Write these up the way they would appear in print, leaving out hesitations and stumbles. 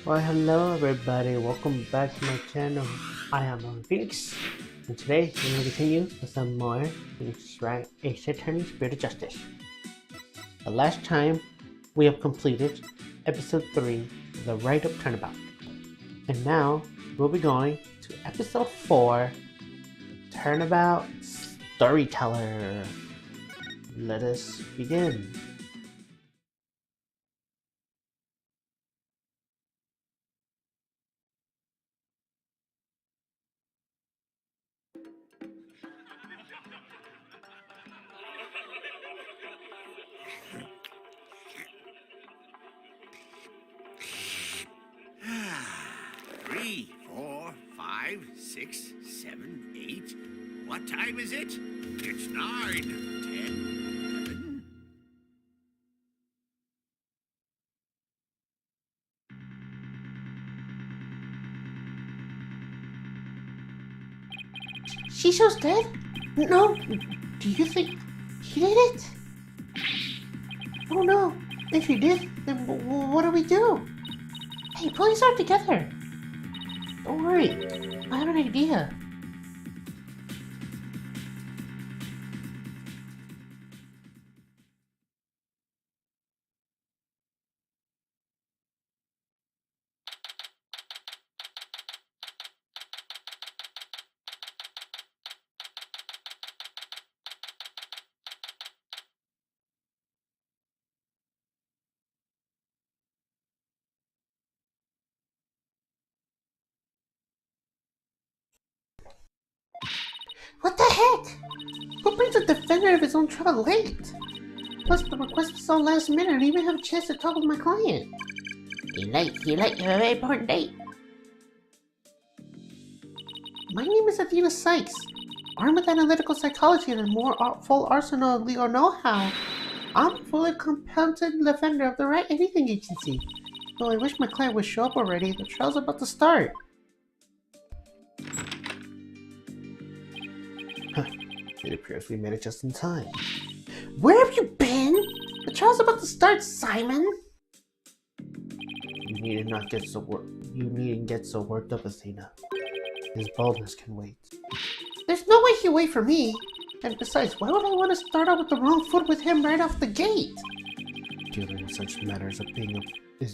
Well, hello everybody, welcome back to my channel. I am Phoenix, and today we're going to continue with some more Phoenix Wright, a Turning Spirit of Justice. The last time we have completed episode 3 of the Wright of Turnabout. And now we'll be going to episode 4, Turnabout Storyteller. Let us begin. Three, 4, 5, 6, 7, 8. What time is it? It's 9, 10, 11. Shisho's dead? No, do you think he did it? Oh no, if he did, then what do we do? Hey, police are together. Don't worry, I have an idea. What the heck? Who brings a defender of his own trial late? Plus, the request was so last minute, I didn't even have a chance to talk with my client. You're late, you have a very important date. My name is Athena Sykes. Armed with analytical psychology and a more full arsenal of legal know-how, I'm a fully competent defender of the Right Anything Agency. Though I wish my client would show up already, the trial's about to start. It appears we made it just in time. Where have you been? The trial's about to start, Simon! You needn't get so worked up, Athena. His boldness can wait. There's no way he'll wait for me. And besides, why would I want to start out with the wrong foot with him right off the gate? Dealing with such matters is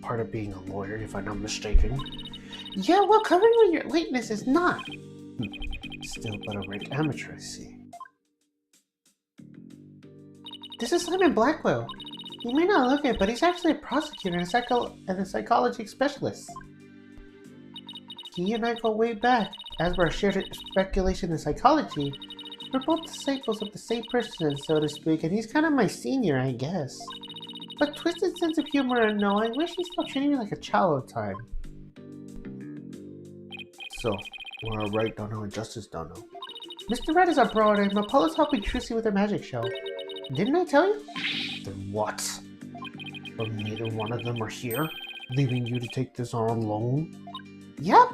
part of being a lawyer, if I'm not mistaken. Yeah, well, covering your lateness is not. Still but a rank amateur, I see. This is Simon Blackwell. You may not look it, but he's actually a prosecutor and a psychology specialist. He and I go way back. As for our shared speculation in psychology, we're both disciples of the same person, so to speak, and he's kind of my senior, I guess. But twisted sense of humor and no, I wish he stopped treating me like a child all the time. So, we're a Wright don't know and Justice don't know. Mr. Wright is our brother, and Apollo's helping Trucy with her magic show. Didn't I tell you? Then what? But neither one of them are here, leaving you to take this on alone? Yep.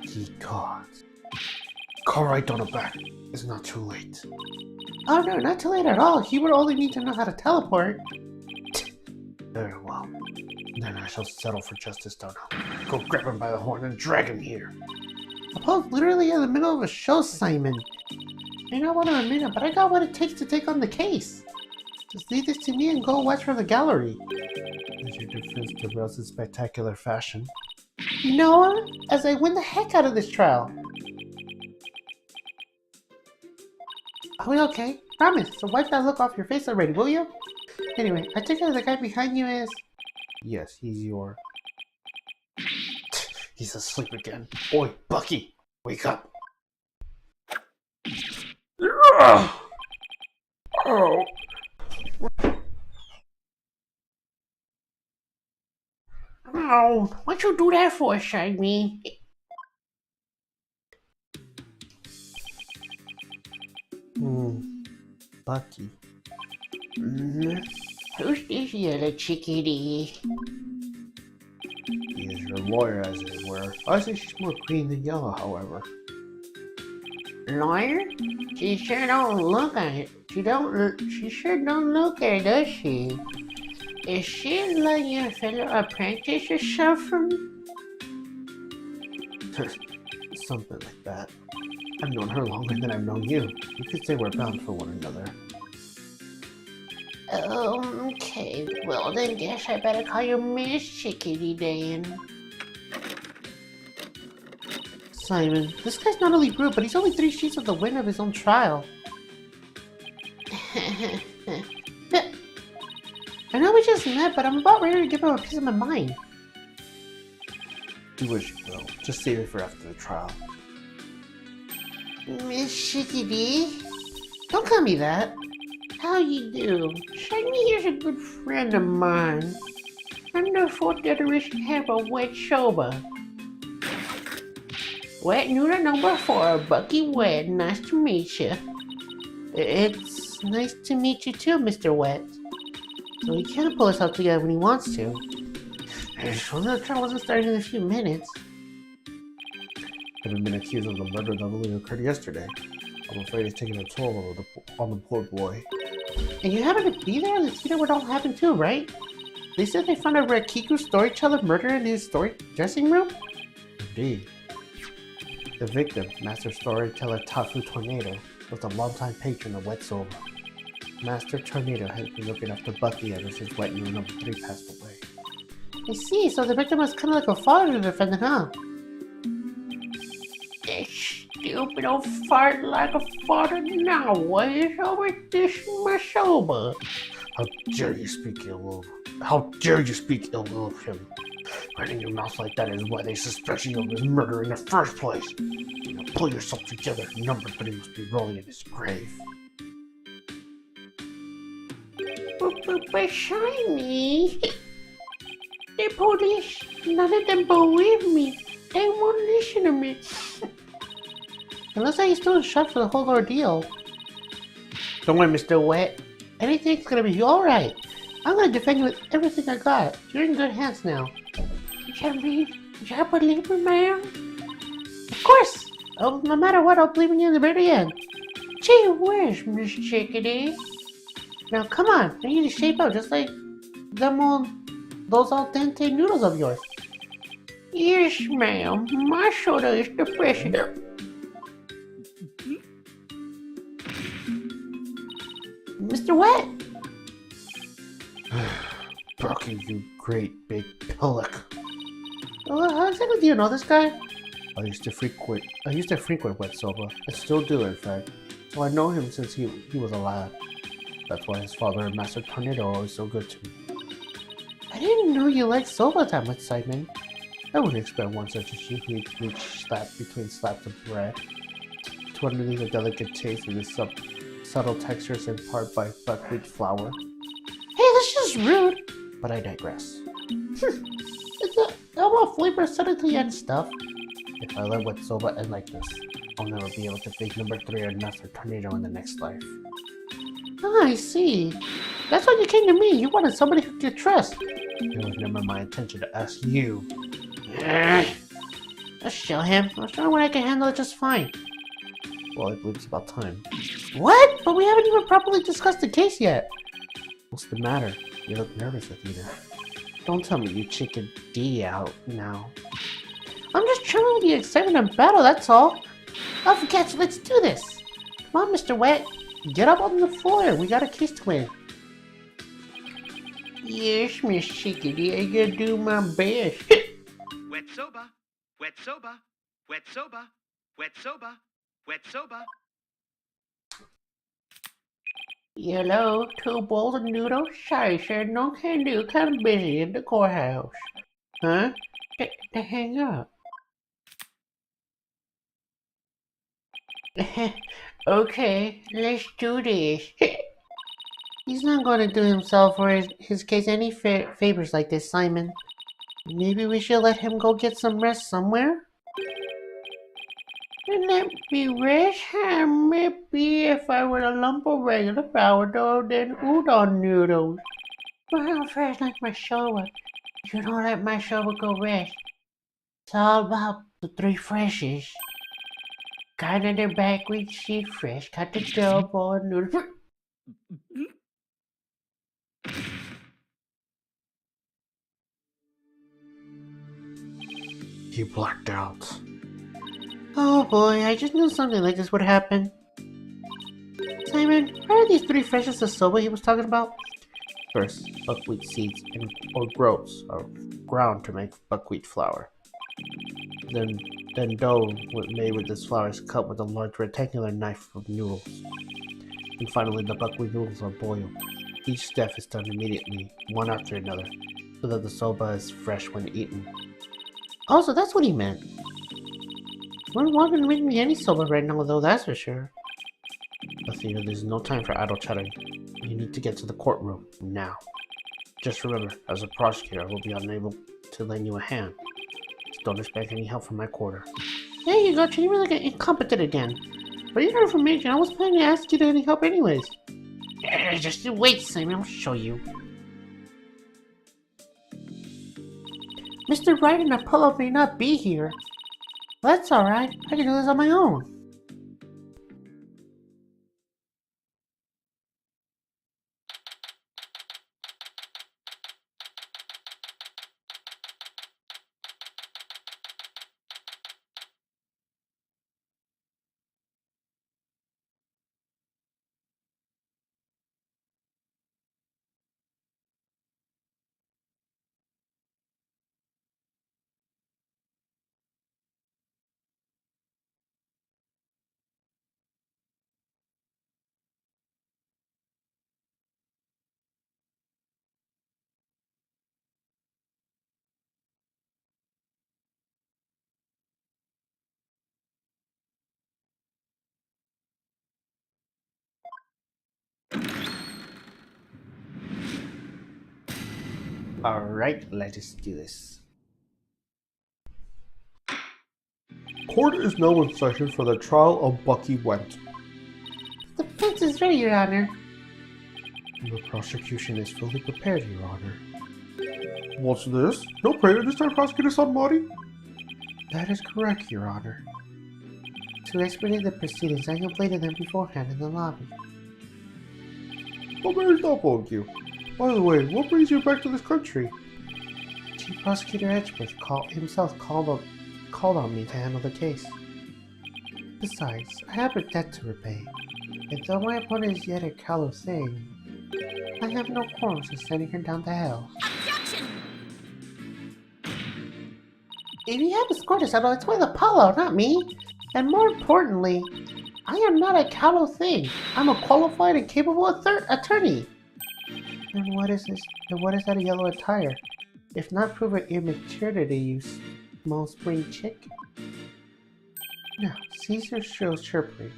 He caught. Call Wright on the back. It's not too late. Oh no, not too late at all. He would only need to know how to teleport. Very well. Then I shall settle for Justice don't know. Go grab him by the horn and drag him here. Apollo's literally in the middle of a show, Simon. I don't want to admit it, but I got what it takes to take on the case. Just leave this to me and go watch from the gallery. As your defense derails in spectacular fashion. No, as I win the heck out of this trial. Are we okay? Promise, so wipe that look off your face already, will you? Anyway, I take it the guy behind you is... Yes, he's your... He's asleep again. Oi, Bucky, wake up. Oh. Oh, what'd you do that for, Shiny? Bucky. Who's this yellow chickadee? He is your lawyer, as it were. I say she's more green than yellow, however. Lawyer? She sure don't look at it. She sure don't look at it, does she? Is she like your fellow apprentice or something? Something like that. I've known her longer than I've known you. You could say we're bound for one another. Okay, well then guess I better call you Miss Chickadee then. Simon, this guy's not only rude, but he's only 3 sheets of the wind of his own trial. I know we just met, but I'm about ready to give him a piece of my mind. Do as you will. Just save it for after the trial. Miss Chickadee? Don't call me that. How you do? Shiny here's a good friend of mine. I'm the fourth iteration head of Wet Soba. Wet Noodle number 4, Bucky Wet. Nice to meet you. It's nice to meet you too, Mr. Wet. So he can't pull himself together when he wants to. I just told him the trial wasn't starting in a few minutes. Having been accused of the murder that only occurred yesterday, I'm afraid it's taking a toll on the poor boy. And you happened to be there to see what all happened too, right? They said they found a Rakiku Storyteller murder in his dressing room? Indeed. The victim, Master Storyteller Tafu Tornado, was a longtime patron of Wet Soba. Master Tornado has been looking after Bucky ever since Wet Noodle number 3 passed away. I see, so the victim was kind of like a father to the defendant, huh? That stupid old fart like a father now. What is over this Masoba? How dare you speak ill of? How dare you speak ill of him? Running your mouth like that is why they suspect you of his murder in the first place. Now pull yourself together. Number 3 must be rolling in his grave. But Shiny, the police, none of them believe me. They won't listen to me. It looks like he's still in shock for the whole ordeal. Don't worry, Mr. Wet. Anything's gonna be alright. I'm gonna defend you with everything I got. You're in good hands now. You believe me, ma'am? Of course! Oh, no matter what, I'll believe in you in the very end. Gee whiz, Miss Chickadee. Now come on, I need to shape up just like those al dente noodles of yours. Yes, ma'am. My soda is the best. Mr. Wet! Bucky, you great big pillock. How exactly do you know this guy? I used to frequent Wet Soba. I still do, in fact. So I know him since he was a lad. That's why his father and Master Tornado are always so good to me. I didn't know you liked soba that much, Simon. I wouldn't expect one such as you who eats each slap between slaps of bread to underneath a delicate taste with its subtle textures imparted by buckwheat flour. Hey, that's just rude! But I digress. It's all flavor subtlety and stuff. If I let Wet Soba end like this, I'll never be able to face number 3 or Master Tornado in the next life. Ah, I see. That's why you came to me. You wanted somebody who could trust. It was never my intention to ask you. Just show him. I'm sure I can handle it just fine. Well, I believe it's about time. What? But we haven't even properly discussed the case yet. What's the matter? You look nervous, Athena. Don't tell me you chicken D out now. I'm just trying with the excitement of battle, that's all. Oh, forget, let's do this. Come on, Mr. Wet. Get up on the floor. We got a case to win. Yes, Miss Chickadee. I'm gonna do my best. Wet Soba, Wet Soba, Wet Soba, Wet Soba, Wet Soba. Hello, 2 bowls of noodles? Sorry, sir, no can do. Kind of busy in the courthouse. Huh? Hang up. Okay, let's do this. He's not going to do himself or his case any favors like this, Simon. Maybe we should let him go get some rest somewhere? Let me rest? Maybe if I were a lump of regular sourdough, then udon noodles. But I'm fresh like my shower. You don't let my shower go rest. It's all about the 3 freshes. Kind of the buckwheat seed fresh, cut the dough, boiled noodles. He blacked out. Oh boy, I just knew something like this would happen. Simon, what are these 3 freshes of soba he was talking about? First, buckwheat seeds or grows are ground to make buckwheat flour. Then dough made with this flour is cut with a large rectangular knife of noodles. And finally, the buckwheat noodles are boiled. Each step is done immediately, one after another, so that the soba is fresh when eaten. Oh, so that's what he meant. We're not going to make me any soba right now, though, that's for sure. Athena, there's no time for idle chatting. You need to get to the courtroom, now. Just remember, as a prosecutor, I will be unable to lend you a hand. Just don't expect any help from my quarter. There you go, treating me like an incompetent again. For your information, I was planning to ask you to any help anyways. Just you wait, Simon, I'll show you. Mr. Wright and Apollo may not be here. That's alright, I can do this on my own. Alright, let's do this. Court is now in session for the trial of Bucky Went. The defense is ready, Your Honor. The prosecution is fully prepared, Your Honor. What's this? No prayer this time, Prosecutor Sanmari? That is correct, Your Honor. To expedite the proceedings, I completed them beforehand in the lobby. Well, there's no bug you. By the way, what brings you back to this country? Chief Prosecutor Edgeworth called on me to handle the case. Besides, I have a debt to repay, and though my opponent is yet a callow thing, I have no qualms with sending her down to hell. Objection! If you have a score to settle, it's with Apollo, not me. And more importantly, I am not a callow thing. I'm a qualified and capable attorney. And what is this? And what is that yellow attire? If not proof of immaturity, you small spring chick. Now, Caesar shows chirping.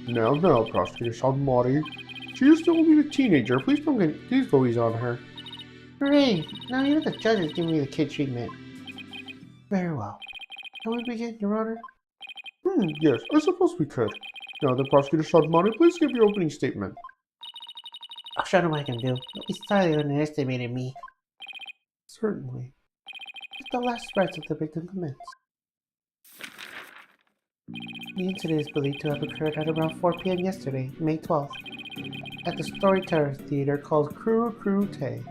Now, Prosecutor Sanmari. She is still only a teenager. Please go easy on her. Great. Now even the judge is giving me the kid treatment. Very well. Can we begin, Your Honor? Yes, I suppose we could. Now, the Prosecutor Sanmari, please give your opening statement. I'll show them what I can do. He's entirely underestimated me. Certainly. The last rites of the victim commence. The incident is believed to have occurred at around 4 p.m. yesterday, May 12th, at the Storyteller theater called Kuru Te.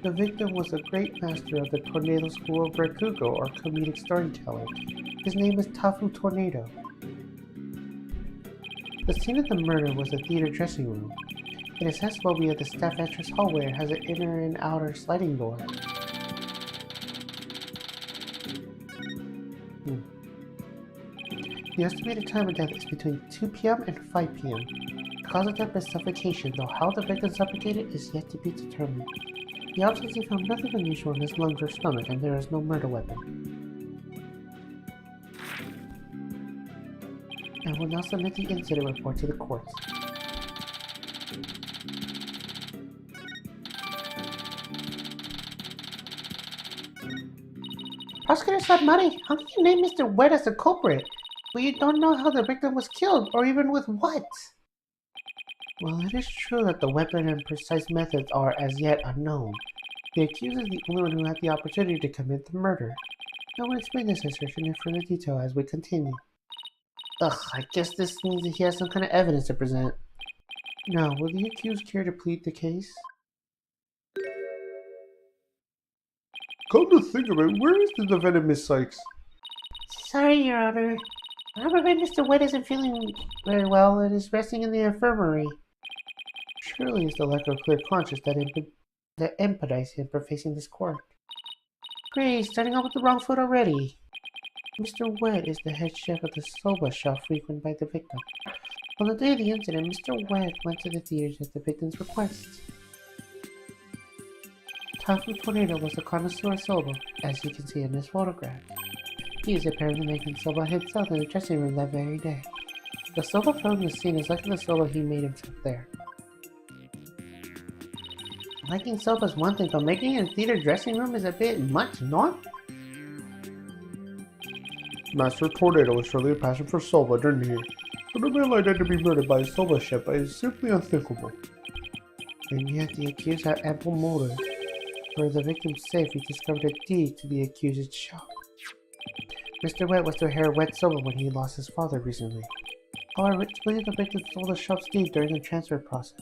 The victim was a great master of the Tornado School of Rakugo, or comedic storyteller. His name is Tafu Tornado. The scene of the murder was a theater dressing room. It is accessible via the staff entrance hallway and has an inner and outer sliding door. The estimated time of death is between 2 p.m. and 5 p.m. The cause of death is suffocation, though how the victim suffocated is yet to be determined. The autopsy found nothing unusual in his lungs or stomach, and there is no murder weapon. I will now submit the incident report to the courts. Prosecutor Sanmari, how can you name Mr. Wright as the culprit? But you don't know how the victim was killed, or even with what? Well, it is true that the weapon and precise methods are as yet unknown. The accused is the only one who had the opportunity to commit the murder. I will explain this assertion in further detail as we continue. I guess this means that he has some kind of evidence to present. Now, will the accused care to plead the case? Come to think of it, where is the defendant, Miss Sykes? Sorry, Your Honor. I'm afraid Mr. Wet isn't feeling very well and is resting in the infirmary. Surely it's the lack of clear conscience that impedites him from facing this court. Great, starting off with the wrong foot already. Mr. Wet is the head chef of the soba shop frequented by the victim. On the day of the incident, Mr. Wet went to the theaters at the victim's request. Tafu Tornado was a connoisseur of soba, as you can see in this photograph. He is apparently making soba himself in the dressing room that very day. The soba found in the scene is like the soba he made himself there. Liking soba is one thing, but making it in a theater dressing room is a bit much, no? Master Tornado was surely a passion for soba, didn't he? But a man like that to be murdered by a soba chef is simply unthinkable. And yet the accused had ample motive. For the victim's safe, he discovered a deed to the accused's shop. Mr. Wet was to inherit wet soba when he lost his father recently. However, it's believed the victim stole the shop's deed during the transfer process.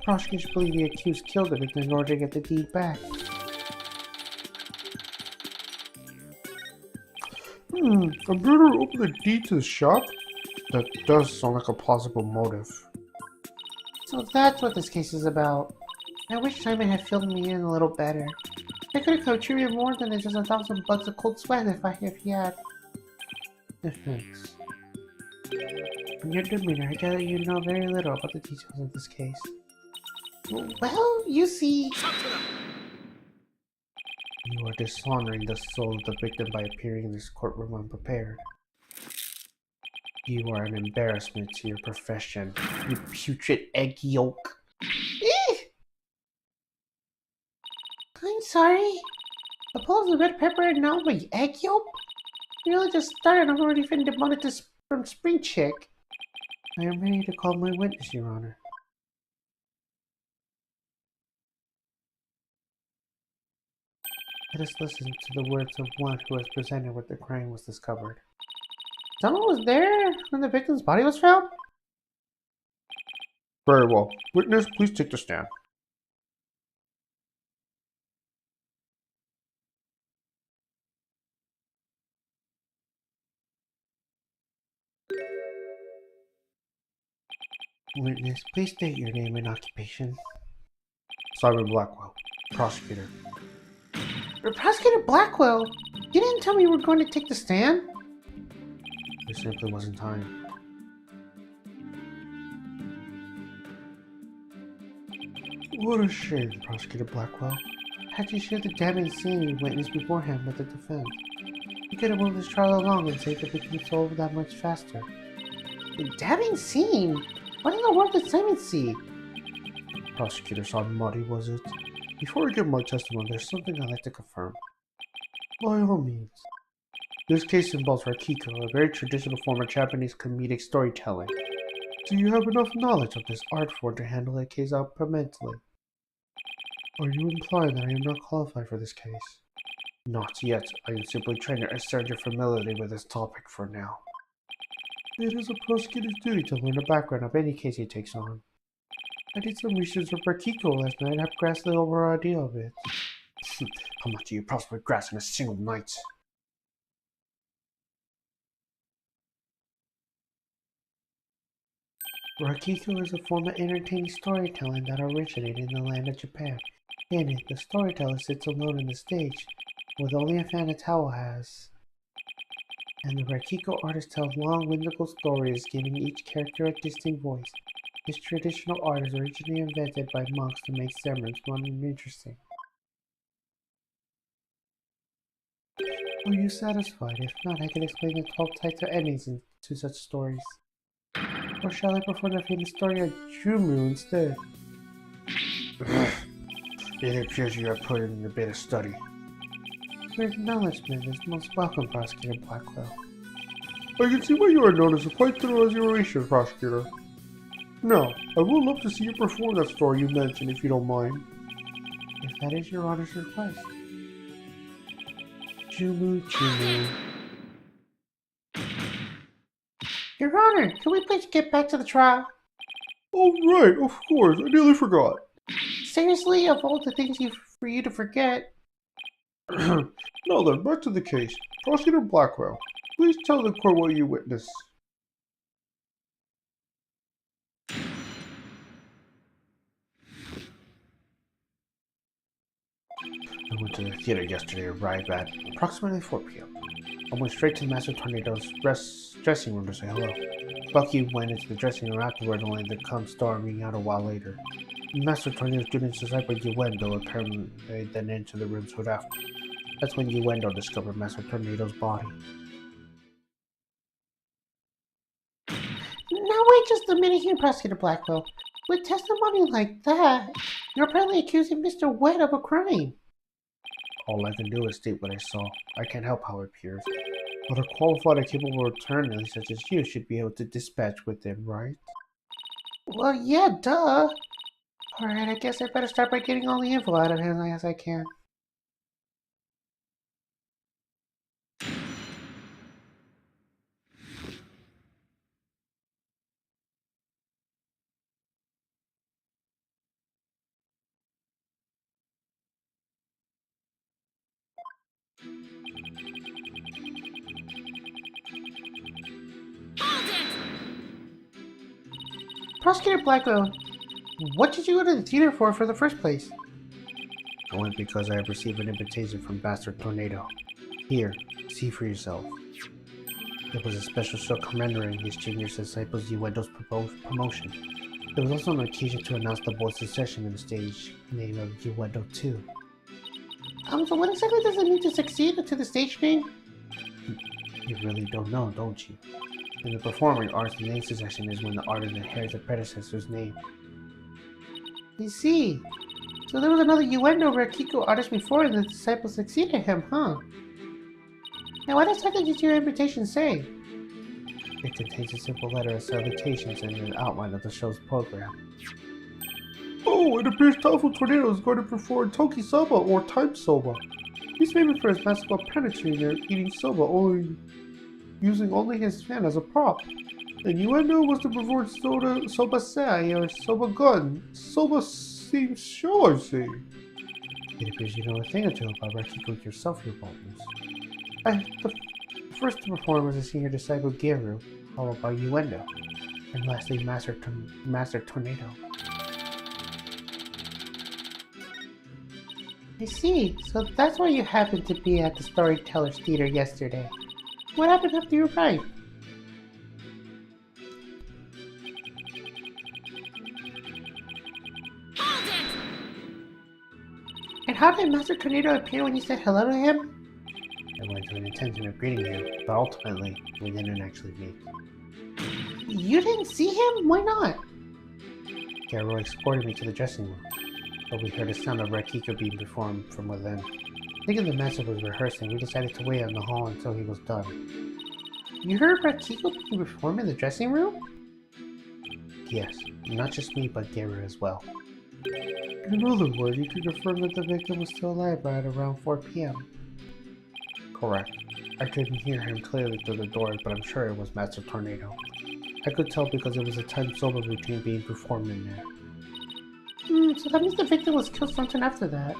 Prosecutors believe the accused killed the victim in order to get the deed back. A murderer opened the deed to the shop? That does sound like a plausible motive. So that's what this case is about. I wish Simon had filled me in a little better. I could have contributed more than just 1,000 bucks of cold sweat if he had. Thanks. From your demeanor, I gather you know very little about the details of this case. Well, you see... You are dishonoring the soul of the victim by appearing in this courtroom unprepared. You are an embarrassment to your profession, you putrid egg yolk. I'm sorry. The pull of the red pepper and now my egg yolk? We only just started. I'm already been demoted from Spring Chick. I am ready to call my witness, Your Honor. Let us listen to the words of one who was presented when the crime was discovered. Someone was there when the victim's body was found? Very well. Witness, please take the stand. Witness, please state your name and occupation. Simon Blackwell, prosecutor. Prosecutor Blackwell, you didn't tell me you were going to take the stand? There simply wasn't time. What a shame, Prosecutor Blackwell. Had you shared the damning scene you witnessed beforehand with the defense, you could have moved this trial along and saved the victim's soul that much faster. The damning scene? What in the world did Simon see? Prosecutor saw muddy, was it? Before I give my testimony, there's something I'd like to confirm. By all means. This case involves Rakiko, a very traditional form of Japanese comedic storytelling. Do you have enough knowledge of this art form to handle a case out mentally? Are you implying that I am not qualified for this case? Not yet. I am simply trying to assert your familiarity with this topic for now. It is a prosecutor's duty to learn the background of any case he takes on. I did some research of Rakiko last night and have grasped the overall idea of it. How much do you possibly grasp in a single night? Rakiko is a form of entertaining storytelling that originated in the land of Japan. In it, the storyteller sits alone on the stage, with only a fan a towel has. And the Rakiko artist tells long, whimsical stories, giving each character a distinct voice. This traditional art is originally invented by monks to make sermons fun and interesting. Are you satisfied? If not, I can explain the 12 types of endings to such stories. Or shall I perform the famous story of Jumu instead? It appears you have put in a bit of study. Your acknowledgement is most welcome, Prosecutor Blackwell. I can see why you are known as a quite thorough evaluation, Prosecutor. Now, I would love to see you perform that story you mentioned, if you don't mind. If that is your Honor's request. Jumu Jumu. Your Honor, can we please get back to the trial? Oh, right, of course, I nearly forgot. Seriously, of all the things for you to forget? Now then, back to the case. Prosecutor Blackwell, please tell the court what you witnessed. I went to the theater yesterday, arrived at approximately 4 p.m. I went straight to Master Tornado's dressing room to say hello. Bucky went into the dressing room afterward, only to come storming out a while later. Master Tornado's student disciple Uendo apparently then entered the room soon after. That's when Uendo discovered Master Tornado's body. Now wait just a minute here, Prosecutor Blackwell. With testimony like that, you're apparently accusing Mr. Wet of a crime. All I can do is state what I saw. I can't help how it appears. But a qualified and capable attorney such as you should be able to dispatch with him, right? Well, yeah, duh. Alright, I guess I better start by getting all the info out of him as I can. Prosecutor Blackwell, what did you go to the theater for the first place? I went because I have received an invitation from Master Tornado. Here, see for yourself. It was a special show commemorating his junior disciples Uendo's promotion. There was also an occasion to announce the boys' succession in the stage name of Uendo 2. So what exactly does it mean to succeed to the stage name? You really don't know, don't you? In the performing arts, the name succession is when the artist inherits a predecessor's name. I see. So there was another Uendo Rakiko artist before and the disciples succeeded him, huh? Now what exactly did your invitation say? It contains a simple letter of salutations and an outline of the show's program. Oh, it appears Typhoon Tornado is going to perform Toki Soba or Time Soba. He's famous for his masterful penetration and eating soba, using only his fan as a prop. And Uendo was to perform Soba Sai or Soba Gun. Soba seems show, I see. It appears you know a thing or two about Rakiko yourself, your boldness. The first to perform was the senior disciple Geru, followed by Uendo, and lastly Master Tornado. I see. So that's why you happened to be at the Storyteller's Theater yesterday. What happened after you arrived? And how did Master Tornado appear when you said hello to him? I went to an intention of greeting him, but ultimately, we didn't actually meet. You didn't see him? Why not? Garo escorted me to the dressing room, but we heard the sound of Rakiko being performed from within. Thinking the master was rehearsing, we decided to wait in the hall until he was done. You heard Rakiko being performed in the dressing room? Yes, not just me, but Garo as well. In other words, you can confirm that the victim was still alive at around 4 p.m. Correct. I couldn't hear him clearly through the door, but I'm sure it was Master Tornado. I could tell because it was a time sober routine being performed in there. So that means the victim was killed sometime after that.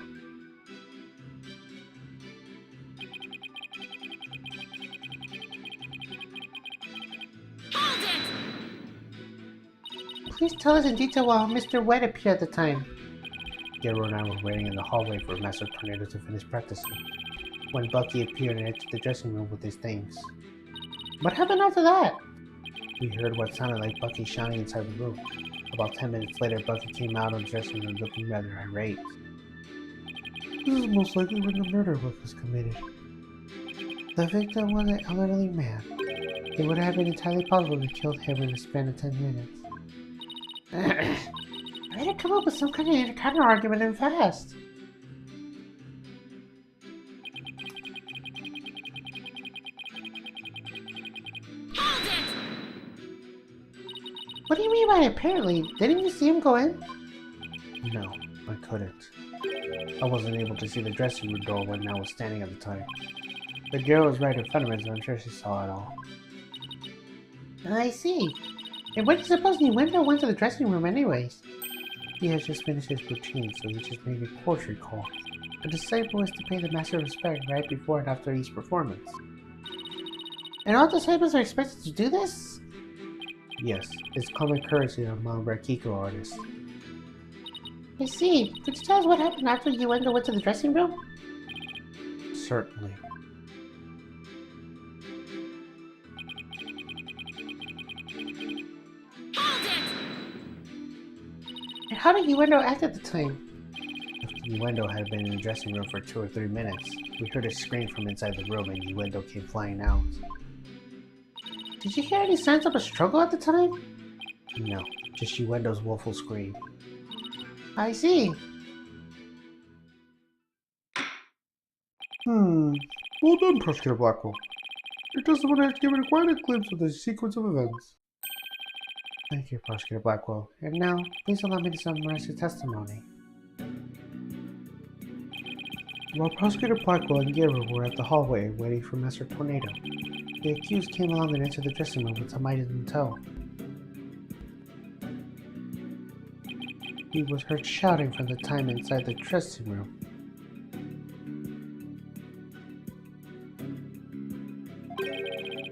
Please tell us in detail how Mr. Wet appeared at the time. Garo and I were waiting in the hallway for Master Tornado to finish practicing, when Bucky appeared and entered the dressing room with his things. What happened after that? We heard what sounded like Bucky shouting inside the room. About 10 minutes later, Bucky came out of the dressing room looking rather irate. This is most likely when the murder was committed. The victim was an elderly man. It would have been entirely possible to kill him in the span of 10 minutes. I had to come up with some kind of counter argument and fast. What do you mean by apparently? Didn't you see him go in? No, I couldn't. I wasn't able to see the dressing room door when I was standing at the time. The girl was right in front of me, so I'm sure she saw it all. I see. And when do you suppose Uendo went to the dressing room anyways? He has just finished his routine, so he just made a poetry call. A disciple is to pay the master respect right before and after each performance. And all disciples are expected to do this? Yes, it's common courtesy among Raikiko artists. I see. Could you tell us what happened after Uendo went to the dressing room? Certainly. And how did Uendo act at the time? Uendo had been in the dressing room for 2 or 3 minutes. We heard a scream from inside the room and Uendo came flying out. Did you hear any signs of a struggle at the time? No, just Uendo's woeful scream. I see. Well done, Prosecutor Blackwell. Your testimony has given quite a glimpse of the sequence of events. Thank you, Prosecutor Blackwell. And now, please allow me to summarize your testimony. While Prosecutor Blackwell and Gero were at the hallway waiting for Master Tornado, the accused came along and entered the dressing room with some item in tow. He was heard shouting from the time inside the dressing room.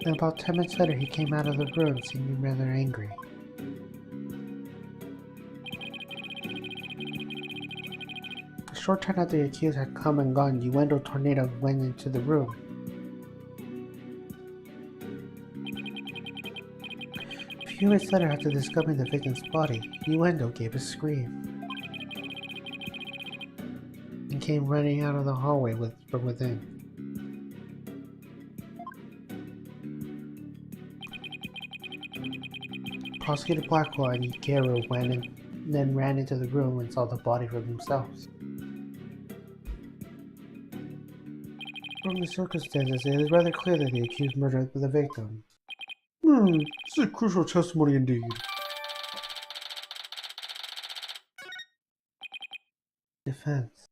And about 10 minutes later, he came out of the room seeming rather angry. A short time after the accused had come and gone, Uendo Tornado went into the room. A few minutes later, after discovering the victim's body, Uendo gave a scream and came running out of the hallway from within. Prosecutor Blackwell and Gero went and then ran into the room and saw the body for themselves. From the circumstances, it is rather clear that the accused murdered the victim. This is a crucial testimony indeed. Defense.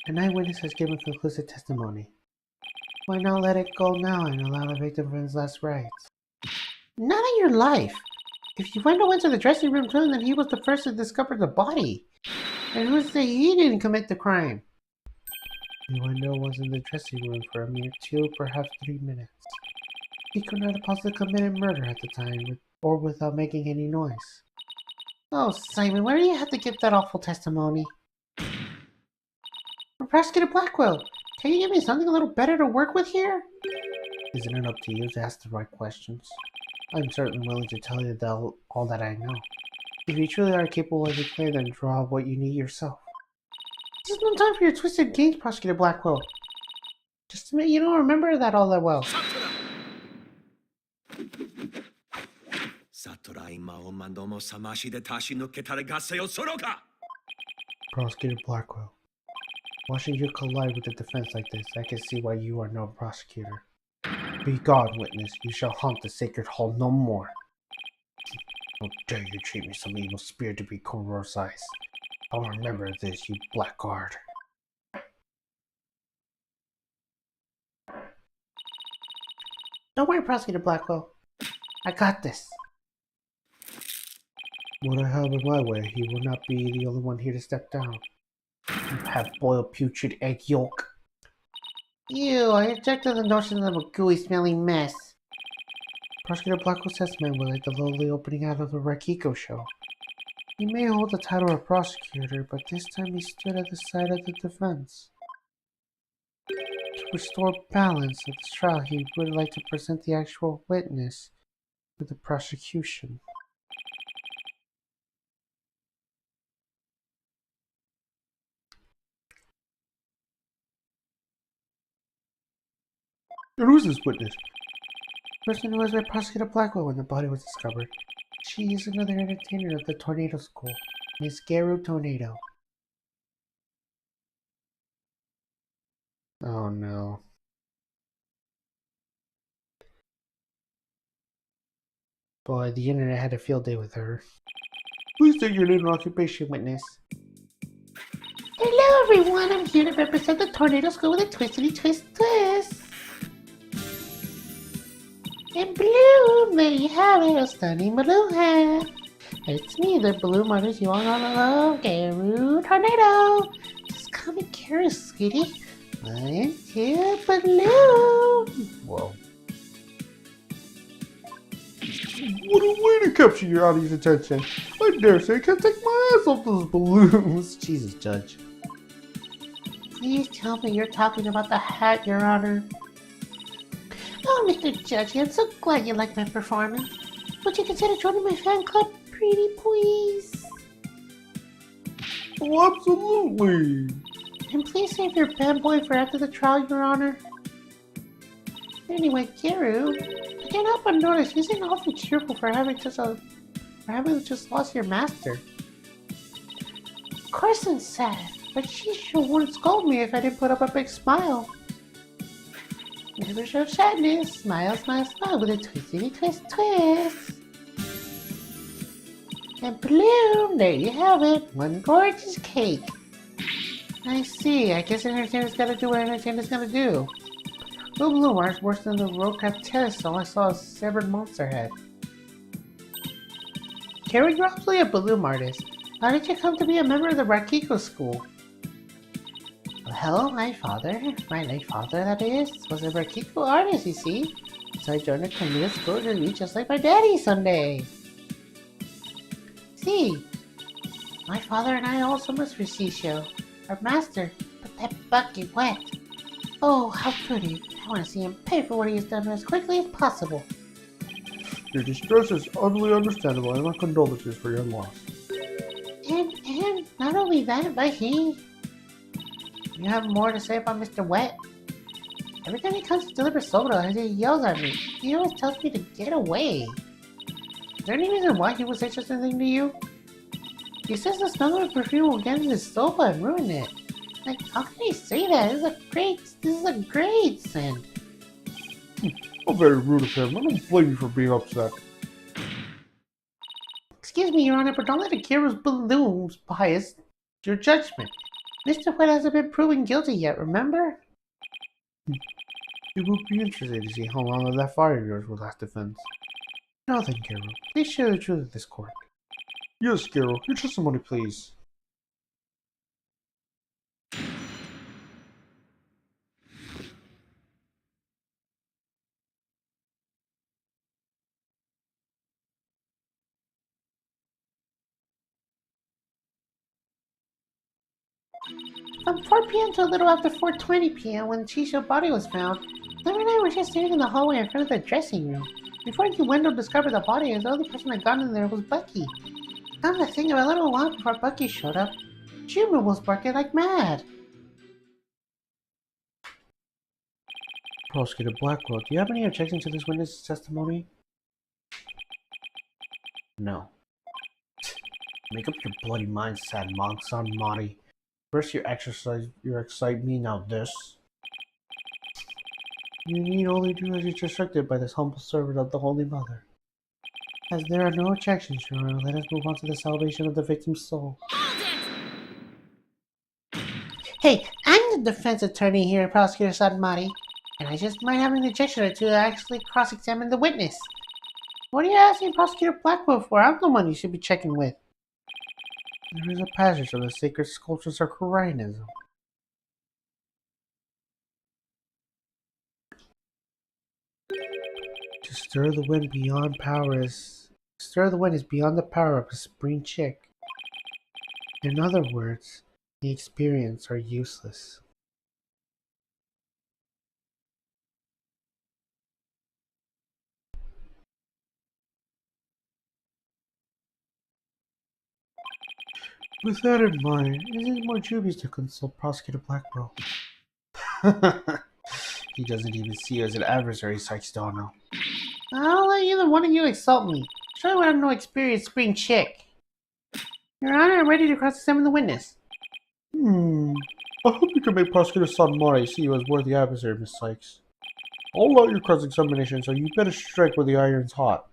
An eyewitness has given conclusive testimony. Why not let it go now and allow the victim for his last rites? Not in your life! If Uendo went to the dressing room too, then he was the first to discover the body. And who's to say he didn't commit the crime? Uendo was in the dressing room for a mere 2, perhaps 3 minutes. He could not have possibly committed murder at the time, or without making any noise. Oh, Simon, why do you have to give that awful testimony? Prosecutor Blackwell, can you give me something a little better to work with here? Isn't it up to you to ask the right questions? I'm certainly willing to tell you all that I know. If you truly are capable of declaring, then draw what you need yourself. This is no time for your twisted games, Prosecutor Blackwell. Just admit you don't remember that all that well. Prosecutor Blackwell, watching you collide with the defense like this, I can see why you are no prosecutor. Be God, witness, you shall haunt the sacred hall no more. How dare you treat me some evil spirit to be coercized. I'll remember this, you blackguard. Don't worry, Prosecutor Blackwell. I got this. What I have in my way, he will not be the only one here to step down. You have boiled putrid egg yolk. Ew, I object to the notion of a gooey smelling mess. Prosecutor Blackwell's testimony was like the lowly opening out of the Raikiko show. He may hold the title of prosecutor, but this time he stood at the side of the defense. To restore balance at this trial, he would like to present the actual witness for the prosecution. And who's this witness? The person who was with Prosecutor Blackwell when the body was discovered. She is another entertainer of the Tornado School, Miss Gero Tornado. Oh no. Boy, the internet had a field day with her. Please state your name and occupation, witness. Hello everyone, I'm here to represent the Tornado School with a twistity twist twist. In blue, there you have it, a stunning blue hat. It's me, the blue artist you all know, Gero Tornado. Just call me Kara, sweetie. I'm here, Balloon. Whoa. What a way to capture your audience attention. I dare say I can't take my eyes off those balloons. Jesus, Judge. Please tell me you're talking about the hat, Your Honor. Oh, Mr. Judge, I'm so glad you liked my performance. Would you consider joining my fan club, pretty please? Oh, absolutely. And please save your bad boy for after the trial, Your Honor. Anyway, Kiru, I can't help but notice you seem awfully cheerful for having just lost your master. Of course I'm sad, but she sure wouldn't scold me if I didn't put up a big smile. Never show sadness. Smile, smile, smile with a twisty twist, twist. And bloom, there you have it. One gorgeous cake. I see. I guess entertainer's gotta do what entertainer's gonna do. No blue marks worse than the Roadcraft test, all I saw a severed monster head. Carrie, you're absolutely a balloon artist. How did you come to be a member of the Rakiko school? Well, my late father that is, was a Rakiko artist, you see. So I joined a community school to be just like my daddy someday. See, my father and I also must receive show. Our master, but that bucket wet. Oh, how could he? I want to see him pay for what he has done as quickly as possible. Your distress is utterly understandable, and my condolences for your loss. And not only that, but he... You have more to say about Mr. Wet? Every time he comes to deliver soda, he yells at me. He always tells me to get away. Is there any reason why he would say such a thing to you? He says the smell of perfume will get in his soba and ruin it. Like, how can he say that? This is a great sin. How very rude of him. I don't blame you for being upset. Excuse me, Your Honor, but don't let Akira's balloons bias your judgment. Mr. Wet hasn't been proven guilty yet, remember? It will be interesting to see how long that fire of yours will last defense. Now then, Kiro, please share the truth with this court. Yes, Garo, your testimony, please. From 4 p.m. to a little after 4:20 p.m. when Chisho's body was found, Liv and I were just standing in the hallway in front of the dressing room. Before Wendell discovered the body, the only person that got in there was Bucky. Come to think of it, a little while before Bucky showed up, Juma was barking like mad. Prosecutor Blackwell, do you have any objection to this witness's testimony? No. Make up your bloody mind, sad monk, son Monty. First you excite me, now this. You need only do as you're instructed by this humble servant of the Holy Mother. As there are no objections, Your Honor, let us move on to the salvation of the victim's soul. Hey, I'm the defense attorney here, Prosecutor Sadmati, and I just might have an objection or two to actually cross-examine the witness. What are you asking Prosecutor Blackwell for? I'm the one you should be checking with. There is a passage from the sacred sculptures of Koreanism. To stir the wind is beyond the power of a spring chick. In other words, the experiments are useless. With that in mind, it is more dubious to consult Prosecutor Blackwell. He doesn't even see you as an adversary, Sykes Dono. I'll let either one of you insult me. Surely I have no experienced spring chick. Your Honor, I'm ready to cross-examine the witness. I hope you can make Prosecutor Sanmari see you as worthy adversary, Miss Sykes. I'll allow your cross-examination, so you better strike where the iron's hot.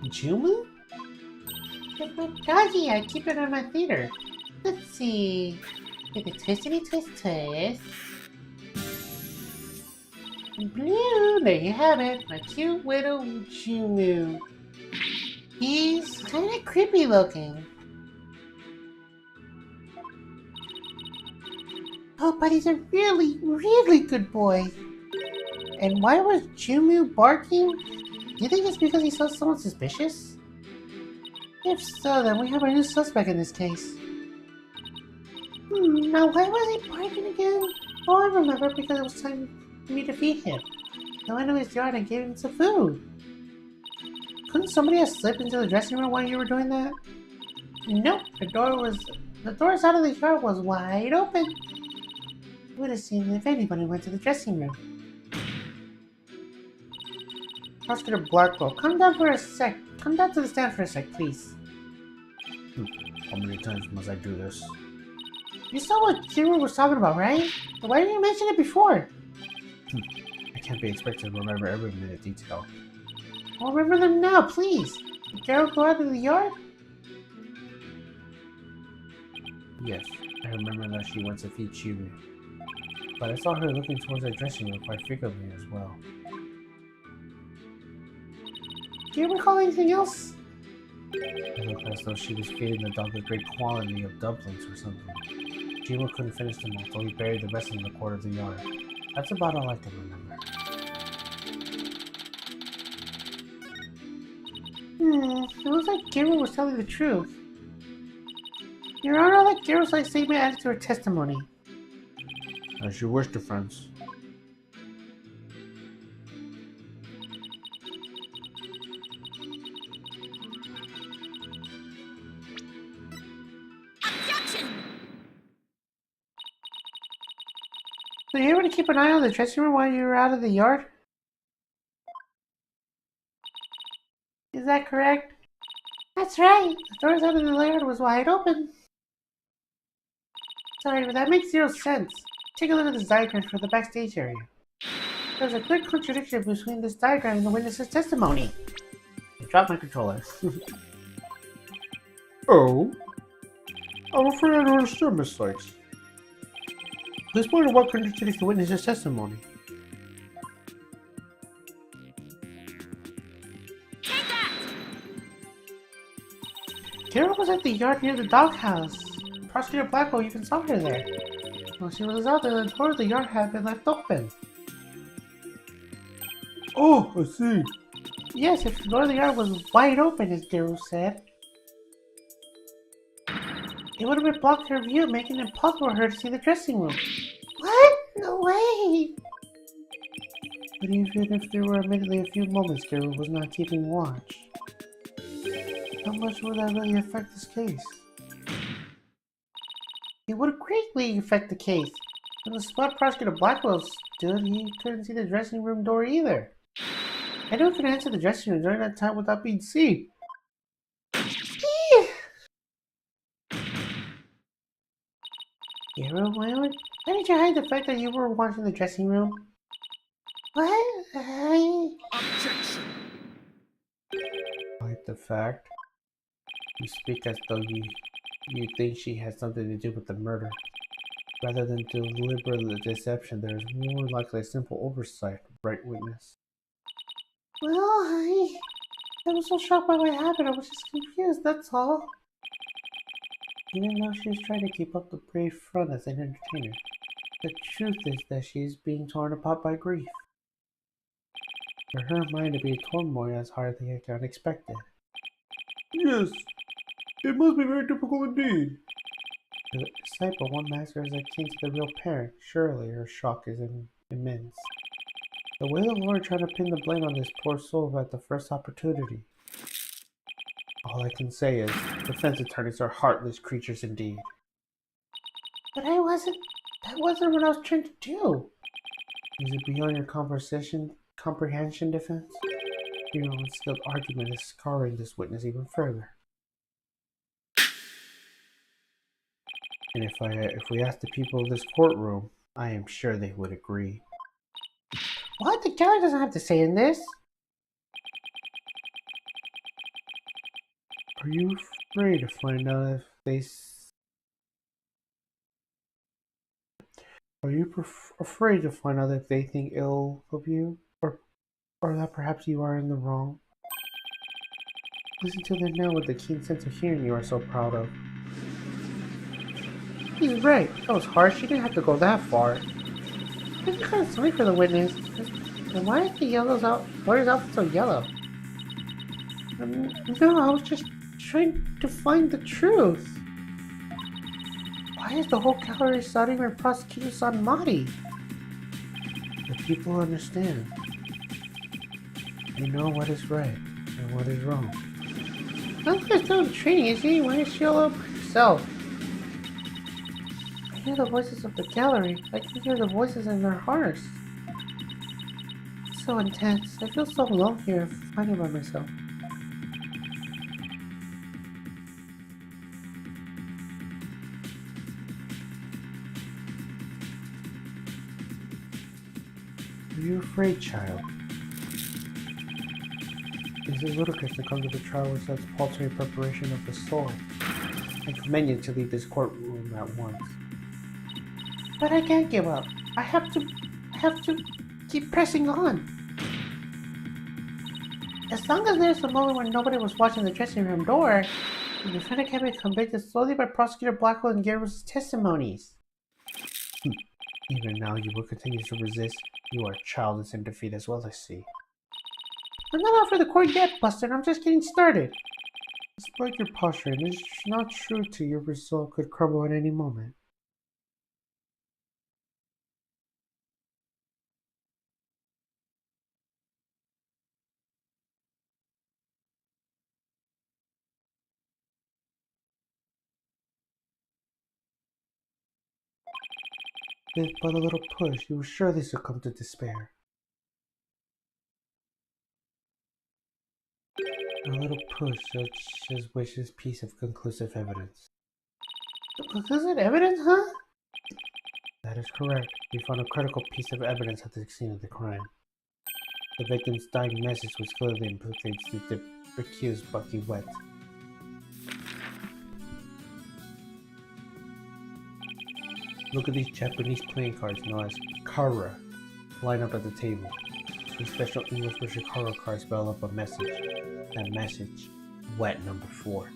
Jumu? It's my doggy. I keep it in my theater. Let's see. Get the twistity twist. Blue, there you have it. My cute little Jumu. He's kind of creepy looking. Oh, but he's a really, really good boy. And why was Jumu barking? Do you think it's because he saw someone suspicious? If so, then we have a new suspect in this case. Now why was he barking again? Oh, I remember, because it was time for me to feed him. I went to his yard and gave him some food. Couldn't somebody have slipped into the dressing room while you were doing that? Nope, the door side of the yard was wide open. You would have seen it if anybody went to the dressing room. Prosecutor Blackwell, come down for a sec. Come down to the stand for a sec, please. How many times must I do this? You saw what Jiro was talking about, right? Why didn't you mention it before? I can't be expected to remember every minute detail. Well, remember them now, please. Did Carol go out of the yard? Yes, I remember that she went to feed Chibi. But I saw her looking towards the dressing room quite frequently as well. Do you recall anything else? It looked as though she was feeding the dog a great quantity of dumplings or something. Jima couldn't finish them all, so he buried the rest in the corner of the yard. That's about all I can remember. It looks like Giro was telling the truth. Your Honor, I'll let Giro's like statement added to her testimony. As you wish, defense. So you able to keep an eye on the dressing room while you were out of the yard? Is that correct? That's right. The doors out of the yard was wide open. Sorry, but that makes zero sense. Take a look at this diagram for the backstage area. There's a clear contradiction between this diagram and the witness's testimony. I dropped my controller. Oh? I'm afraid I don't understand, Miss Sykes. This point of what contradicts the witness's testimony. Take that! Carol was at the yard near the doghouse. Prosecutor Blackwell even saw her there. While she was out there, the door of the yard had been left open. Oh, I see. Yes, if the door of the yard was wide open, as Carol said, it would have been blocked her view, making it impossible for her to see the dressing room. What? No way! But even if there were admittedly a few moments Carol was not keeping watch, how much would that really affect this case? It would greatly affect the case. When the spot Prosecutor Blackwell stood, he couldn't see the dressing room door either. Anyone could enter the dressing room during that time without being seen. Hero, why did you hide the fact that you were watching the dressing room? What? Objection! Hide the fact? You speak as though you think she had something to do with the murder. Rather than deliberate deception, there is more likely a simple oversight, right witness? Well, I was so shocked by what happened, I was just confused, that's all. Even though she is trying to keep up the brave front as an entertainer, the truth is that she is being torn apart by grief. For her mind to be a turmoil is hardly unexpected. Yes, it must be very difficult indeed. To disciple one master is akin to the real parent. Surely her shock is immense. The way the Lord tried to pin the blame on this poor soul at the first opportunity. All I can say is, defense attorneys are heartless creatures indeed. But that wasn't what I was trying to do. Is it beyond your comprehension, defense? Your unskilled argument is scarring this witness even further. And if we ask the people of this courtroom, I am sure they would agree. What? The gallery doesn't have to say in this. Are you afraid to find out if they... Are you afraid to find out if they think ill of you? Or that perhaps you are in the wrong? Listen to them now with the keen sense of hearing you are so proud of. He's right. That was harsh. You didn't have to go that far. I'm kind of sorry for the witness. And why is the lawyer's outfit so yellow? No, I was just trying to find the truth. Why is the whole gallery starting when prosecutors on Marty? The people understand. They know what is right and what is wrong. Uncle's still in training, is he? Why is she all over herself? I hear the voices of the gallery. I can hear the voices in their hearts. It's so intense. I feel so alone here, fighting by myself. Are you afraid, child? It is ludicrous to come to the trial with such paltry preparation of the sword. I commend you to leave this courtroom at once. But I can't give up. I have to keep pressing on. As long as there's a moment when nobody was watching the dressing room door, the defendant can be convicted slowly by Prosecutor Blackwell and Garrett's testimonies. Even now, you will continue to resist. You are childless in defeat as well, I see. I'm not out for the court yet, Buster. I'm just getting started. Despite your posturing, it is not true to your resolve could crumble at any moment. With but a little push, you will surely succumb to despair. A little push, such as wishes piece of conclusive evidence. Conclusive evidence, huh? That is correct. We found a critical piece of evidence at the scene of the crime. The victim's dying message was clearly implicates the accused Bucky Wet. Look at these Japanese playing cards known as Kara lined up at the table. These special English version Kara cards spell up a message. That message, wet number 4.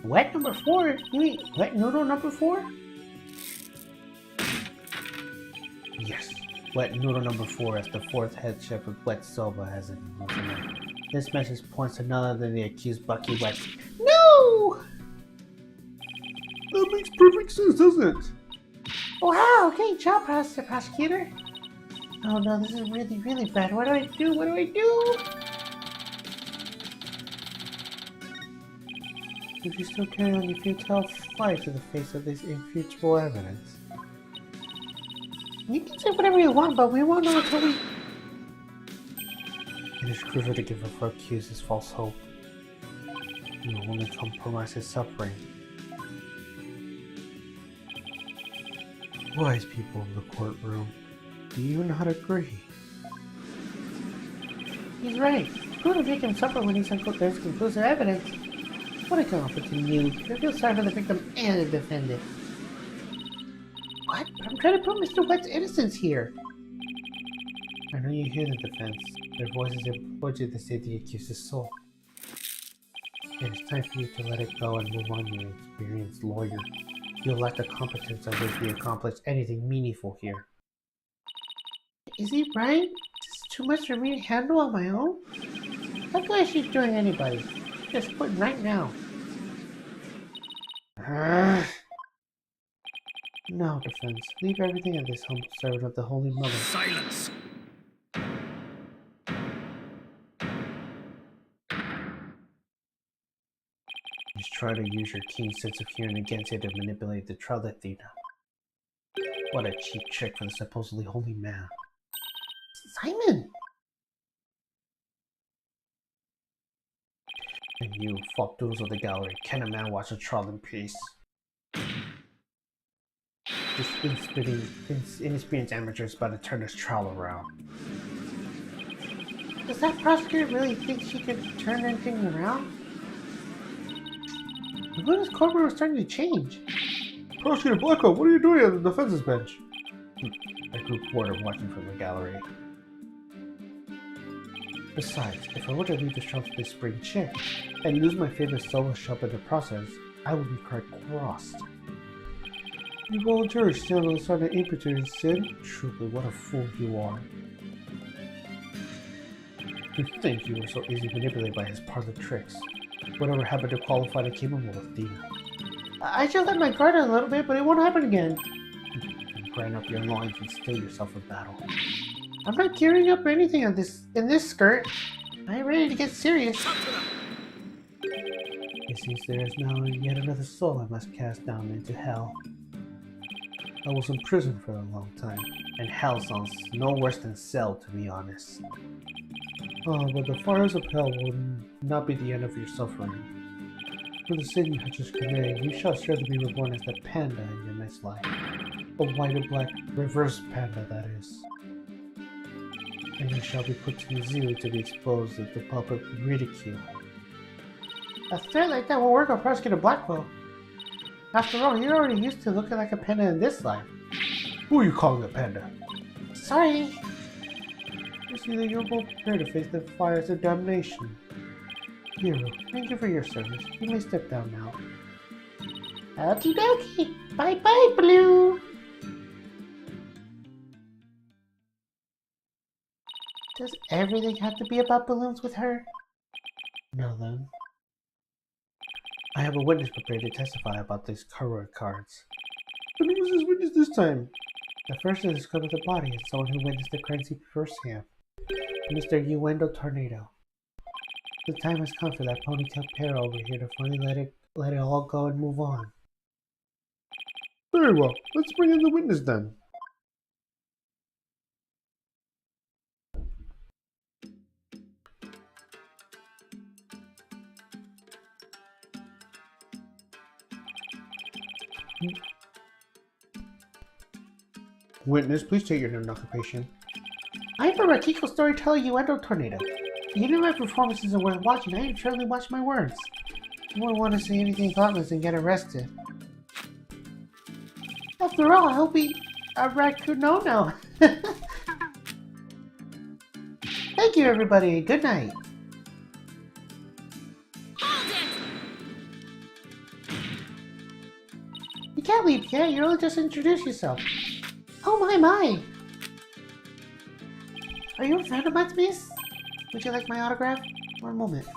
Wet number 4? You mean wet noodle number 4? Yes, wet noodle number 4 as the 4th head chef of Wet Soba has it. This message points to none other than the accused Bucky Wet. No! That makes perfect sense, doesn't it? Wow, okay, job, prosecutor. Oh no, this is really, really bad. What do I do? What do I do? If you still carry on your futile fight in the face of this irrefutable evidence. You can say whatever you want, but we won't know until we... It is cruel to give up our accusers false hope. You will only compromise his suffering. Wise people in the courtroom, do you not agree? He's right. Who would make him suffer when there's conclusive evidence? What a comfort to you. I feel sorry for the victim and the defendant. What? But I'm trying to prove Mr. Wet's innocence here. I know you hear the defense. Their voices implore you to save the accused's soul. It is time for you to let it go and move on, you experienced lawyer. You lack the competence on which we accomplish anything meaningful here. Is he right? This is too much for me to handle on my own? How can I she's doing anybody? Just quit right now. No, defense. Leave everything at this humble servant of the Holy Mother. Silence! Just try to use your keen sense of hearing against it to manipulate the trial, Athena. What a cheap trick for the supposedly holy man. Simon! And you, flop-doodles of the gallery, can a man watch a trial in peace? This inexperienced amateur is about to turn this trial around. Does that prosecutor really think she could turn anything around? The witness courtroom was starting to change. Prosecutor Blackwell, what are you doing on the defense's bench? I grew bored of watching from the gallery. Besides, if I were to leave the shop this spring chick and lose my favorite solo shop in the process, I would be quite crossed. You voluntarily stand on the side of impotent and sin? Truly, what a fool you are. To think you were so easily manipulated by his parlor tricks. Whatever happened to qualify the capable of Dina? I just let my guard down a little bit, but it won't happen again. Grind up your loins and steel yourself for battle. I'm not gearing up anything in this skirt. I'm ready to get serious. It seems there is now yet another soul I must cast down into hell. I was in prison for a long time, and hell sounds no worse than cell, to be honest. Oh, but the fires of hell will not be the end of your suffering. For the sin you have just committed, you shall strive to be reborn as the panda in your next life. A white and black reverse panda, that is. And you shall be put to the zoo to be exposed to the public ridicule. A threat like that will work on Prosecutor Blackwell. After all, you're already used to looking like a panda in this life. Who are you calling a panda? Sorry. You see that you're both prepared to face the fires of damnation. Hero, thank you for your service. You may step down now. Okie dokie. Bye bye, Blue. Does everything have to be about balloons with her? No, then. I have a witness prepared to testify about these cover cards. But who was this witness this time? The first to discover the body is someone who witnessed the crime scene firsthand. Mr. Uendo Tornado. The time has come for that ponytail pair over here to finally let it all go and move on. Very well. Let's bring in the witness then. Witness, please state your name and occupation. I'm from Rakiko Storyteller Uendo Tornado. You know my performances are worth watching. I surely watch my words. I wouldn't want to say anything thoughtless and get arrested. After all, I'll be a raccoon. No. Thank you, everybody. Good night. You can't leave yet. You only just introduced yourself. Oh my! Are you a friend of mine, miss? Would you like my autograph? One moment.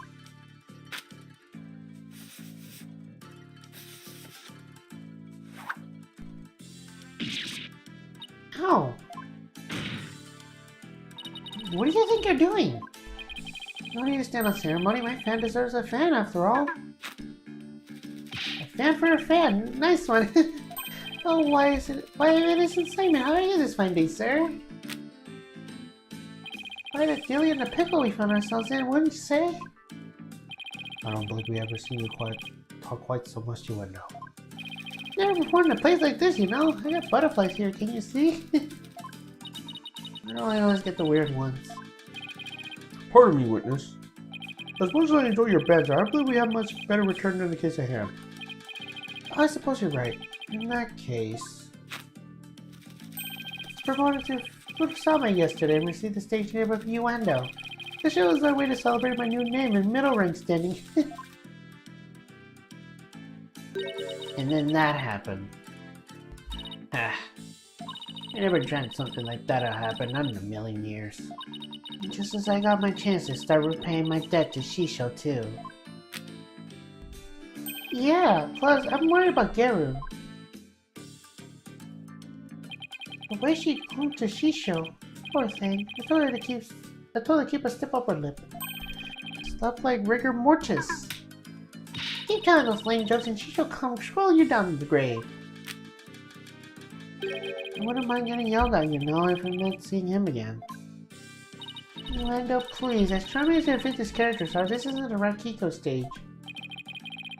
Ow! What do you think you're doing? No need to stand on ceremony. My fan deserves a fan, after all. A fan for a fan. Nice one. Oh, why innocent Simon? How are you this fine day, sir? Quite a dealie in the pickle we found ourselves in, wouldn't you say? I don't believe we ever seen you talk quite so much, Uendo. Never performed in a place like this, you know. I got butterflies here, can you see? I always get the weird ones. Pardon me, witness. As much as I enjoy your banter, I believe we have much better return than the case at hand. I suppose you're right. In that case... I was promoted to Fukusama yesterday and received the stage name of Uendo. The show was our way to celebrate my new name and middle rank standing. And then that happened. I never dreamt something like that would happen, not in a million years. Just as I got my chance to start repaying my debt to Shisho too. Yeah, plus I'm worried about Geru. The way she clung to Shisho, poor thing. I told her to keep a stiff upper lip. Stuff like rigor mortis. Keep telling those lame jokes and Shisho come scroll you down to the grave. I wouldn't mind getting yelled at, you know, if I meant seeing him again. Uendo, please, as charming as your fictitious characters are, this isn't a Rakiko stage.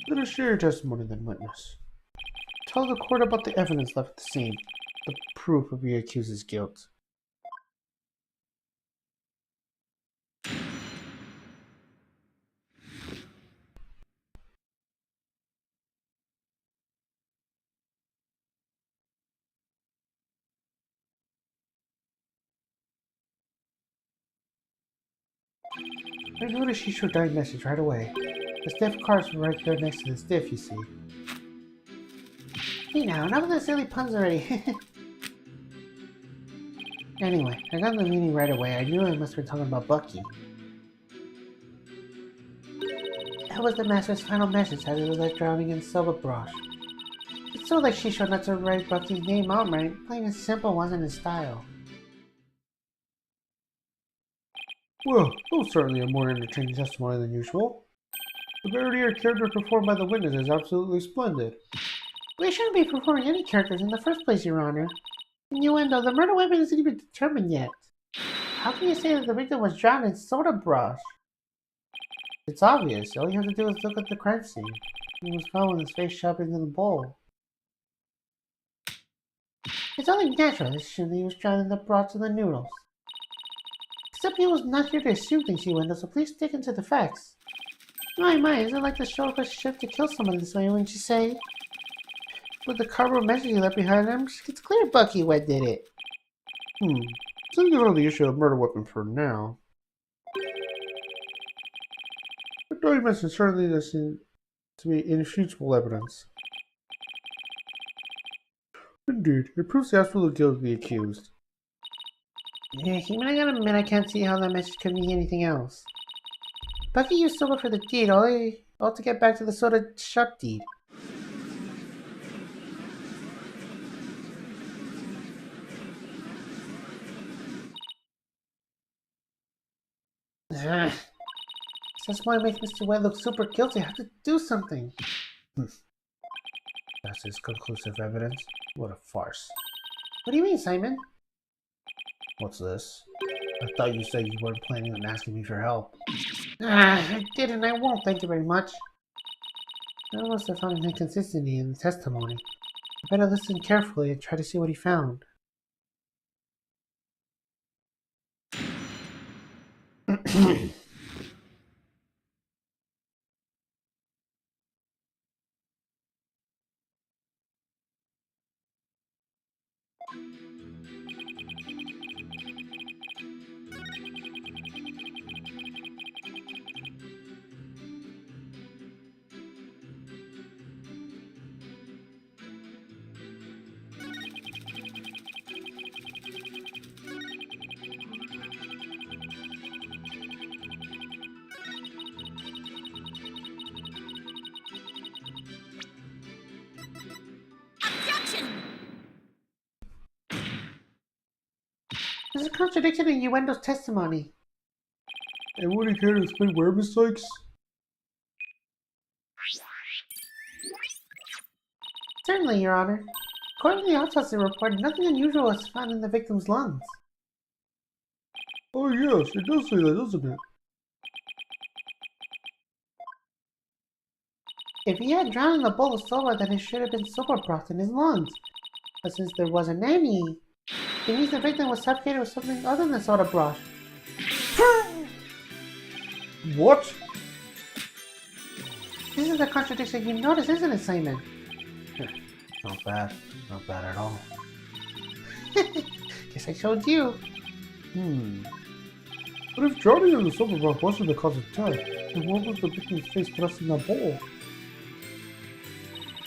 Let us share your testimony then, witness. Tell the court about the evidence left at the scene, the proof of your accused's guilt. I noticed she showed dying message right away. The stiff car's right there next to the stiff, you see. Hey now, enough of the silly puns already. Anyway, I got the meaning right away. I knew I must have been talking about Bucky. That was the Master's final message as it was like drowning in silver brush. It's so like Shisho not to write Bucky's name outright. Plain and simple wasn't his style. Well, that was certainly a more entertaining testimony than usual. The variety of character performed by the witness is absolutely splendid. We shouldn't be performing any characters in the first place, Your Honor. Innuendo, the murder weapon isn't even determined yet. How can you say that the victim was drowned in soda brush? It's obvious. All you have to do is look at the crime scene. He was found with his face shoved into the bowl. It's only natural to assume that he was drowned in the broth of the noodles. Except he was not here to assume things, Innuendo, so please stick into the facts. My, is it like the show of a ship to kill someone this way, wouldn't you say? With the cardboard message he left behind him, it's clear Bucky Wet did it. Let's get on the issue of murder weapon for now. The documents certainly does seem to be irrefutable evidence. Indeed, it proves the absolute guilt of the accused. Yeah, I gotta admit I can't see how that message could mean anything else. Bucky used soda for the deed, all to get back to the soda shop deed. That's why it makes Mr. Wet look super guilty. I have to do something. That's his conclusive evidence. What a farce. What do you mean, Simon? What's this? I thought you said you weren't planning on asking me for help. I did and I won't, thank you very much. I must have found an inconsistency in the testimony. I better listen carefully and try to see what he found. There's a contradiction in Innuendo's testimony. And would you care to explain where mistakes? Certainly, Your Honor. According to the autopsy report, nothing unusual was found in the victim's lungs. Oh yes, it does say that, doesn't it? If he had drowned in the bowl of soda, then it should have been soda broth in his lungs. But since there wasn't any, it means the victim was suffocated with something other than soda broth. What? This is the contradiction you notice, isn't it, Simon? Not bad. Not bad at all. Guess I showed you. But if drowning in the soda broth wasn't the cause of death, then what was the victim's face thrust in the bowl?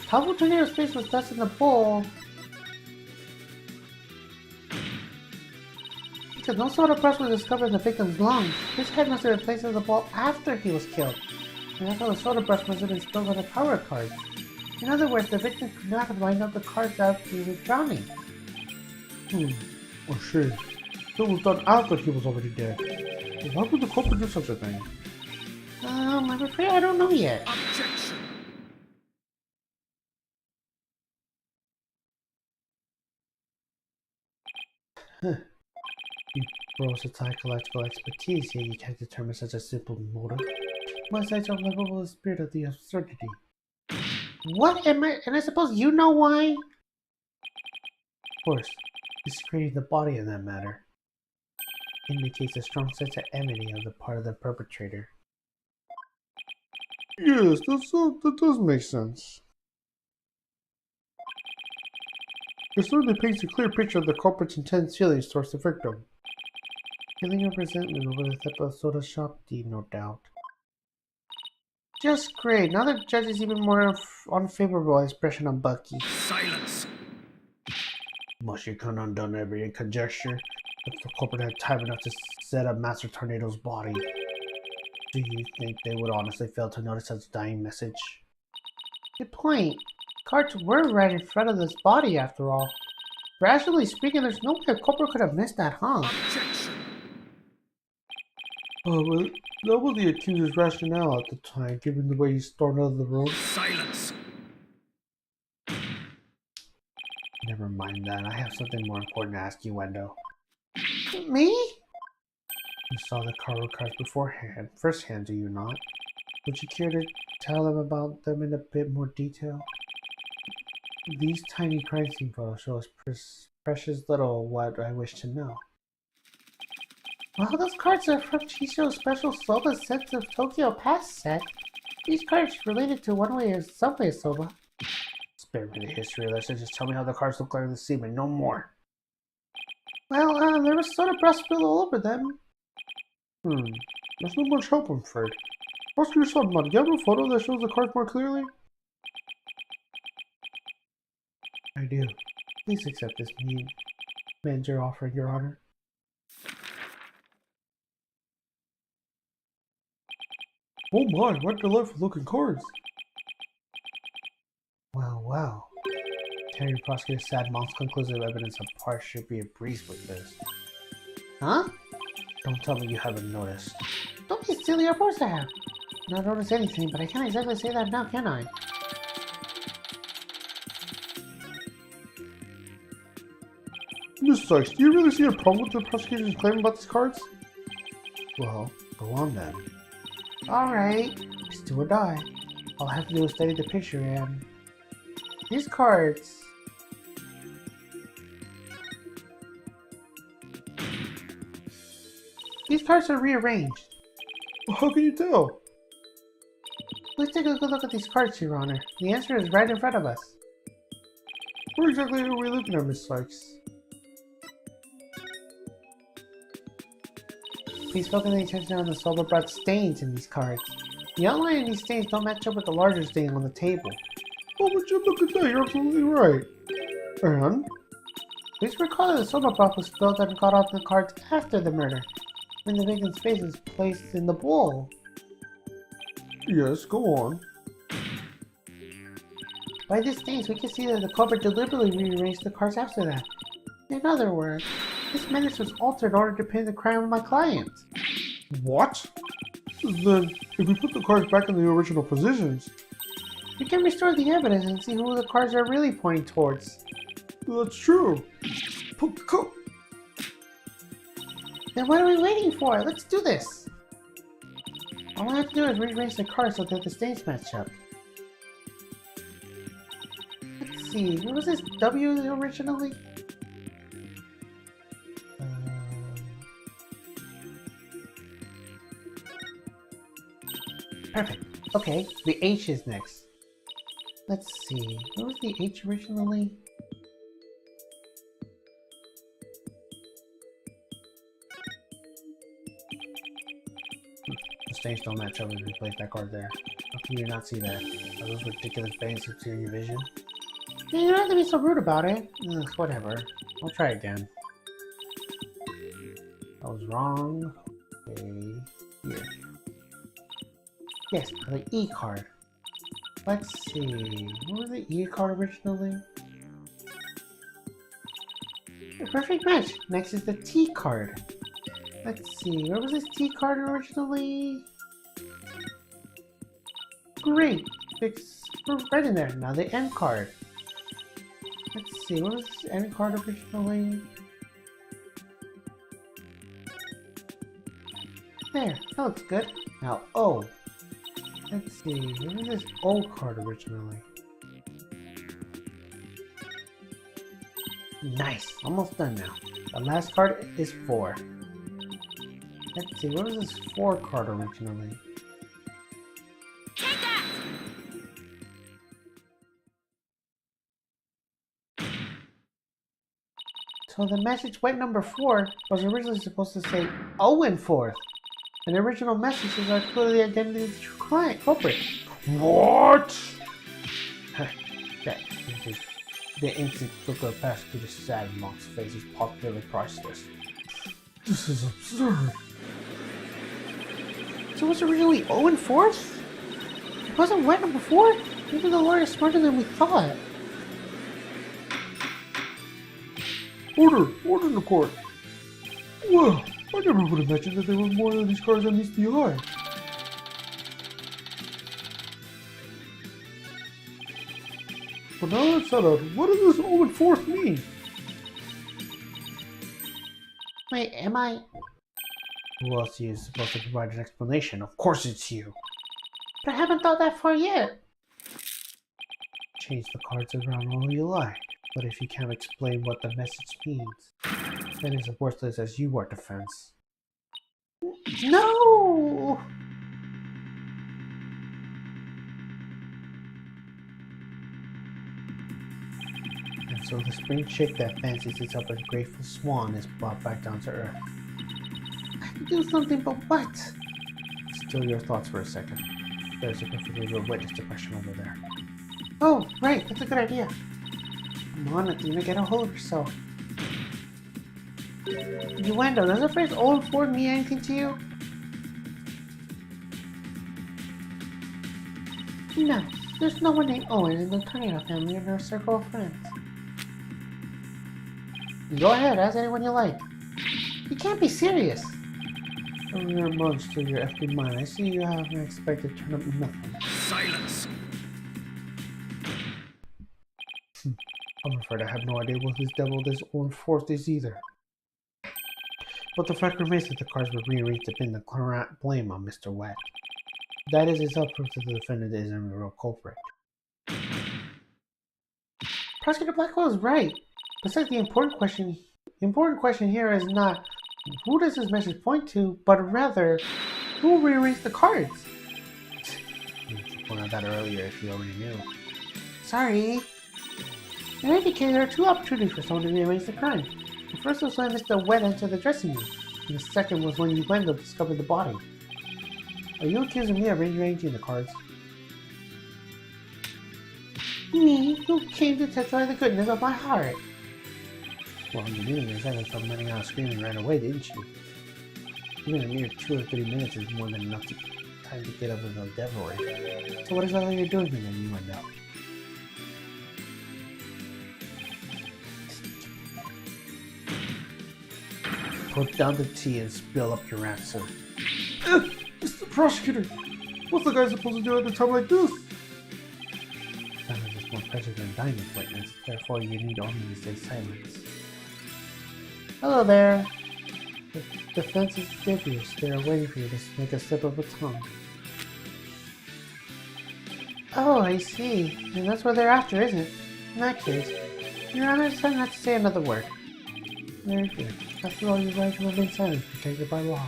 How Tornado's face was thrust in the bowl? Because no soda broth was discovered in the victim's lungs. His head must have been placed in the bowl after he was killed. And therefore the soda broth must have been spilled on the power cards. In other words, the victim could not have lined up the cards after he was drowning. Oh shit. That was done after he was already dead. Why would the culprit do such a thing? I'm afraid I don't know yet. Objection! You bros with psychological expertise, yet you can't determine such a simple motive. My sights are level with the spirit of the absurdity. What am I? And I suppose you know why? Of course, desecrating the body in that matter indicates a strong sense of enmity on the part of the perpetrator. Yes, that does make sense. It certainly paints a clear picture of the culprit's intense feelings towards the victim. Feeling of resentment over the theft of the soda shop deed, no doubt. Just great. Now the judge is even more unfavorable expression on Bucky. Silence! Must you couldn't undone every conjecture if the culprit had time enough to set up Master Tornado's body? Do you think they would honestly fail to notice his dying message? Good point. Carts were right in front of this body after all. Rationally speaking, there's no way a culprit could have missed that, huh? Objection! Oh, well, that was the accuser's rationale at the time, given the way he stormed out of the room. Silence! Never mind that. I have something more important to ask you, Wendo. Me? You saw the cargo cars firsthand, do you not? Would you care to tell them about them in a bit more detail? These tiny crime scene photos show us precious little of what I wish to know. Well, those cards are from Chisho's special Soba Sets of Tokyo Past set. These cards related to one-way or subway soba. Spare me the history lesson, just tell me how the cards look like in the scene, but no more. Well, there was soda brush spill all over them. That's not much help, I'm afraid. Ask your son, man, do you have a photo that shows the cards more clearly? I do. Please accept this manager offering, Your Honor. Oh my, what delightful looking cards! Well. Terry prosecutor said most conclusive evidence of parts should be a breeze with this. Huh? Don't tell me you haven't noticed. Don't be silly, of course I have. Not noticed anything, but I can't exactly say that now, can I? Miss Sykes, do you really see a problem with the prosecutor's claim about these cards? Well, go on then. Alright, it's do or die. All I have to do is study the picture and... These cards... These cards are rearranged. Well, how can you tell? Let's take a good look at these cards, Your Honor. The answer is right in front of us. Where exactly are we looking at, Miss Sykes? Please focus the attention on the solar brought stains in these cards. The outline in these stains don't match up with the larger stain on the table. Oh, but you look at that, you're absolutely right. And? Please recall that the soda broth was spilled and got off the cards after the murder, when the victim's face is placed in the bowl. Yes, go on. By these stains, we can see that the culprit deliberately rearranged the cards after that. In other words, this message was altered in order to pin the crime on my client. What? Then, if we put the cards back in the original positions... We can restore the evidence and see who the cards are really pointing towards. That's true. Then what are we waiting for? Let's do this! All I have to do is rearrange the cards so that the stains match up. Let's see, what was this W originally? Perfect. Okay, the H is next. Let's see, what was the H originally? The stains don't match up if we place that card there. How can you not see that? Are those ridiculous bangs obscuring your vision? Yeah, you don't have to be so rude about it. Ugh, whatever. I'll try again. I was wrong. Okay, here. Yes, the E card. Let's see, what was the E card originally? A perfect match! Next is the T card. Let's see, where was this T card originally? Great! It's right in there. Now the N card. Let's see, what was this N card originally? There, that looks good. Now O. Let's see, where was this O card originally? Nice, almost done now. The last card is 4. Let's see, where was this 4 card originally? Take that! So the message went number 4 was originally supposed to say Owen 4th. And the original messages are clearly identity of the true client culprit. What? The instant look of prosecutor's sad monk's face is positively priceless. This is absurd. So it was originally Owen 4th? It wasn't wet number 4? Even the lawyer is smarter than we thought. Order in the court. Well, I never would have mentioned that there were more of these cars than meets the eye. But now that's settled, what does this Owen 4th mean? Wait, am I? Who else is supposed to provide an explanation? Of course it's you. But I haven't thought that far yet. Change the cards around all you like, but if you can't explain what the message means, then it's as worthless as you are, defense. No! And so the spring chick that fancies itself a grateful swan is brought back down to earth. I can do something, but what? Still your thoughts for a second. There's a perfectly good witness to question over there. Oh, right, that's a good idea. Come on, Athena, get a hold of yourself. Wendell, does the phrase Owen 4th mean anything to you? No, there's no one named Owen in the Turnabout family or their circle of friends. Go ahead, ask anyone you like. You can't be serious. From your munch to your FD mind, I see you haven't expected to turn up nothing. Silence! I'm afraid I have no idea what this devil this Owen 4th is either. But the fact remains that the cards were rearranged to pin the blame on Mr. Wet. That is itself proof that the defendant isn't the real culprit. Prosecutor Blackwell is right. Besides, the important question here is not who does this message point to, but rather who rearranged the cards. You pointed out that earlier if you already knew. Sorry. In any case, there are 2 opportunities for someone to rearrange the crime. The first was when Mr. Wet entered the dressing room, and the second was when Wendell discovered the body. Are you accusing me of rearranging the cards? Me, who came to testify the goodness of my heart. Well, you knew in a second from running out screaming right away, didn't you? Even a mere 2 or 3 minutes is more than enough time to get over the devilry. So what exactly are you doing here, then, you Wendell? Put down the tea and spill up your answer. Mr. Prosecutor! What's the guy supposed to do at a time like this? Silence is more precious than diamond, witness. Therefore, you need only to say silence. Hello there. The defense is dubious. They are waiting for you to make a slip of a tongue. Oh, I see. And that's what they're after, isn't it? In that case, Your Honor, decided not to say another word. Very good. After all, your right to remain silent is protected by law.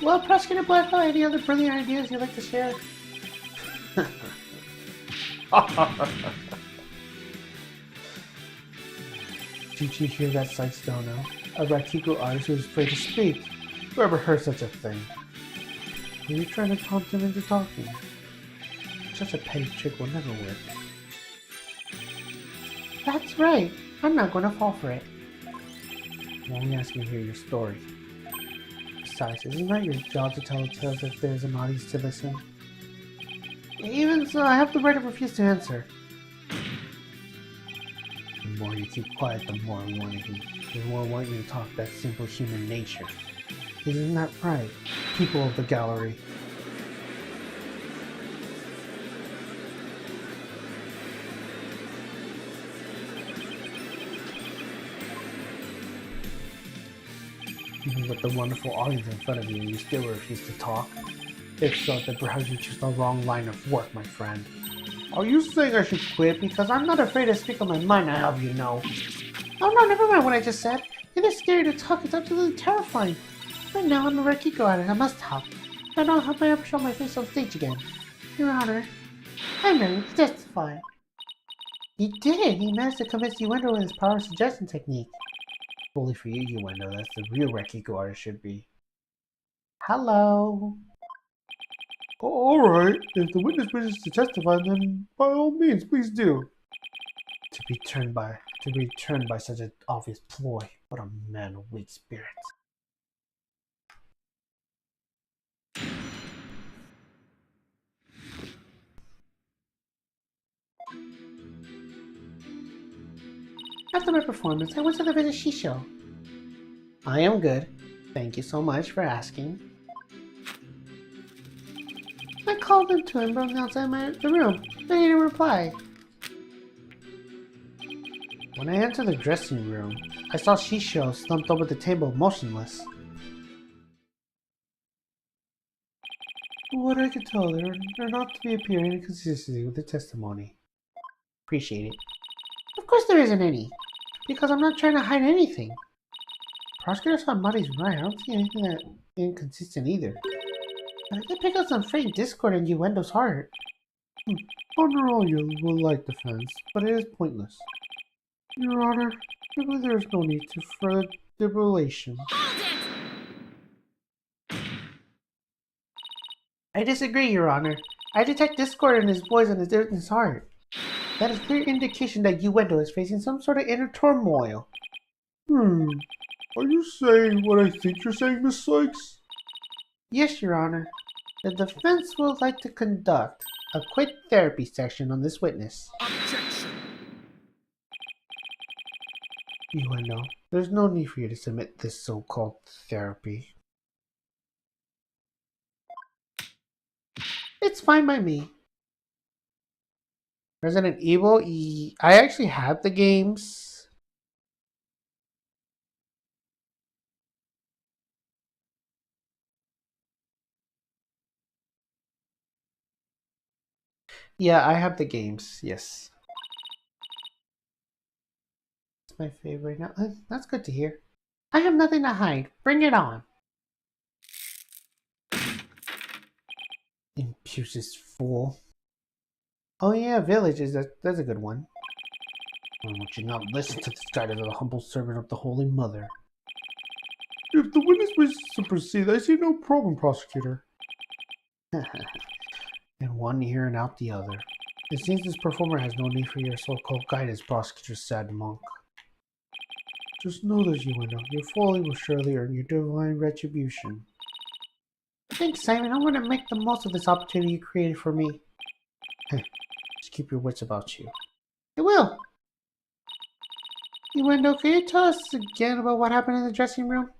Well, Prosecutor Blackwell, any other brilliant ideas you'd like to share? Did you hear that, Sightstono? A Rakiko artist who is afraid to speak. Who ever heard such a thing? Are you trying to taunt him into talking? Such a petty trick will never work. That's right. I'm not going to fall for it. I'm only asking to hear your story. Besides, isn't that your job to tell tales if there's an audience to listen? Even so, I have the right to refuse to answer. The more you keep quiet, the more I want you to talk. That's simple human nature. Isn't that right, people of the gallery? Even with the wonderful audience in front of you, you still refuse to talk? If so, then perhaps you choose the wrong line of work, my friend. Are you saying I should quit? Because I'm not afraid to speak on my mind, I have you know. Oh no, never mind what I just said. It is scary to talk, it's absolutely terrifying. Right now, I'm a Rakiko artist, I must talk. I don't have ever show my face on stage again. Your Honor, I'm ready to testify. He did! He managed to convince Uendo with his power suggestion technique. Bully for you, Uendo. That's the real Rekiko artist should be. Hello. Alright, if the witness wishes to testify, then by all means, please do. To be turned by such an obvious ploy. What a man of weak spirit. After my performance, I went to the village shisho. I am good. Thank you so much for asking. I called him to him from outside the room, but he didn't reply. When I entered the dressing room, I saw Shisho slumped over the table, motionless. From what I could tell, there not to be appearing inconsistency with the testimony. Appreciate it. Of course there isn't any, because I'm not trying to hide anything. Prosecutor Samari's right. I don't see anything that inconsistent either. But I did pick up some fake discord in Uendo's heart. Honor all you will like defense, but it is pointless. Your Honor, I believe there is no need to further deliberation. I disagree, Your Honor. I detect discord in his voice and in his heart. That is clear indication that Uendo is facing some sort of inner turmoil. Are you saying what I think you're saying, Miss Sykes? Yes, Your Honor. The defense would like to conduct a quick therapy section on this witness. Objection! Uendo, there's no need for you to submit this so-called therapy. It's fine by me. Resident Evil, I actually have the games. Yeah, I have the games, yes. It's my favorite now. That's good to hear. I have nothing to hide. Bring it on. Impucious fool. Oh yeah, villages. That's a good one. Why won't you not listen to this guy as a humble servant of the Holy Mother? If the witness wishes to proceed, I see no problem, prosecutor. In one ear and out the other. It seems this performer has no need for your so-called guidance, prosecutor sad monk. Just know this, Uendo. Your folly will surely earn you divine retribution. Thanks, Simon. I'm going to make the most of this opportunity you created for me. Just keep your wits about you. I will. Uendo, can you tell us again about what happened in the dressing room?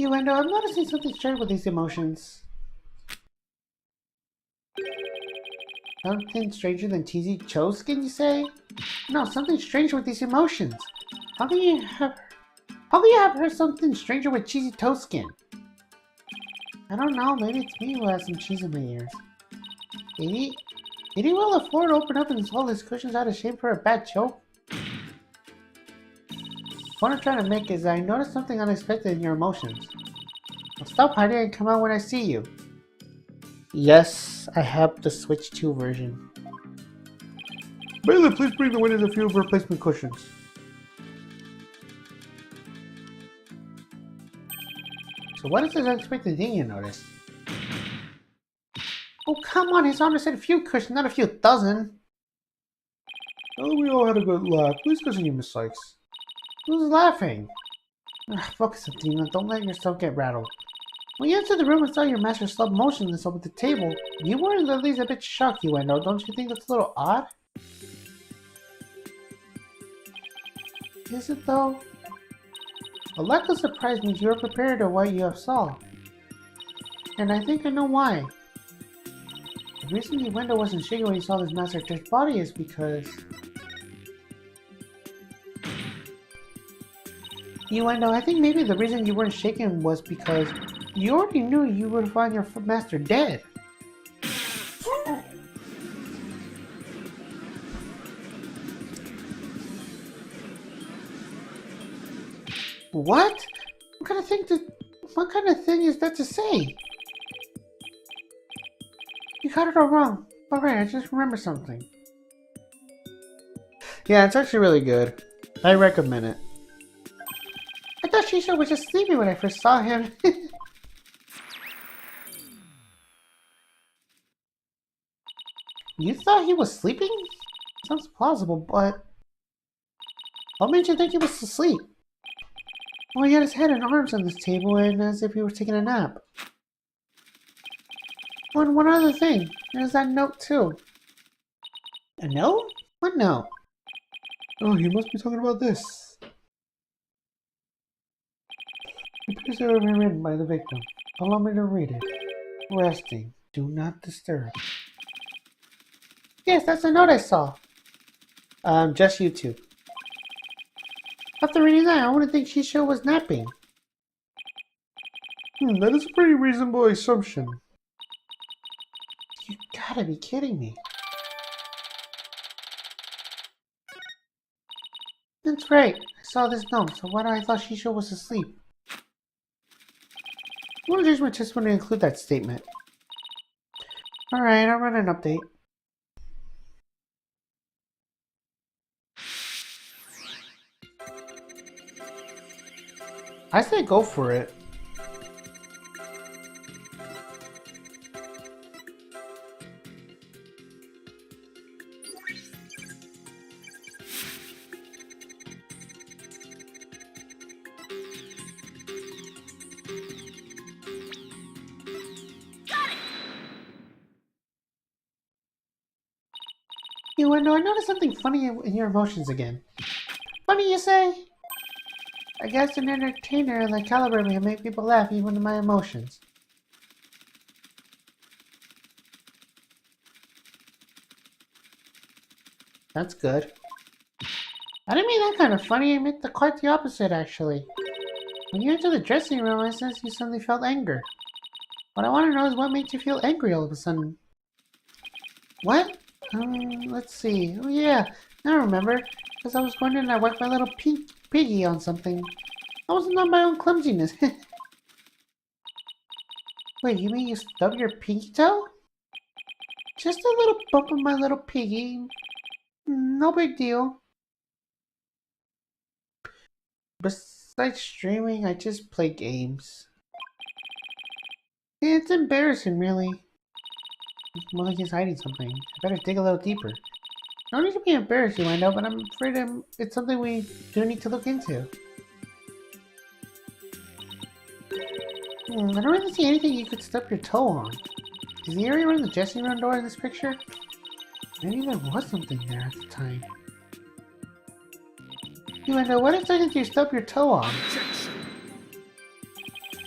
Uendo, I'm noticing something strange with these emotions. Something stranger than cheesy Cho skin, you say? No, something strange with these emotions. How can you have heard something stranger with cheesy toe skin? I don't know, maybe it's me who has some cheese in my ears. Did he will afford to open up and swallow his cushions out of shape for a bad joke? What I'm trying to make is I noticed something unexpected in your emotions. Now stop hiding and come out when I see you. Yes, I have the Switch 2 version. Bailiff, please bring the witness a few replacement cushions. So what is this unexpected thing you noticed? Oh, come on, his honor said a few cushions, not a few dozen. Well, we all had a good laugh. Please continue, Miss Sykes. Who's laughing? Focus, Athena. Don't let yourself get rattled. When you entered the room and saw your master slump motionless over the table, you were at least a bit shocked, Uendo. Don't you think that's a little odd? Is it though? A lack of surprise means you were prepared to what you have saw. And I think I know why. The reason Uendo wasn't shaken when he saw his master's dead body is because know, I think maybe the reason you weren't shaken was because you already knew you would find your master dead. What? What kind of thing is that to say? You got it all wrong. Alright, I just remembered something. Yeah, it's actually really good. I recommend it. I thought Shisha was just sleeping when I first saw him. You thought he was sleeping? Sounds plausible, but... What made you think he was asleep? Well, he had his head and arms on this table and as if he was taking a nap. Oh, and one other thing. There's that note, too. A note? What note? Oh, you must be talking about this. It appears to have been written by the victim. Allow me to read it. Resting. Do not disturb. Yes, that's the note I saw. Just you two. After reading that, I wouldn't think Shisha was napping. That is a pretty reasonable assumption. You gotta be kidding me. That's right. I saw this note, so why do I thought Shisha was asleep? I wonder if my just want to include that statement. Alright, I'll run an update. I say go for it. You know, I noticed something funny in your emotions again. Funny, you say? I guess an entertainer like Caliber can make people laugh even in my emotions. That's good. I didn't mean that kind of funny, I meant quite the opposite, actually. When you entered the dressing room, I sensed you suddenly felt anger. What I want to know is what made you feel angry all of a sudden. What? Let's see. Oh yeah, now I remember. Because I was going in and I whacked my little piggy on something. I wasn't on my own clumsiness. Wait, you mean you stubbed your pinky toe? Just a little bump on my little piggy. No big deal. Besides streaming, I just play games. It's embarrassing, really. More like he's hiding something. I better dig a little deeper. No need to be embarrassed, I know, but I'm afraid it's something we do need to look into. I don't really see anything you could stub your toe on. Is the area around the dressing room door in this picture? Maybe there was something there at the time. You know, what exactly did you stub your toe on?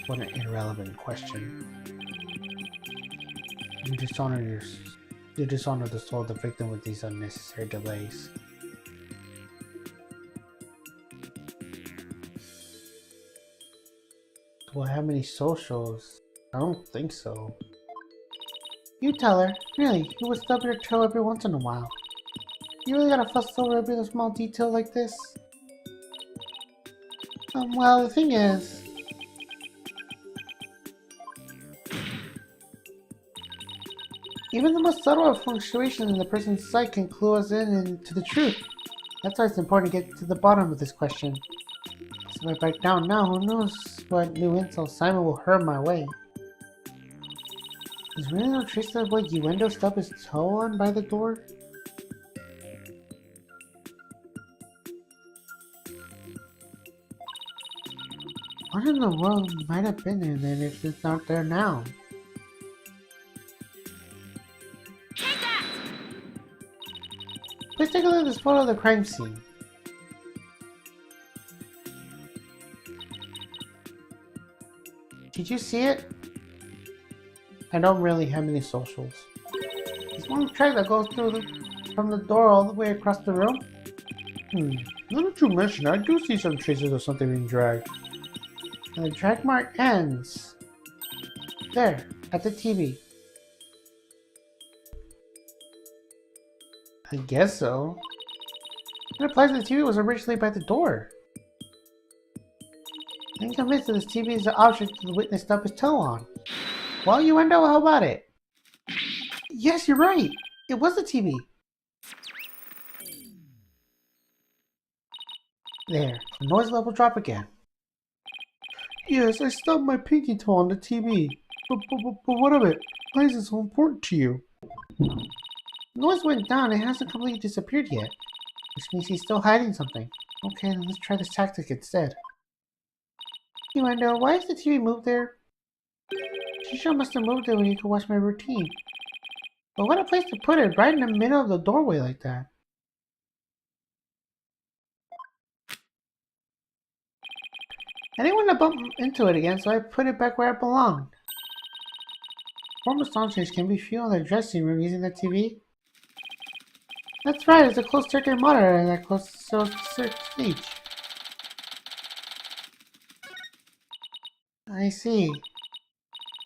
What an irrelevant question. You dishonor the soul of the victim with these unnecessary delays. Do I have any socials? I don't think so. You tell her. Really, you would stub your toe every once in a while. You really gotta fuss over every little small detail like this? Well, the thing is... even the most subtle of fluctuations in the person's sight can clue us into the truth. That's why it's important to get to the bottom of this question. So if I back down now, who knows what new insult Simon will hurl my way. Is really no trace of what Uendo stubbed his toe on by the door? What in the world might have been there then if it's not there now? Please take a look at this photo of the crime scene. Did you see it? I don't really have any socials. There's one track that goes through from the door all the way across the room. Now that you mention it, I do see some traces of something being dragged. And the drag mark ends. There, at the TV. I guess so. It implies that the TV was originally by the door. I'm convinced that this TV is the object the witness stubbed his toe on. Well, you know, how about it? Yes, you're right. It was the TV. There, the noise level dropped again. Yes, I stubbed my pinky toe on the TV. But what of it? Why is it so important to you? The noise went down and it hasn't completely disappeared yet. Which means he's still hiding something. Okay, then let's try this tactic instead. You wanna know, why is the TV moved there? Shisho must have moved it when he could watch my routine. But what a place to put it, right in the middle of the doorway like that. I didn't want to bump into it again, so I put it back where it belonged. Former stormtroopers can be viewed in their dressing room using the TV. That's right, it's a closed circuit monitor that closed circuit stage. I see.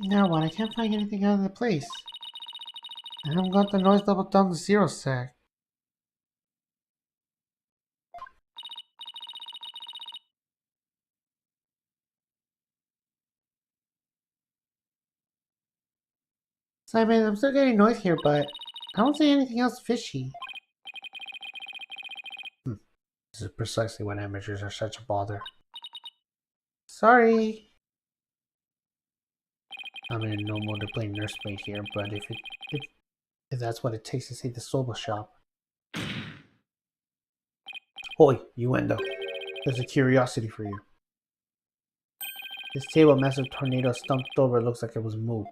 Now what? I can't find anything out of the place. I haven't got the noise level down to 0 sec. Simon, I'm still getting noise here, but I don't see anything else fishy. This is precisely when amateurs are such a bother. Sorry. I'm in no mood to play nursemaid here, but if that's what it takes to see the Soba shop. Hoi, Uendo. There's a curiosity for you. This table a massive tornado stumped over looks like it was moved.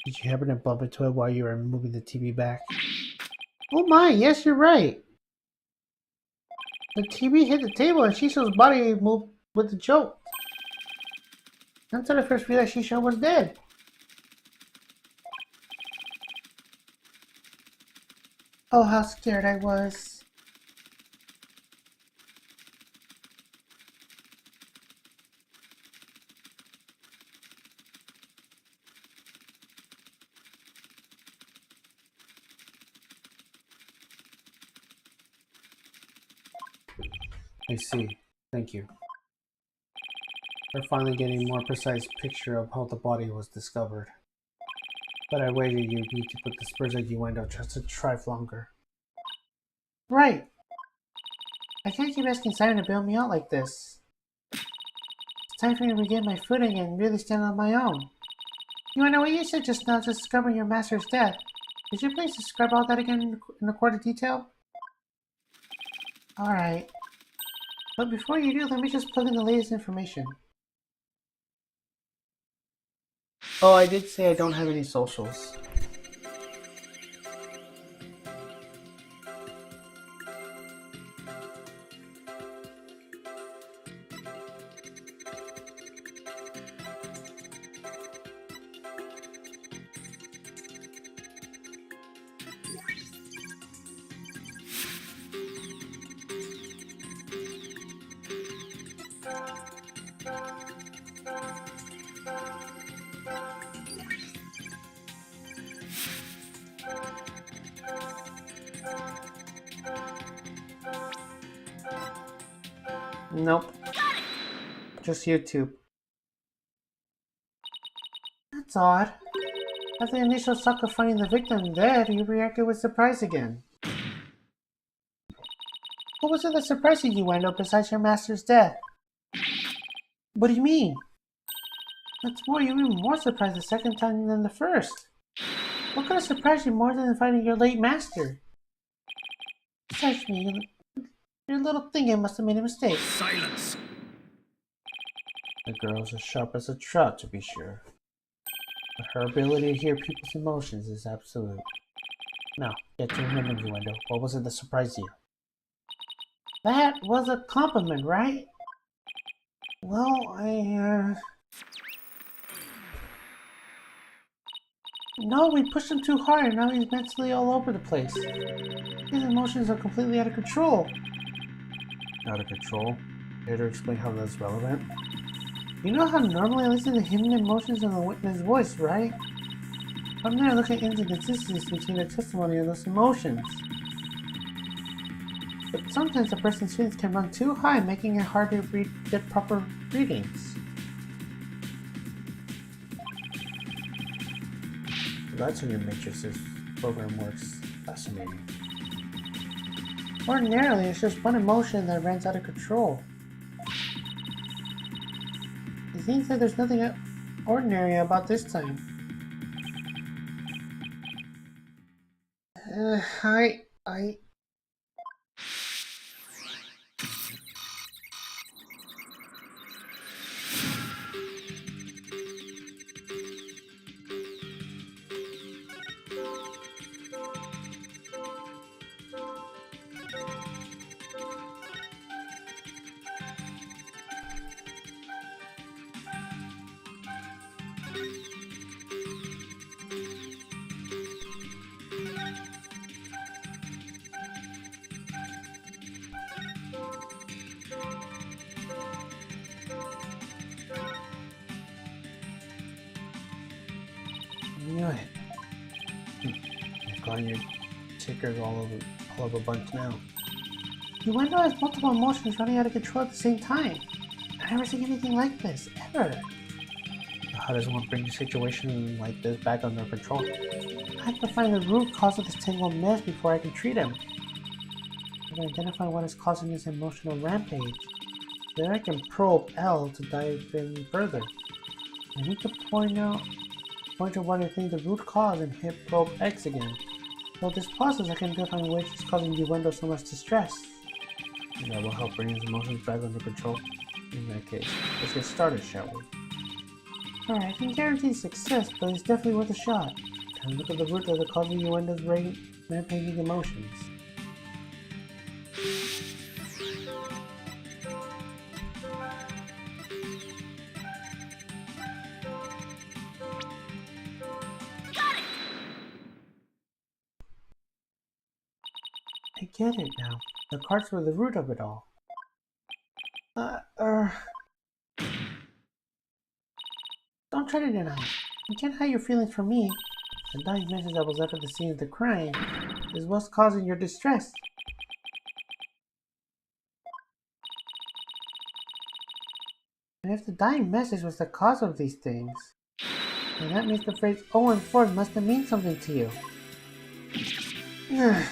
Did you happen to bump into it while you were moving the TV back? Oh my, yes, you're right. The TV hit the table and Shisho's body moved with the joke. Until I first realized Shisho was dead. Oh, how scared I was. I see. Thank you. We're finally getting a more precise picture of how the body was discovered. But I wager you need to put the spurs at Uendo just a trifle longer. Right. I can't keep asking Simon to bail me out like this. It's time for me to regain my footing and really stand on my own. You wanna know what you said just now, just discovering your master's death? Could you please describe all that again in a quarter detail? Alright. But before you do, let me just plug in the latest information. Oh, I did say I don't have any socials. Nope. Just YouTube. That's odd. After the initial shock of finding the victim dead, you reacted with surprise again. What was it that surprised you, Wendell, besides your master's death? What do you mean? That's more, you were even more surprised the second time than the first. What could have surprised you more than finding your late master? Search me, your little thingy must have made a mistake. Silence! The girl's as sharp as a trout, to be sure. But her ability to hear people's emotions is absolute. Now, get to remember, Uendo. What was it that surprised you? That was a compliment, right? Well, No, we pushed him too hard and now he's mentally all over the place. His emotions are completely out of control. Out of control. Care to explain how that's relevant? You know how normally I listen to hidden emotions in the witness voice, right? I'm there looking into consistencies between the testimony and those emotions. But sometimes a person's feelings can run too high, making it hard to get proper readings. That's how your Matrix's program works. Fascinating. Ordinarily, it's just one emotion that runs out of control. It seems that there's nothing ordinary about this time. I... knew it. I've got your tickers all over a bunch now. The window has multiple emotions running out of control at the same time. I've never seen anything like this, ever. How does one bring a situation like this back under control? I have to find the root cause of this tangled mess before I can treat him. I can identify what is causing this emotional rampage. Then I can probe L to dive in further. I need to point out what I think the root cause and hit probe X again. With this process, I can identify which is causing Uendo so much distress. That will help bring his emotions back under control. In that case, let's get started, shall we? Alright, I can guarantee success, but it's definitely worth a shot. Time to look at the root of the cause of Uendo's rampaging emotions. I get it now. The cards were the root of it all. Don't try to deny it. You can't hide your feelings from me. The dying message that was left at the scene of the crime is what's causing your distress. And if the dying message was the cause of these things, then that means the phrase 0 and 4 must have meant something to you. There!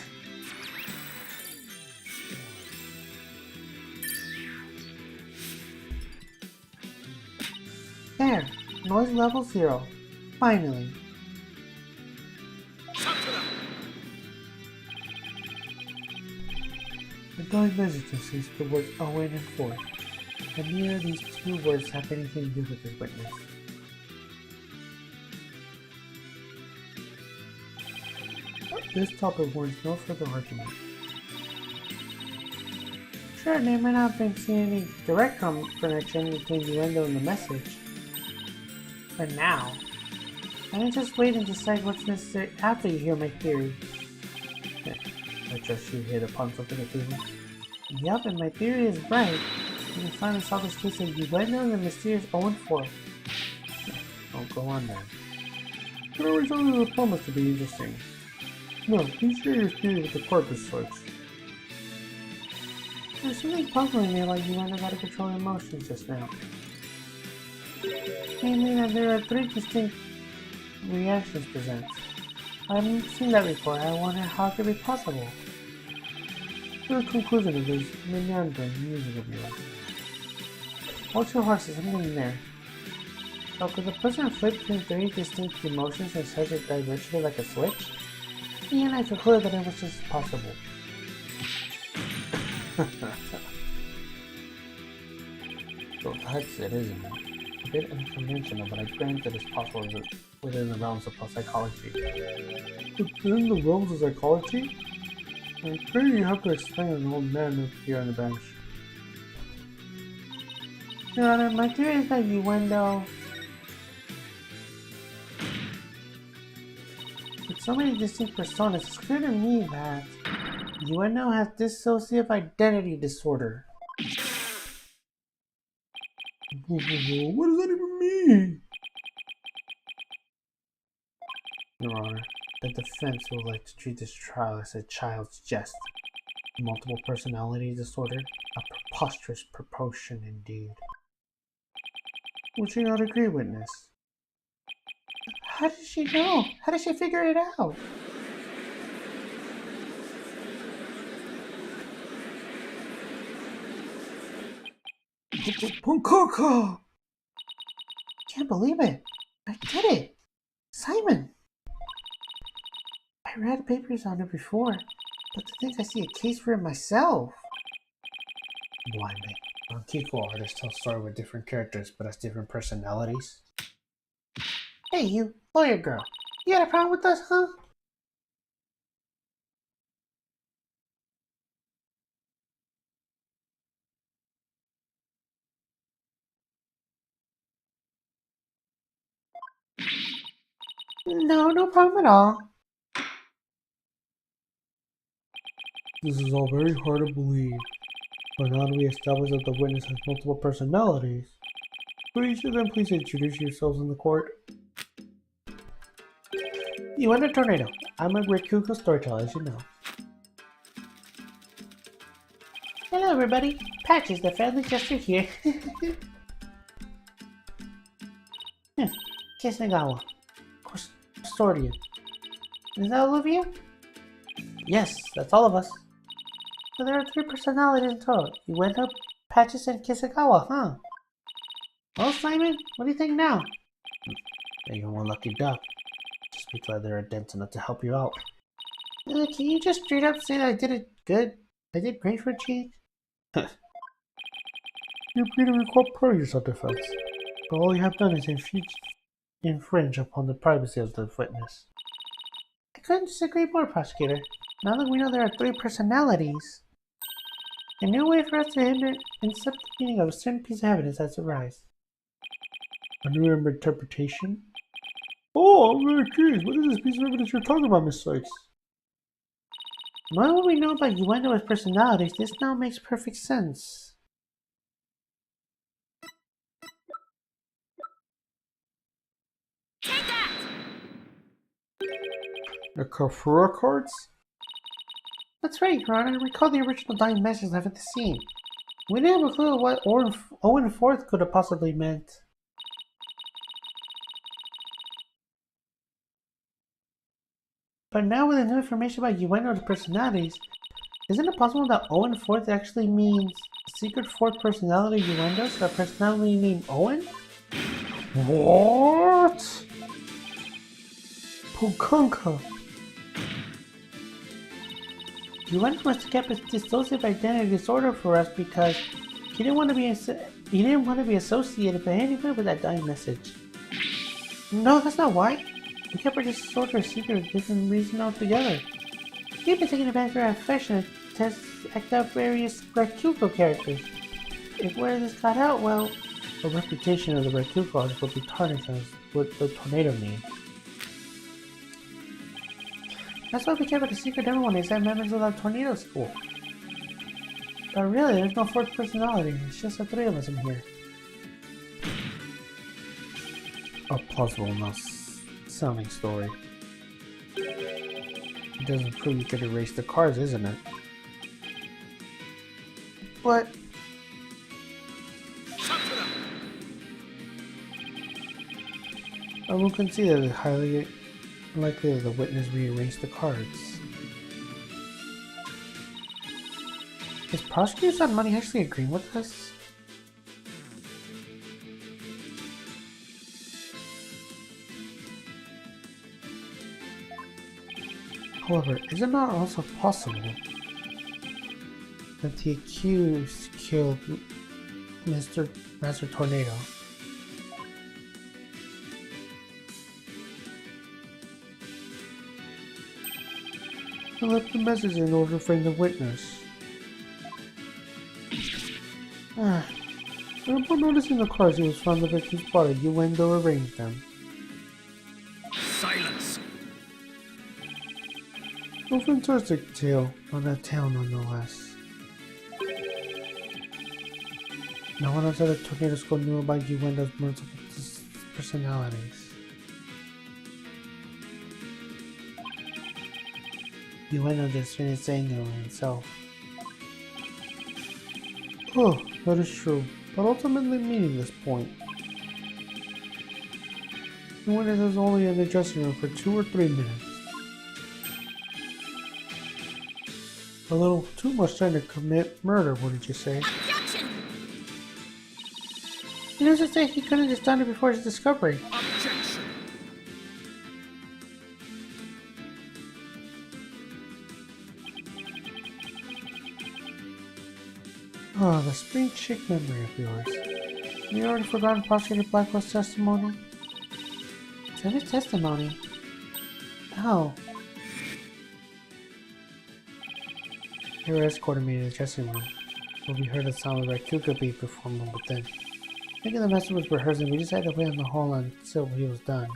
Noise level 0. Finally. The dying message says the words Owen and 4. And neither of these two words have anything to do with the witness. This topic warrants no further argument. Sure, they might not have been seeing any direct connection between Uendo and the message. For now. Let me just wait and decide what's necessary after you hear my theory. I trust you hit upon something appealing. Yup, and my theory is right. You can finally solve this case of Uendo and the mysterious 0 and 4. Oh, go on then. It always only the promise to be interesting. No, please share your theory with the court as such. There's something puzzling me about Uendo out of control emotions just now. Namely that there are 3 distinct reactions present. I haven't seen that before, I wonder how it could be possible. The conclusion of this meandering music of yours. Hold your horses, something there. So could the person flip between 3 distinct emotions in such a diversity like a switch? And I concluded that it was just possible. So that's it, isn't it? A bit unconventional, but I grant that it's possible within the realms of psychology. Within the realms of psychology? I'm afraid you have to explain an old man up here on the bench. Your Honor, my theory is that Uendo... With so many distinct personas, it's clear to me that Uendo has dissociative identity disorder. What does that even mean? Your Honor, the defense would like to treat this trial as a child's jest. Multiple personality disorder? A preposterous proportion indeed. Would you not agree, witness? How did she know? How did she figure it out? Punkaka! Can't believe it. I did it. Simon. I read papers on it before, but to think I see a case for it myself. Blinding. Kiko artists tell story with different characters, but has different personalities. Hey, you, lawyer girl. You got a problem with us, huh? No, no problem at all. This is all very hard to believe, but now that we establish that the witness has multiple personalities, could each of them please introduce yourselves in the court? You went a tornado. I'm a Rakugo storyteller, as you know. Hello, everybody. Patches, the family jester here. Kisnagawa. Custodian. Is that all of you? Yes, that's all of us. So there are 3 personalities in total. You went up, Patches, and Kisagawa, huh? Well, Simon, what do you think now? You're one lucky duck. Just be glad there are dents enough to help you out. Can you just straight up say that I did it good? I did great for a change? You're free to record part of your self-defense, but all you have done is infringe upon the privacy of the witness. I couldn't disagree more, prosecutor. Now that we know there are 3 personalities, a new way for us to hinder accept the meaning of a certain piece of evidence has arisen. A new interpretation? Oh, I'm very curious. What is this piece of evidence you're talking about, Miss Sykes? Knowing what we know about Uendo's personalities, this now makes perfect sense. Take that! The Kafura cards? That's right, Your Honor. Recall the original dying message left at the scene. We didn't have a clue what Owen IV could have possibly meant. But now with the new information about Uendo's personalities, isn't it possible that Owen IV actually means secret 4th personality Uendo's, a personality named Owen? What? Pukanka. Uendo must have kept his dissociative identity disorder for us because he didn't want to be associated by anyone with that dying message. No, that's not why. He kept her disorder a secret for a different reason altogether. He'd been taking advantage of her affection to act out various Rakugo characters. If word of this got out, well, the reputation of the Rakugo artist would be tarnished as with the tornado name. That's why we kept it a secret to everyone except members of the tornado school. But really, there's no 4th personality. It's just the 3 of us in here. A plausible enough sounding story. It doesn't prove you could erase the cards, isn't it? But I will concede that it's highly likely that the witness rearranged the cards. is Prosecutors on Money actually agreeing with us? However, is it not also possible that the accused killed Master Tornado? He left the message in order to frame the witness. Upon noticing the cards he was found the victim's body, Uendo arranged them. Silence! A fantastic tale, on that tale nonetheless. No one outside the tornado school knew about Uendo's multiple personalities. Uendo just finished saying it himself. Oh, that is true, but ultimately meaning this point. Uendo was only in the dressing room for 2 or 3 minutes. A little too much time to commit murder, wouldn't you say? Objection! He used to say he couldn't have just done it before his discovery. Objection! Oh, the spring chick memory of yours. Have you already forgotten Prosecutor Blackwell's testimony? Is that his testimony? No. They were escorting me to the dressing room, where we heard the sound of Raikuga being performed from within. Thinking the master was rehearsing, we decided to wait in the hall until he was done.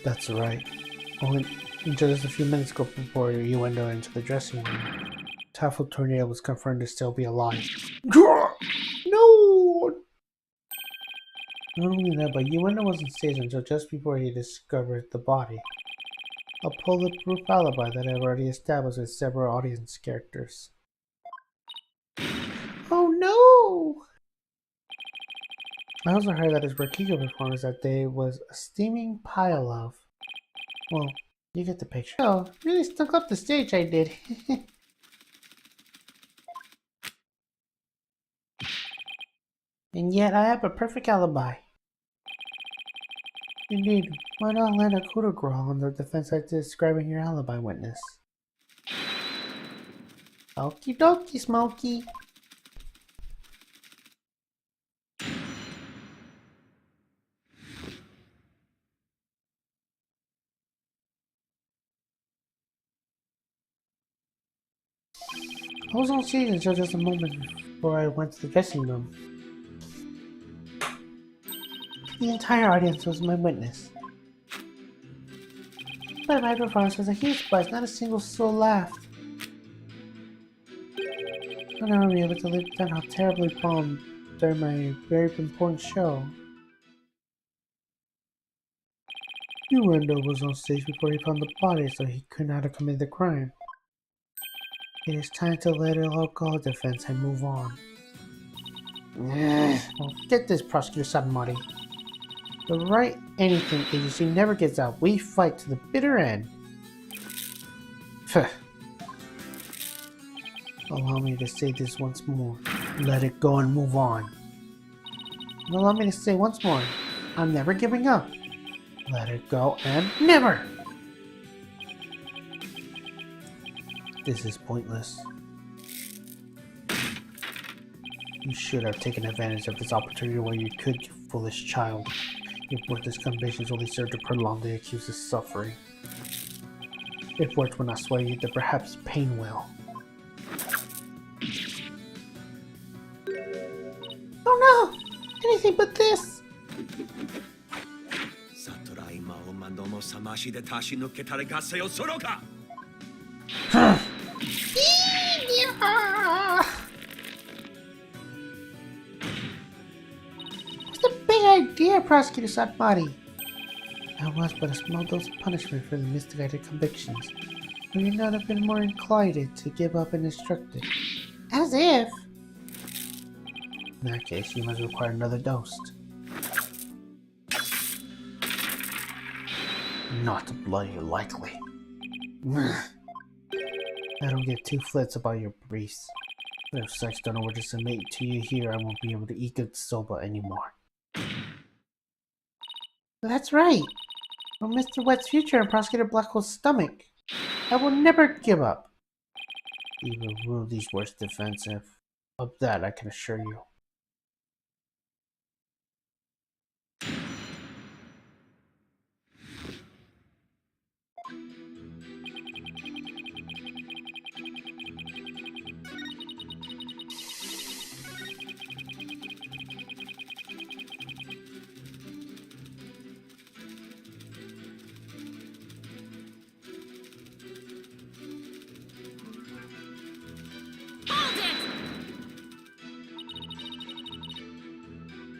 That's right. Only just a few minutes ago before Uendo entered the dressing room, Typhoon Tornado was confirmed to still be alive. No! Not only that, but Uendo wasn't staged until just before he discovered the body. A bulletproof alibi that I've already established with several audience characters. Oh no! I also heard that his Rakiga performance that day was a steaming pile of... Well, you get the picture. Oh, really stunk up the stage I did. And yet I have a perfect alibi. Indeed, why not land a coup de grace on the defense side describing your alibi witness? Okie dokie, Smokey. I was on stage until just a moment before I went to the dressing room. The entire audience was my witness. But my performance was a huge buzz, not a single soul laughed. I'll never be able to live down how terribly bombed during my very important show. Uendo was on stage before he found the body, so he could not have committed the crime. It is time to let it all go, defense, and move on. Well, get this, Prosecutor Satomori. The Wright anything agency never gets out. We fight to the bitter end. Allow me to say this once more. Let it go and move on. And allow me to say once more. I'm never giving up. Let it go and never! This is pointless. You should have taken advantage of this opportunity while you could, you foolish child. Your worthless convictions only serve to prolong the accused's suffering. If words will not sway you, then perhaps pain will. Oh no! Anything but this! What's the big idea, Prosecutor Satomori? That was but a small dose of punishment for the misguided convictions. Would you not have been more inclined to give up and instructed? As if! In that case, you must require another dose. Not to bloody likely. I don't give two flits about your briefs. But if sex don't know where to submit to you here, I won't be able to eat good soba anymore. That's right! From Mr. Wet's future and Prosecutor Blackwell's stomach. I will never give up. You will rule these words defensive. Of that I can assure you.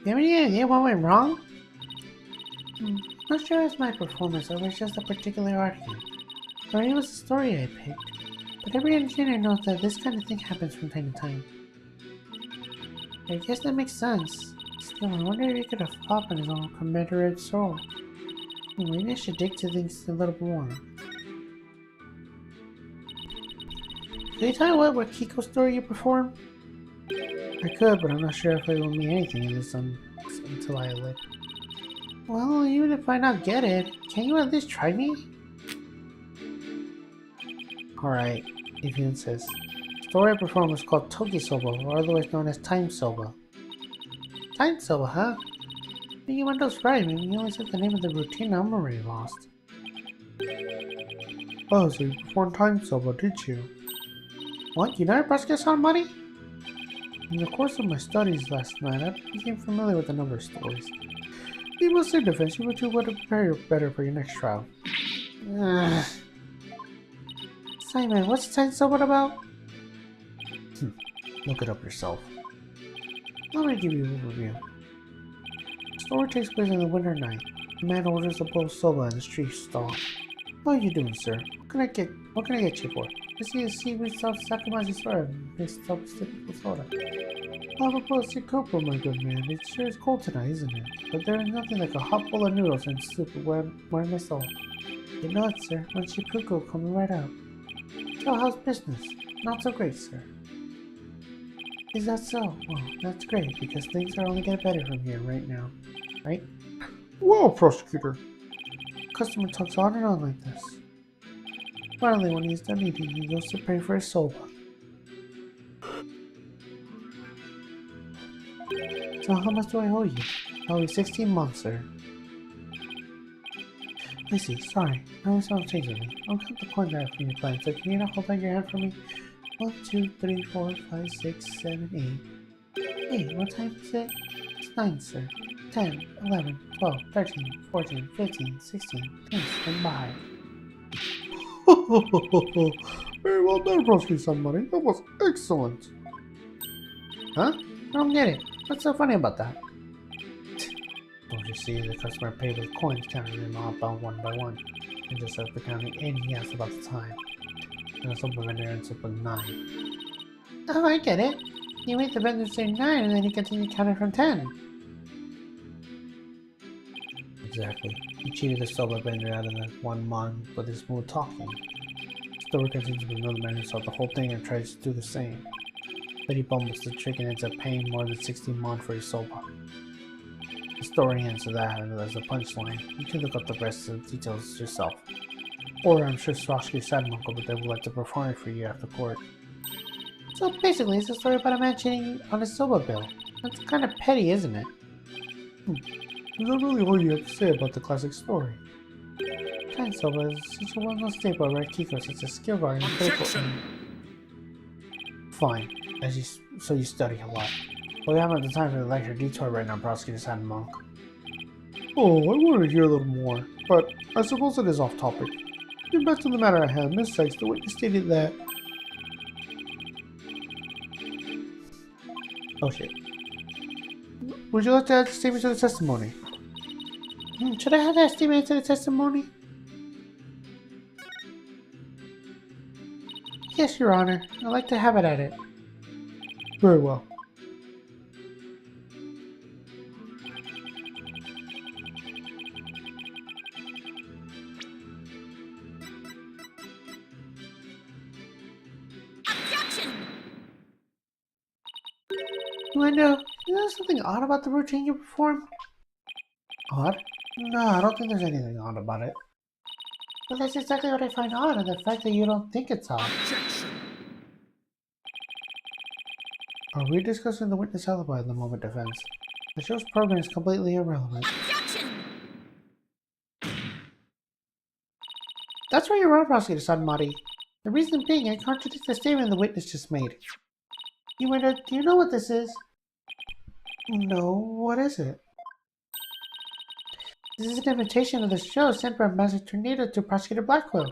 You have any idea what went wrong? Not sure it was my performance or it was just a particular argument. Or it was the story I picked. But every engineer knows that this kind of thing happens from time to time. I guess that makes sense. Still, I wonder if he could have flopped on his own commemorative soul. Maybe I should dig to things a little more. Can you tell me what Kiko story you performed? I could, but I'm not sure if it will mean anything in this until I live. Well, even if I not get it, can you at least try me? Alright, if you insist. The story I performed was called Toki Soba, or otherwise known as Time Soba. Time Soba, huh? Being Wendo's right, maybe you only said the name of the routine I'm already lost. Oh, so you performed Time Soba, did you? What, you never practiced on money? In the course of my studies last night, I became familiar with a number of stories. Needless to say, defense, you were too well to prepare better for your next trial. Simon, what's Time Soba about? Look it up yourself. Let me give you an overview. The story takes place in the winter night. A man orders a bowl of soba in the street stall. How are you doing, sir? What can I get you for? I see a seaweed soft sakumaji soda mixed up with typical soda. I'll have a bowl of sikopo, my good man. It sure is cold tonight, isn't it? But there is nothing like a hot bowl of noodles and soup where my soul. You know it, sir. When Shikuko coming right up. So how's business? Not so great, sir. Is that so? Well, that's great, because things are only getting better from here right now. Right? Well, prosecutor. Customer talks on and on like this. Finally, when he's done eating, he goes to pay for his soba. So how much do I owe you? I owe you 16 months, sir. I see, sorry. I always sound changing me. I'll count the coins out from your plan, so can you not hold out your hand for me? 1, 2, 3, 4, 5, 6, 7, 8. Hey, what time is it? It's 9, sir. 10, 11, 12, 13, 14, 15, 16. Thanks, and bye. Very well done, prosecutor somebody. That was excellent. Huh? I don't get it. What's so funny about that? Don't you see, the customer paid with coins, counting them out one by one. And just after counting in, he asked about the time. And the soba vendor ends up with 9. Oh, I get it. You made the vendor say 9 and then he continued counting from 10. Exactly. He cheated the soba vendor out of the 1 mon with his smooth talking. The story continues with another man who saw the whole thing and tries to do the same. But he bumbles the trick and ends up paying more than 16 mon for his soba. The story ends with that as a punchline. You can look up the rest of the details yourself. Or I'm sure Swarovski's sad uncle, but they would like to perform it for you after court. So basically, it's a story about a man cheating on his soba bill. That's kind of petty, isn't it? Is that really all you have to say about the classic story? Time soba is such a well-known staple at Wright Kiko, such as skill guard and critical. Fine. So you study a lot. Well, we haven't the time for the lecture detour right now, prosecutor Sad Monk. Oh, I wanted to hear a little more, but I suppose it is off topic. Getting back to the matter at hand, Miss Sykes, the witness stated that... Oh shit. Would you like to add a statement to the testimony? Should I add that statement to the testimony? Yes, Your Honor. I'd like to have it added. Very well. Wendo, is there something odd about the routine you performed? Odd? No, I don't think there's anything odd about it. But that's exactly what I find odd, and the fact that you don't think it's odd. Are we discussing the witness alibi in the moment, defense? The show's program is completely irrelevant. That's where you're wrong, Prosecutor Sanmari. The reason being, I contradict the statement the witness just made. You wonder, do you know what this is? No, what is it? This is an invitation of the show sent by Master Tornado to Prosecutor Blackwell.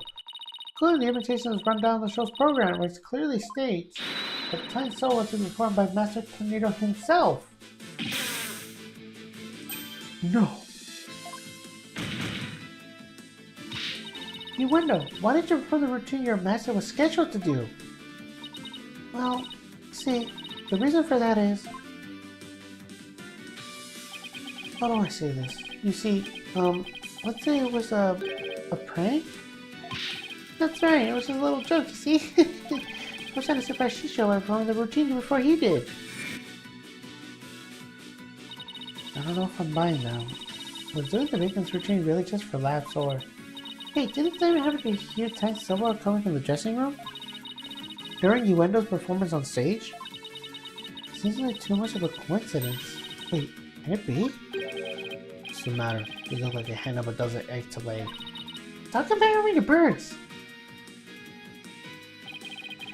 Clearly, the invitation is run down the show's program, which clearly states that Time Soul was to be performed by Master Tornado himself. No. You wonder, why did you perform the routine your master was scheduled to do? Well, see, the reason for that is... How do I say this? You see, let's say it was a prank? That's right, it was just a little joke, you see? I was trying to surprise Shisho by performing the routine before he did. I don't know if I'm buying that. Was doing the victim's routine really just for laughs or... Hey, didn't they have to hear Tank Silva coming from the dressing room? During Uendo's performance on stage? Seems like too much of a coincidence. Wait, can it be? What's the matter? You look like a hen of a dozen eggs to lay. Stop comparing me to birds!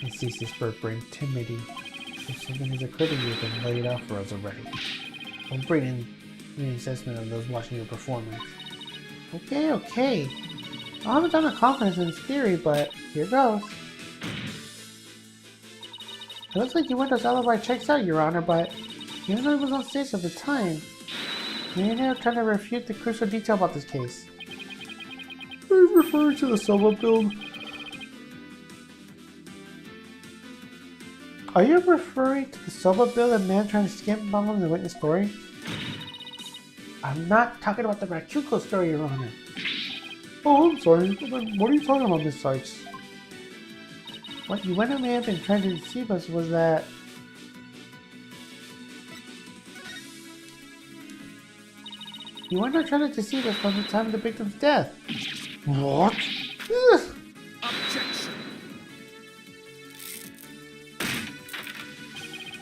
And sees this bird brain timidity. If something has occurred to you, then lay it out for us already. Don't bring in any assessment of those watching your performance. Okay, okay. I haven't done a confidence in his theory, but here goes. It looks like Uendo's alibi checks out, Your Honor, but even though he was on stage at the time, you're now trying to refute the crucial detail about this case. Are you referring to the Silva build? Are you referring to the Silva bill and man trying to skimp on the witness story? I'm not talking about the Rakuko story, Your Honor. Oh, I'm sorry. What are you talking about, Miss Sykes? What Uendo may have been trying to deceive us was that... Uendo tried to deceive us from the time of the victim's death. What? Ugh. Objection.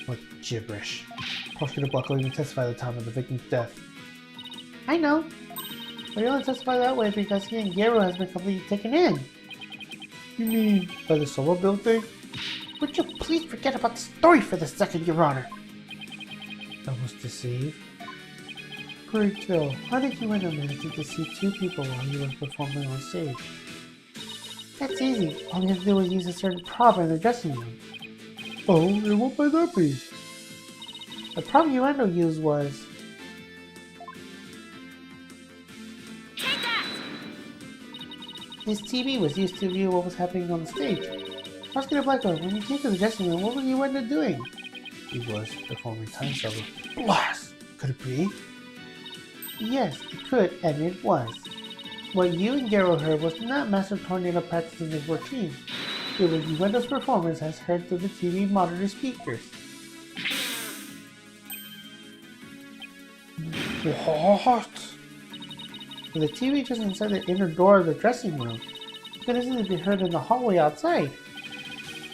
What gibberish. Prosecutor Block will even testify at the time of the victim's death. I know. But he only testified that way because he and Gero has been completely taken in. You mean by the Silva build thing? Would you please forget about the story for the second, Your Honor? I was deceived. Pray tell, how did Uendo manage to deceive two people while he was performing on stage? That's easy. All you have to do is use a certain prop in the dressing room. Oh, and what might that be? The prop Uendo used was... His TV was used to view what was happening on the stage. Prosecutor Blackwell, when you came to the dressing room, what was Uendo doing? He was performing time server. Blast! Could it be? Yes, it could, and it was. What you and Gero heard was not Master Tornado practicing his routine. It was Uendo's performance as heard through the TV monitor speakers. What? The TV just inside the inner door of the dressing room. It could easily be heard in the hallway outside.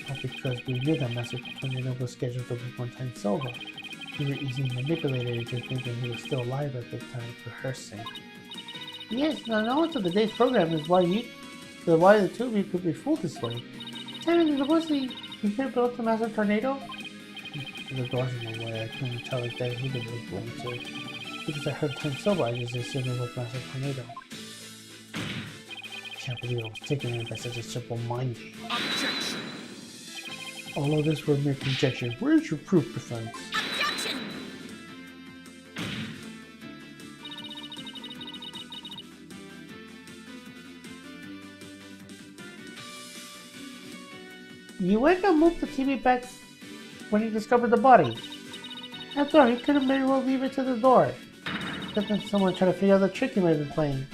Not because we knew that Master Tornado was scheduled to work on Time Silva. We were easily manipulated into thinking he was still alive at the time rehearsing. Yes, the knowledge of the day's program is why the two of you could be fooled this way. Tell me, supposedly you could build to Master Tornado? The door's in the way, I couldn't tell exactly who the was going to. Because I heard Time Silva, I just assumed it was Master Tornado. Can't believe I was taken in by such a simple mind game. Objection. All of this were mere conjecture. Where's your proof, defense? Objection. Uendo moved the TV back when he discovered the body. After all, he could have very well leave it to the door. But then someone tried to figure out the trick he might have been playing.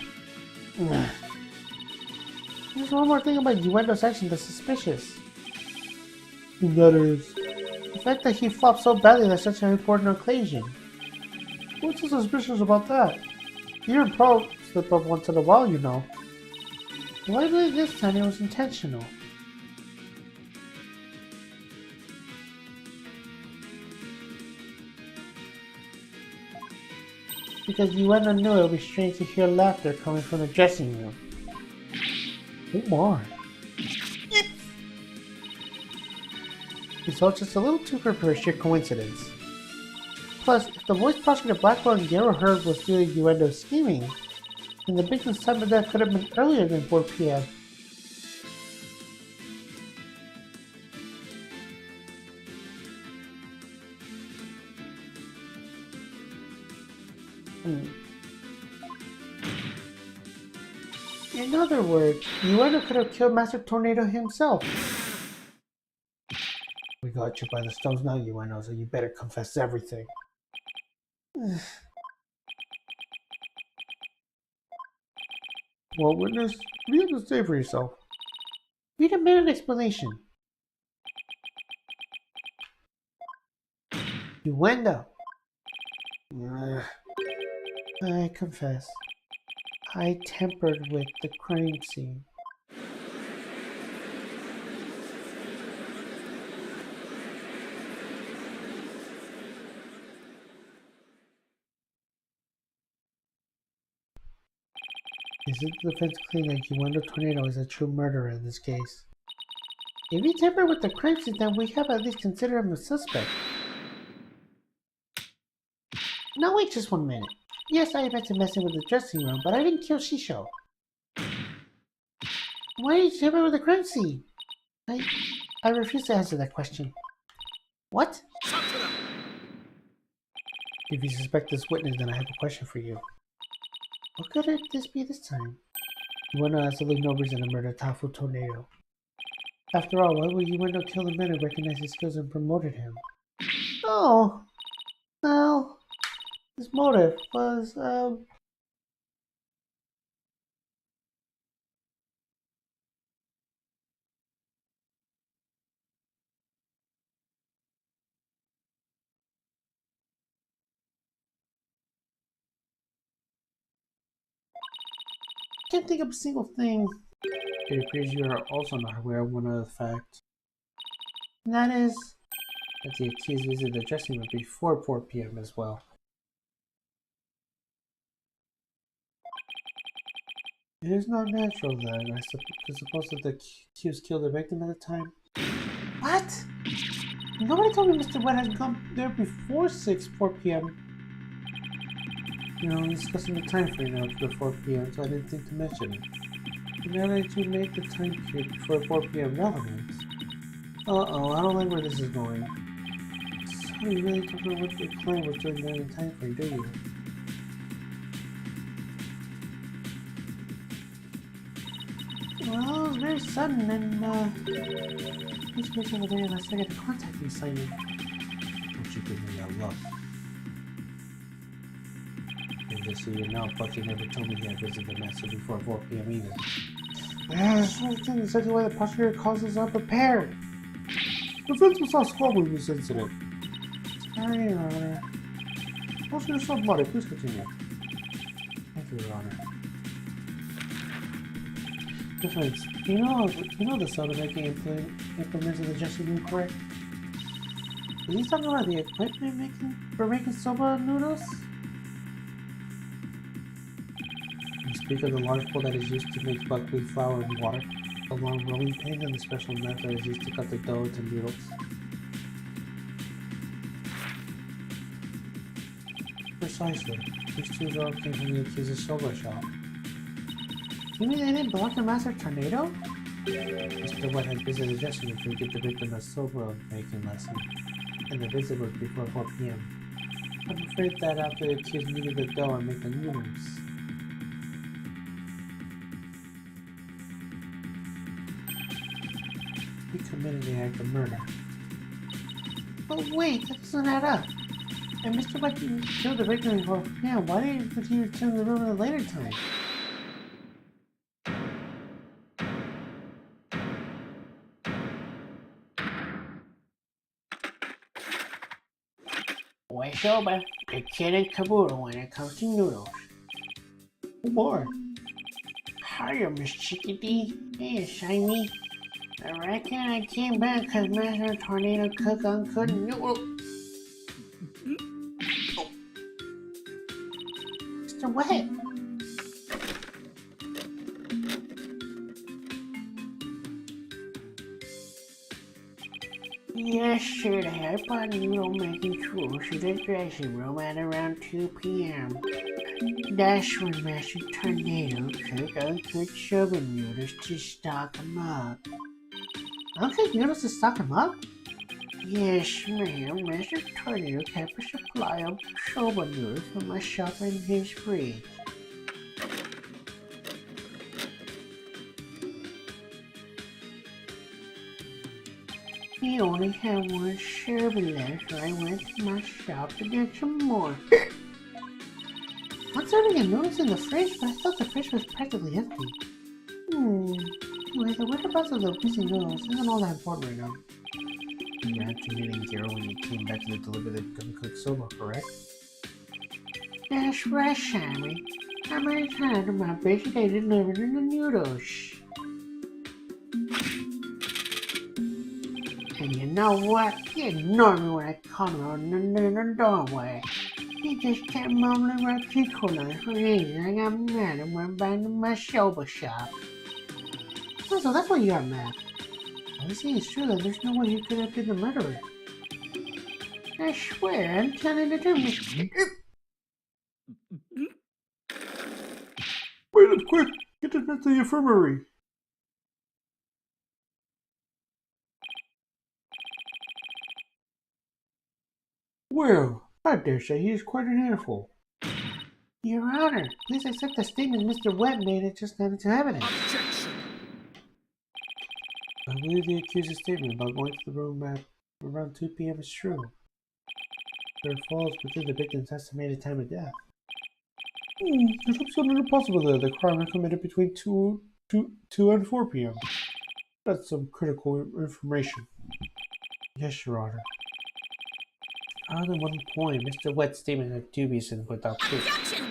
There's one more thing about Uendo's action that's suspicious. And that is... The fact that he flopped so badly at such an important occasion. What's so suspicious about that? You and Pro slip up once in a while, you know. Well, I believe this time it was intentional. Because Uendo knew it would be strange to hear laughter coming from the dressing room. Oh my. It's all just a little too good for a sheer coincidence. Plus, if the voice Prosecutor Blackwell and Gero heard was due to Uendo's scheming, then the victim's time of death could have been earlier than 4 p.m. In other words, Ueno could have killed Master Tornado himself. We got you by the stones now, Ueno, so you better confess everything. Well, witness, what do you have to say for yourself? Read a minute explanation. Ueno. I confess, I tampered with the crime scene. Is it the defense claim that Ueno Tornado is a true murderer in this case? If he tampered with the crime scene, then we have at least considered him a suspect. Now wait just 1 minute. Yes, I admit to messing with the dressing room, but I didn't kill Shisho. Why did you tamper with the crime scene? I refuse to answer that question. What? If you suspect this witness, then I have a question for you. What could this be this time? Ueno has absolutely no reason to murder Tafu Tornado. After all, why would Ueno kill the man who recognized his skills and promoted him? Oh, well, his motive was, can't think of a single thing. It appears you are also not aware of one other fact. And that is, That the accused visited the dressing room before 4 p.m. as well. It is not natural then, I suppose that the accused killed the victim at the time. what? Nobody told me Mr. Wright had come there before 4 p.m. You know, I'm discussing the time frame of the 4 p.m., so I didn't think to mention it. But now that you make the time period before 4 p.m. relevant... Uh-oh, I don't like where this is going. So you really don't know what your claim was during the time frame, do you? Well, it was very sudden, and, this makes it the very last second to contact me, Simon. Don't you give me that look. And just so you know, Bucky never told me he had visited the master before 4 p.m. either. Yes, I think exactly why the prosecutor calls us unprepared. The defense was not squabbling with this incident. Sorry, Your Honor. Prosecutor Submuddy, please continue. Thank you, Your Honor. Defense, you know the soda making implements in the dressing room, correct? Is he talking about the equipment for making soba noodles? You speak of the large bowl that is used to make buckwheat flour and water, the long rolling pin, and the special knife that is used to cut the dough into noodles. Precisely. These tools all came from the accused's soba shop. You mean they didn't belong to Master Tornado? Mr. White had visited the dressing room to give the victim a soba making lesson, and the visit was before 4 p.m. I'm afraid that after the accused kneaded the dough and made the noodles. He committed the act of murder. But wait, that doesn't add up. And Mr. White didn't kill the victim before, yeah, why did he return to the room at a later time? Boy Soba, the kid and caboodle when it comes to noodles. Oh boy! Hiya, Miss Chickadee. Hey, Shiny. I reckon I came back 'cause Master Tornado cook uncooked noodles. Oh. Mr. Wet. Yesterday, I brought noodle making tools to the dressing room at around 2 p.m. That's when Master Tornado cooked uncooked soba noodles to stock him up. Uncooked noodles to stock him up? Yes, ma'am. Master Tornado kept a supply of soba noodles for my shop in his fridge. he only had one sherbet left, so I went to my shop to get some more. I'm serving a noodles in the fridge, but I thought the fridge was practically empty. Anyway, the whereabouts of the missing noodles isn't all that important right now. You had to meeting Gero when you came back to deliver the uncooked soba, correct? That's right, Sammy. How many times am I basically delivered the noodles? And you know what? He ignored me when I called him out in the doorway. He just kept mumbling about pickles for reasons. I got mad and went back to my soba shop. Oh, so that's why you got mad. Well, you see, it's true that there's no way he could have been the murderer. I swear, I'm telling the truth. Wait up, quick! Get us back to the infirmary! Well, I dare say he is quite an handful. Your Honor, please accept the statement Mr. Wet made it just not into evidence. Objection! I believe the accuser's statement about going to the room at around 2 p.m. is true. It falls within the victim's estimated time of death. It's absolutely impossible that the crime was committed between 2 and 4 p.m. That's some critical information. Yes, Your Honor. On the one point, Mr. Wet's statement is dubious and without proof. Objection!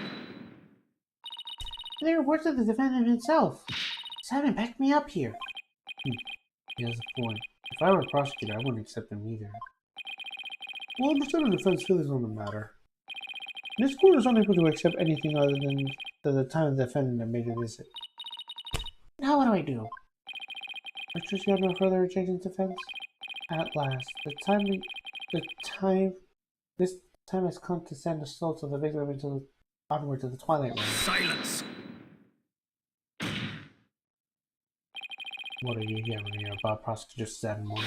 They are words of the defendant himself. Simon, back me up here. He has a point. If I were a prosecutor, I wouldn't accept him either. Well, understand the defense feelings on the matter. This court is unable to accept anything other than the time the defendant made a visit. Now what do I do? Richard, you have no further objections, defense? At last, this time has come to send the souls of the victim onward to the twilight realm. Silence! What are you yelling here about, Prosecutor Sadmore?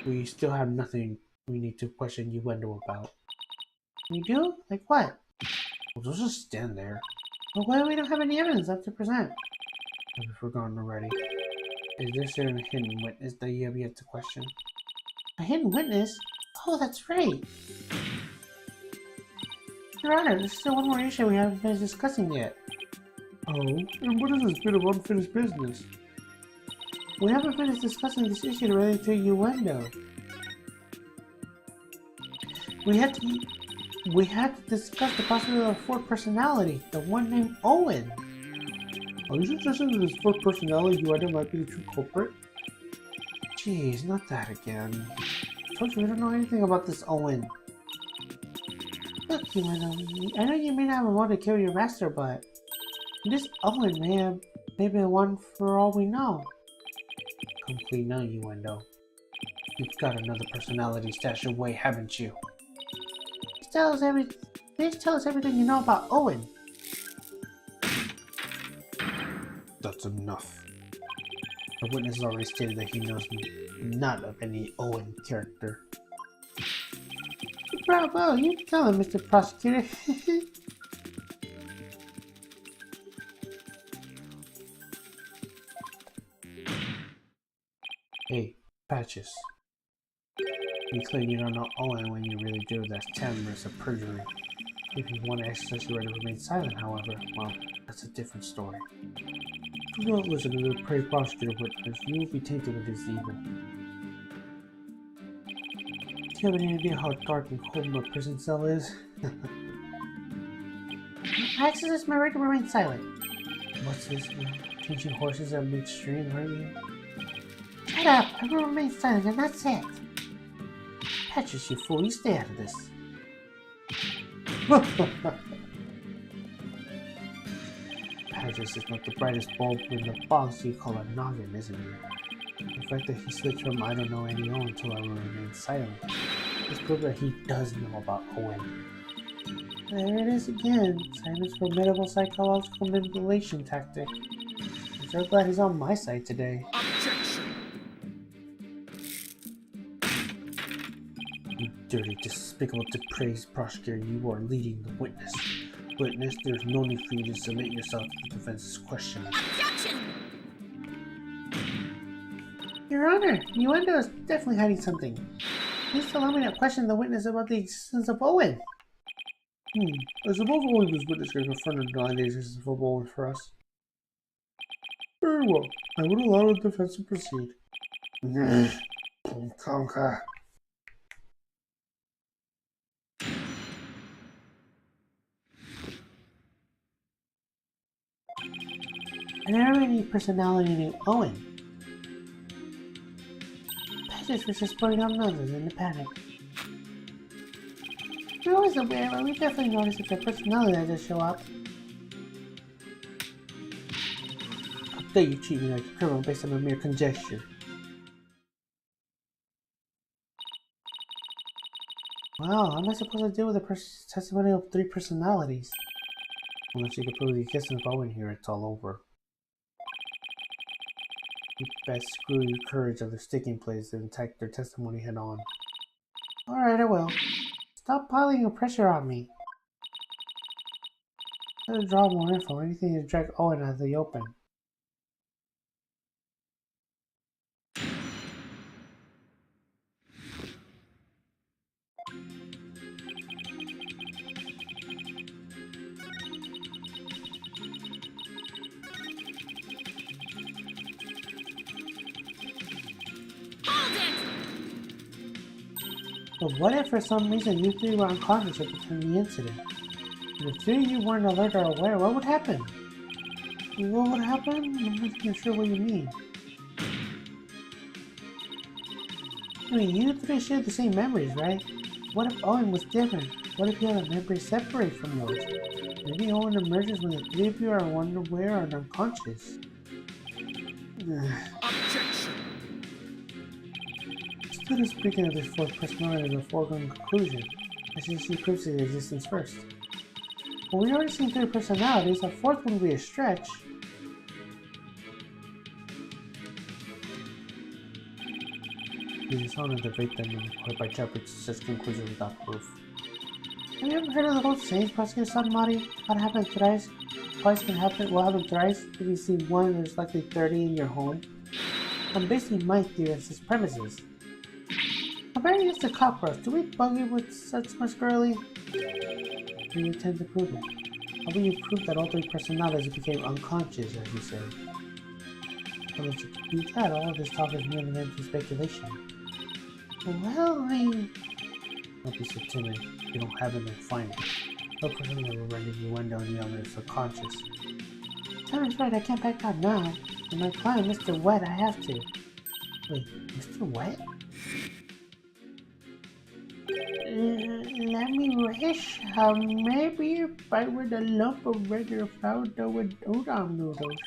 We still have nothing we need to question Uendo about. We do? Like what? Well, don't just stand there. Well, why do we don't have any evidence left to present? Have you forgotten already? Is there certain hidden witness that you have yet to question? A hidden witness? Oh, that's right. Your Honor, there's still one more issue we haven't finished discussing yet. Oh, and what is this bit of unfinished business? We haven't finished discussing this issue related to Uendo. We had to discuss the possibility of a fourth personality, the one named Owen. Are you suggesting that this fourth personality Uendo might be the true culprit? Jeez, not that again. I told you we don't know anything about this Owen. Look, Uendo, I know you may not have a motive to kill your master, but this Owen may have been one for all we know. Come clean now, Uendo. You've got another personality stashed away, haven't you? Please tell us everything you know about Owen. That's enough. The witness has already stated that he knows not of any Owen character. Bravo, you tell him, Mr. Prosecutor. Hey, Patches. You claim you don't know Owen when you really do. That's tantamount to perjury. If you want to exercise your right to remain silent, however, well, that's a different story. Do not listen to the depraved prosecutor witness. You will be tainted with his evil. Do you have any idea how dark and cold my prison cell is? I exercise my right to remain silent. What's this now? Teaching horses at midstream, are you? Shut up! I will remain silent, and that's it. Patches, you fool, you stay out of this. Patches is not the brightest bulb in the box you call a noggin, isn't he? The fact that he switched from I don't know any Owen until I will remain silent is proof that he does know about Owen. There it is again. Simon's formidable psychological manipulation tactic. I'm so glad he's on my side today. Objection! You dirty, despicable, depraved prosecutor, you are leading the witness. Witness, there's no need for you to submit yourself to the defense's questioning. Objection! Your Honor, Yuendo is definitely hiding something. Please allow me to question the witness about the existence of Owen. I suppose only this witness can confirm and deny the existence of Owen for us. Very well. I would allow the defense to proceed. Conquer. I never any personality named Owen. Passengers were just putting up noses in the panic. We're always aware, but we definitely noticed if their personality doesn't show up. How dare you treat me like a criminal based on a mere conjecture? Well, how am I supposed to deal with the testimony of 3 personalities? Unless you can prove the existence of Owen here, it's all over. You best screw your courage of the sticking place and attack their testimony head on. Alright, I will. Stop piling your pressure on me. Let's draw more info, anything to drag Owen out of the open. But what if for some reason you three were unconscious at the time of the incident? And if three of you weren't alert or aware, what would happen? What would happen? I'm not even sure what you mean. I mean, you three share the same memories, right? What if Owen was different? What if you had a memory separate from yours? Maybe Owen emerges when the three of you are unaware and unconscious. Objection! Instead of speaking of this fourth personality as a foregone conclusion, I should see proofs of its existence first. Well, we already seen 3 personalities, a fourth one would be a stretch. It is hard to debate them in the court by jumping to such conclusions without proof. Have you ever heard of the whole saying, Prosecutor Sanmari? What happens thrice? Twice can happen, will happen thrice. If you see 1, there's likely 30 in your home. I'm basing my theory on such premises. Comparing this to cockroach, do we bug you with such much girly? Do you intend to prove it? How will you prove that all 3 personalities became unconscious, as you say? Well, if you can do that, all of this talk is merely empty speculation. Well, Don't be so timid. If you don't have it, then find it. No person will render you window and the other is subconscious. Timmy's right, I can't back out now. And my client, Mr. Wet, I have to. Wait, Mr. Wet? Let me wish. Maybe if I were a lump of regular flour dough with udon noodles.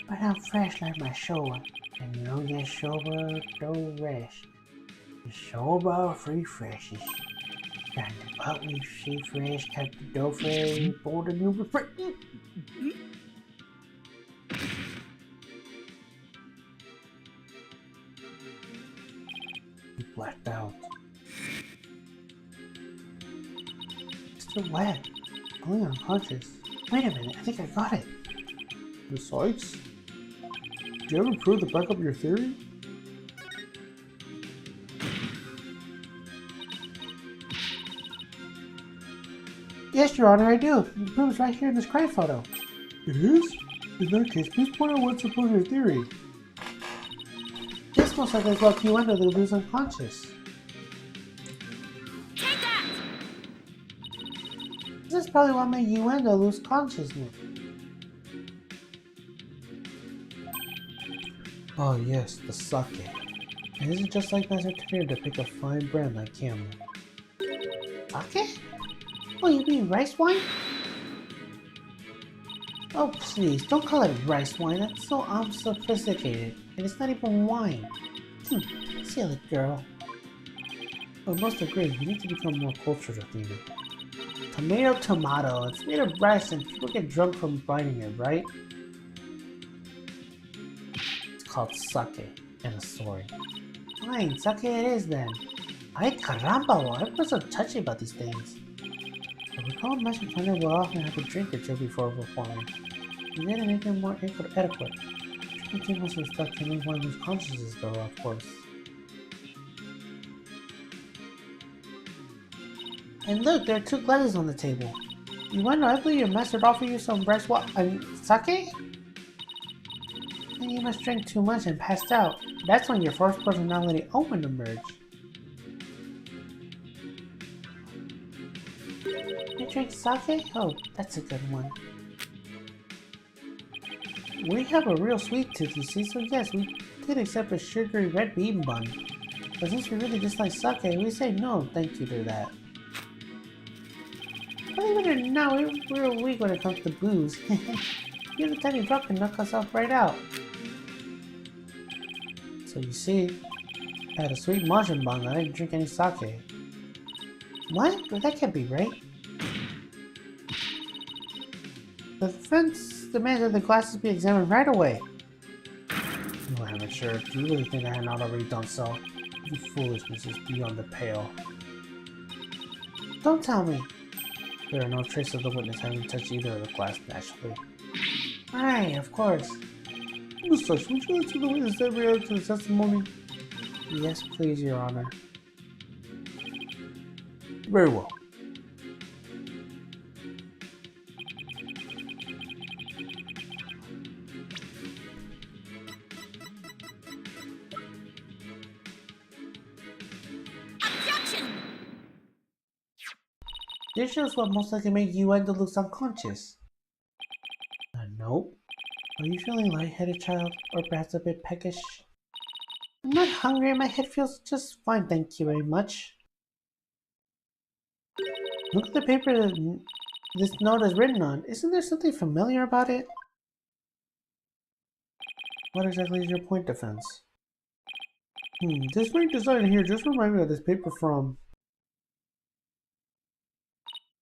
But I'm fresh like my showa. And you don't get showa dough fresh. The showa free freshes. Got the buckwheat shea fresh, cut the dough fresh, pour the noodle fresh. You blacked out. Mr. Wet, only unconscious. Wait a minute, I think I got it. Besides, did you ever prove to back up your theory? Yes, Your Honor, I do. The proof is right here in this crime photo. It is? In that case, please point out what supports your theory. This most likely is what you under the lose unconscious. Take that! This is probably what made Yuendo lose consciousness. Oh yes, the sake. And isn't just like Master Turnabout to pick a fine brand like Camel. Sake? Oh, you mean rice wine? Oh, please, don't call it rice wine. That's so unsophisticated. And it's not even wine. Silly girl. I must agree, you need to become more cultured, Athena. Tomato. It's made of rice and people get drunk from biting it, right? It's called sake, and a story. Fine, sake it is then. Ay caramba, everyone's so touchy about these things. I recall Master Turnabout will often have a drink or two before performing. You gotta make them more adequate. The kid must have stuck to make one of these consciousness, though, of course. And look, there are 2 glasses on the table. You wonder, I believe your master offered you some breast sake? Then you must drink too much and passed out. That's when your first personality Owen emerged. You drink sake? Oh, that's a good one. We have a real sweet tooth, you see, so yes, we could accept a sugary red bean bun. But since we really dislike sake, we say no thank you to that. Believe it or not, we're weak when it comes to booze. Give a tiny drop and knock us off right out. So you see, I had a sweet mahjong bun and I didn't drink any sake. What? But that can't be right. The defense demands that the glasses be examined right away. You amateur, do you really think I had not already done so? Your foolishness is beyond the pale. Don't tell me. There are no traces of the witness having touched either of the glass naturally. Right, of course. Mr. Would you answer the witness that reacted to the testimony? Yes, please, Your Honor. Very well. This shows what most likely made you end up looks unconscious. Nope. Are you feeling lightheaded, child? Or perhaps a bit peckish? I'm not hungry and my head feels just fine, thank you very much. Look at the paper that this note is written on. Isn't there something familiar about it? What exactly is your point, defense? This Wright design here just reminds me of this paper from...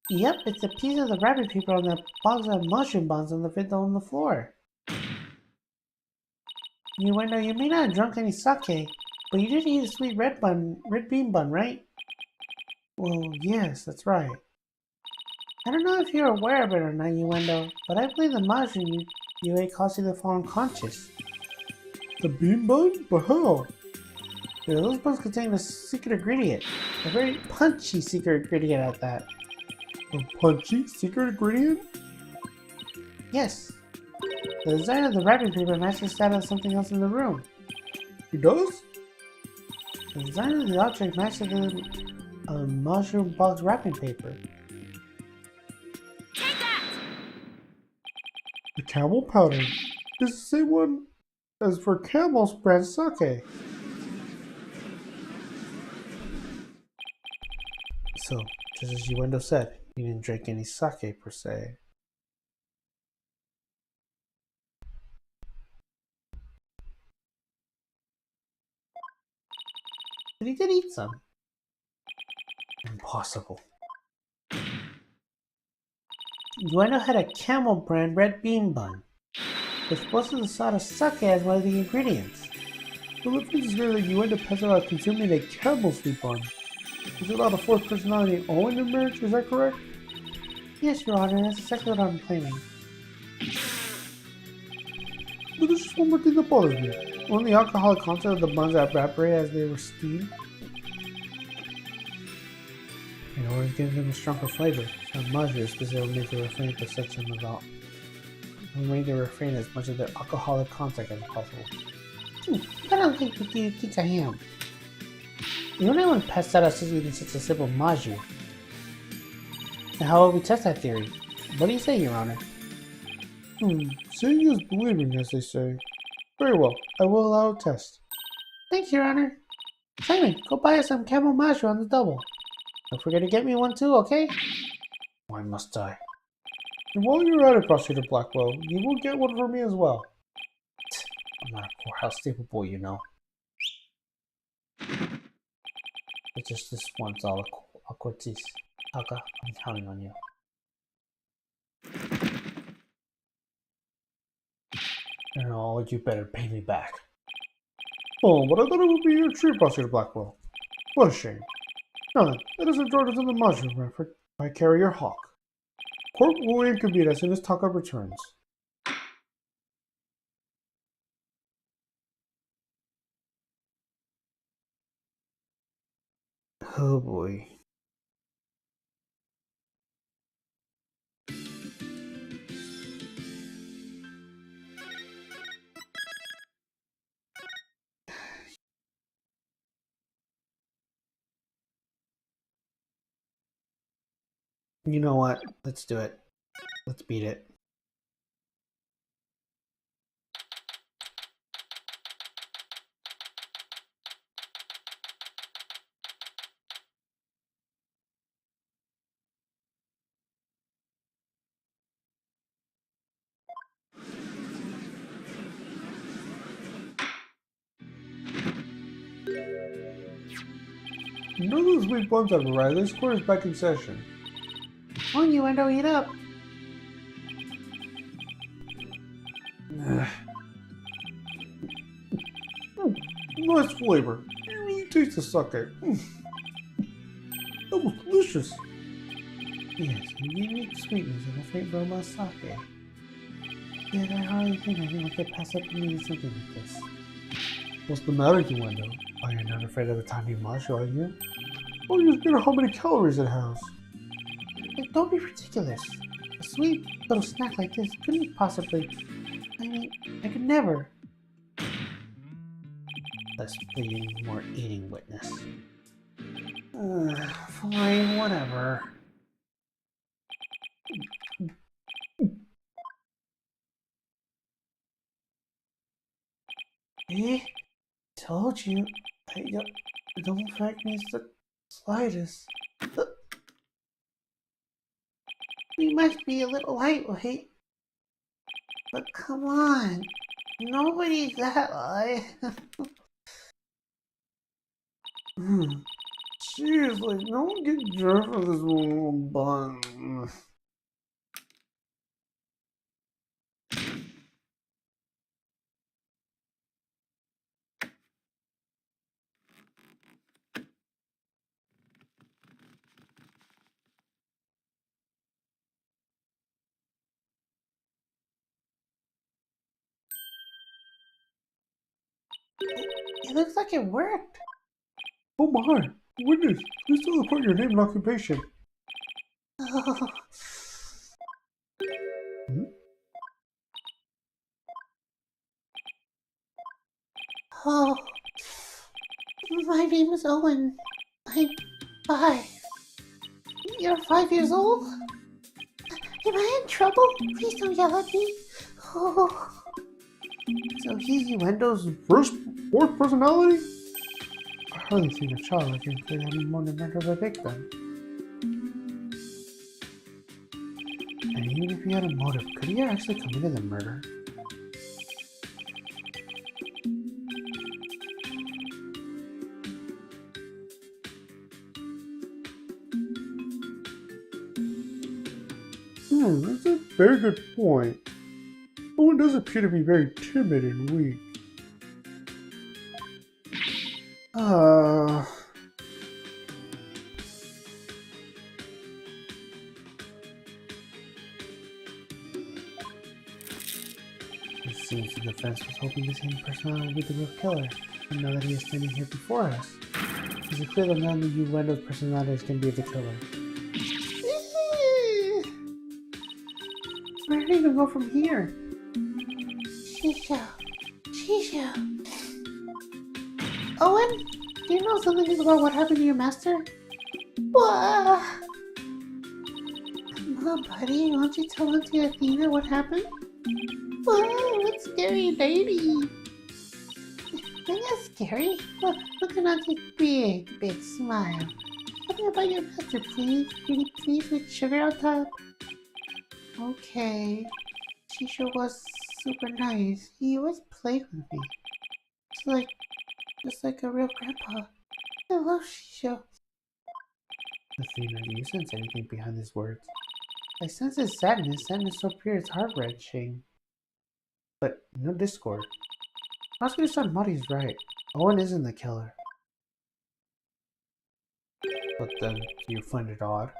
Yep, it's a piece of the rabbit paper on the box of mushroom buns on the floor. You wonder, you may not have drunk any sake, but you did eat a sweet red bean bun, right? Well, yes, that's right. I don't know if you're aware of it or not, Yuendo, but I believe the mushroom you ate caused you to fall unconscious. The bean bun? But how? Yeah, those buns contain a secret ingredient. A very punchy secret ingredient at that. A punchy secret ingredient? Yes. The design of the wrapping paper matches that of something else in the room. It does? The design of the object matches the mushroom box wrapping paper. Take that! The camel powder is the same one as for Camel's brand sake. So, just as Yuendo said, he didn't drink any sake per se. But he did eat some. Impossible. Yuendo had a Camel brand red bean bun. They're supposed to sort of sake as one of the ingredients. Well, if it's clear that Yuendo passed out consuming a Camel sweet bun, is it not a fourth personality Owen emerged? Is that correct? Yes, Your Honor, that's exactly what I'm claiming. But there's just one more thing that bothers me. Won't the alcoholic content of the buns evaporate as they were steamed? In order to give them a stronger flavor, some measures will make the refrain for such an about. We make the refrain as much of their alcoholic content as possible. I don't think you think I am. You don't want to pass out after eating such a simple maju. Now how will we test that theory? What do you say, Your Honor? Seeing is believing, as they say. Very well, I will allow a test. Thanks, Your Honor. Simon, go buy us some camel maju on the double. Don't forget to get me one too, okay? Why must I? And while you're at it, Prosecutor Blackwell, you will get one for me as well. I'm not a poorhouse staple boy, you know. It's just this once, Aquatis. Aka, I'm counting on you. And oh, you better pay me back. Oh, but I thought it would be your treat, Prosecutor Blackwell. What a shame. Now then, let us enjoy this in the mushroom effort by Carrier Hawk. Court will reconvene as soon as Taka returns. Oh boy. You know what? Let's do it. Let's beat it. None of those weak ones have arrived. This square is back in session. Oh, you went to eat up. Nice flavor. You really taste the sake. That was delicious. Yes, a unique sweetness and a faint aroma of sake. Yet I hardly think anyone could pass up me something like this. What's the matter, Yuendo? Oh, you're not afraid of the tiny mush, are you? Oh, you forget how many calories it has. Don't be ridiculous. A sweet little snack like this couldn't possibly... I mean, I could never. Less pleading, more eating witness. Fine, whatever. Eh? Told you. It don't affect me the slightest. We must be a little lightweight. But come on. Nobody's that light. Seriously, no one get jerked for this one little bun. It looks like it worked. Oh my! Witness, please teleport your name and occupation. Oh. Oh. My name is Owen. I'm 5. You're 5 years old? Am I in trouble? Please don't yell at me. Oh. So he's Yuendo's Fourth personality? I hardly think a child like him could have more than murder of a victim. And even if he had a motive, could he have actually committed the murder? That's a very good point. Owen does appear to be very timid and weak. It seems the defense was hoping the same personality would be the real killer. And now that he is standing here before us, is it clear that none of Yuendo's personalities can be the killer? Where do you even go from here? Shisha. Owen, do you know something about what happened to your master? What? Come on, buddy, won't you tell Auntie Athena what happened? Whoa, what's scary, lady? Isn't that scary? Look at Auntie's big smile. Tell me about your master, please. Pretty please with sugar on top. Okay. Shisha was super nice. He always played with me. Just like a real grandpa. I love Shisha. Athena, do you sense anything behind these words? I sense his sadness so pure it's heart-wrenching. But no discord. Prosecutor Muddy is right. Owen isn't the killer. But then, do you find it odd?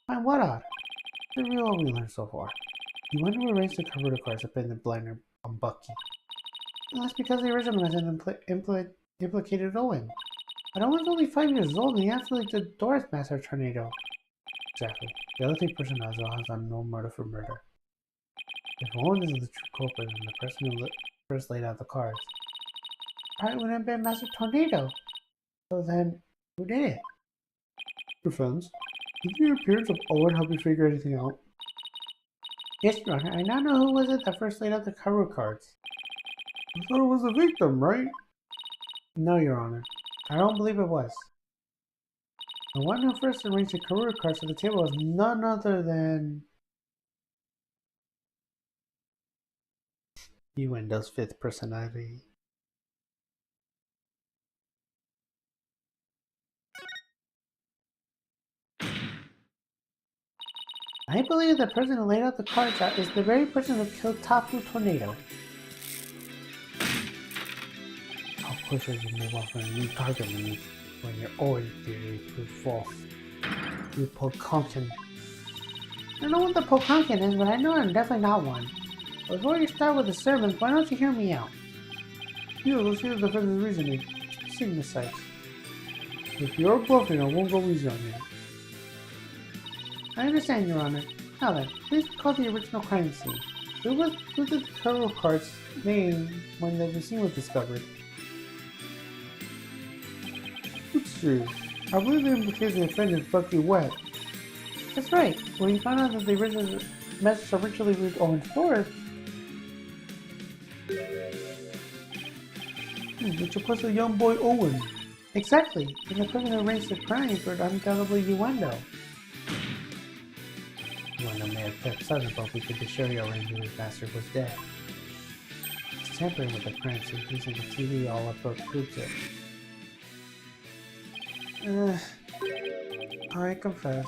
Find what odd? The real what we learned so far. You wonder who arranged the Karuta cards to pin the blinder on Bucky. Well, that's because the original hasn't implicated Owen. But Owen's only 5 years old and he acts like the Doris Master tornado. Exactly. The other 3 personalities all has on no murder for murder. If Owen isn't the true culprit, then the person who first laid out the cards probably wouldn't have been Master Tornado. So then, who did it? Defense. Did the appearance of Owen help you figure anything out? Yes, Your Honor. I now know who was it that first laid out the Karu cards. I thought it was the victim, right? No, Your Honor. I don't believe it was. The one who first arranged the Karu cards to the table was none other than Yuendo's 5th personality. I believe the person who laid out the cards out is the very person who killed Tafu Tornado. How quickly you move off on a new target when your old theory proved false. You Pokonkin. I don't know what the Pokonkin is, but I know I'm definitely not one. Before you start with the sermons, why don't you hear me out? Yeah, let's hear the defendant's reasoning. Sing the sights. If you're bluffing, I won't go easy on you. I understand, Your Honor. Now then, please call the original crime scene. Who did the tarot cards name when the scene was discovered? It's true. I believe they implicated the defendant Bucky Wet. That's right. When he found out that the original message originally read Owen's Forest, which was a young boy Owen. Exactly. And the person who arranged the crime for undoubtedly Yuendo. Yuendo may have kept silent, but we could be sure he already knew his master was dead. He's tampering with the crime scene using the TV all up proves it. I confess,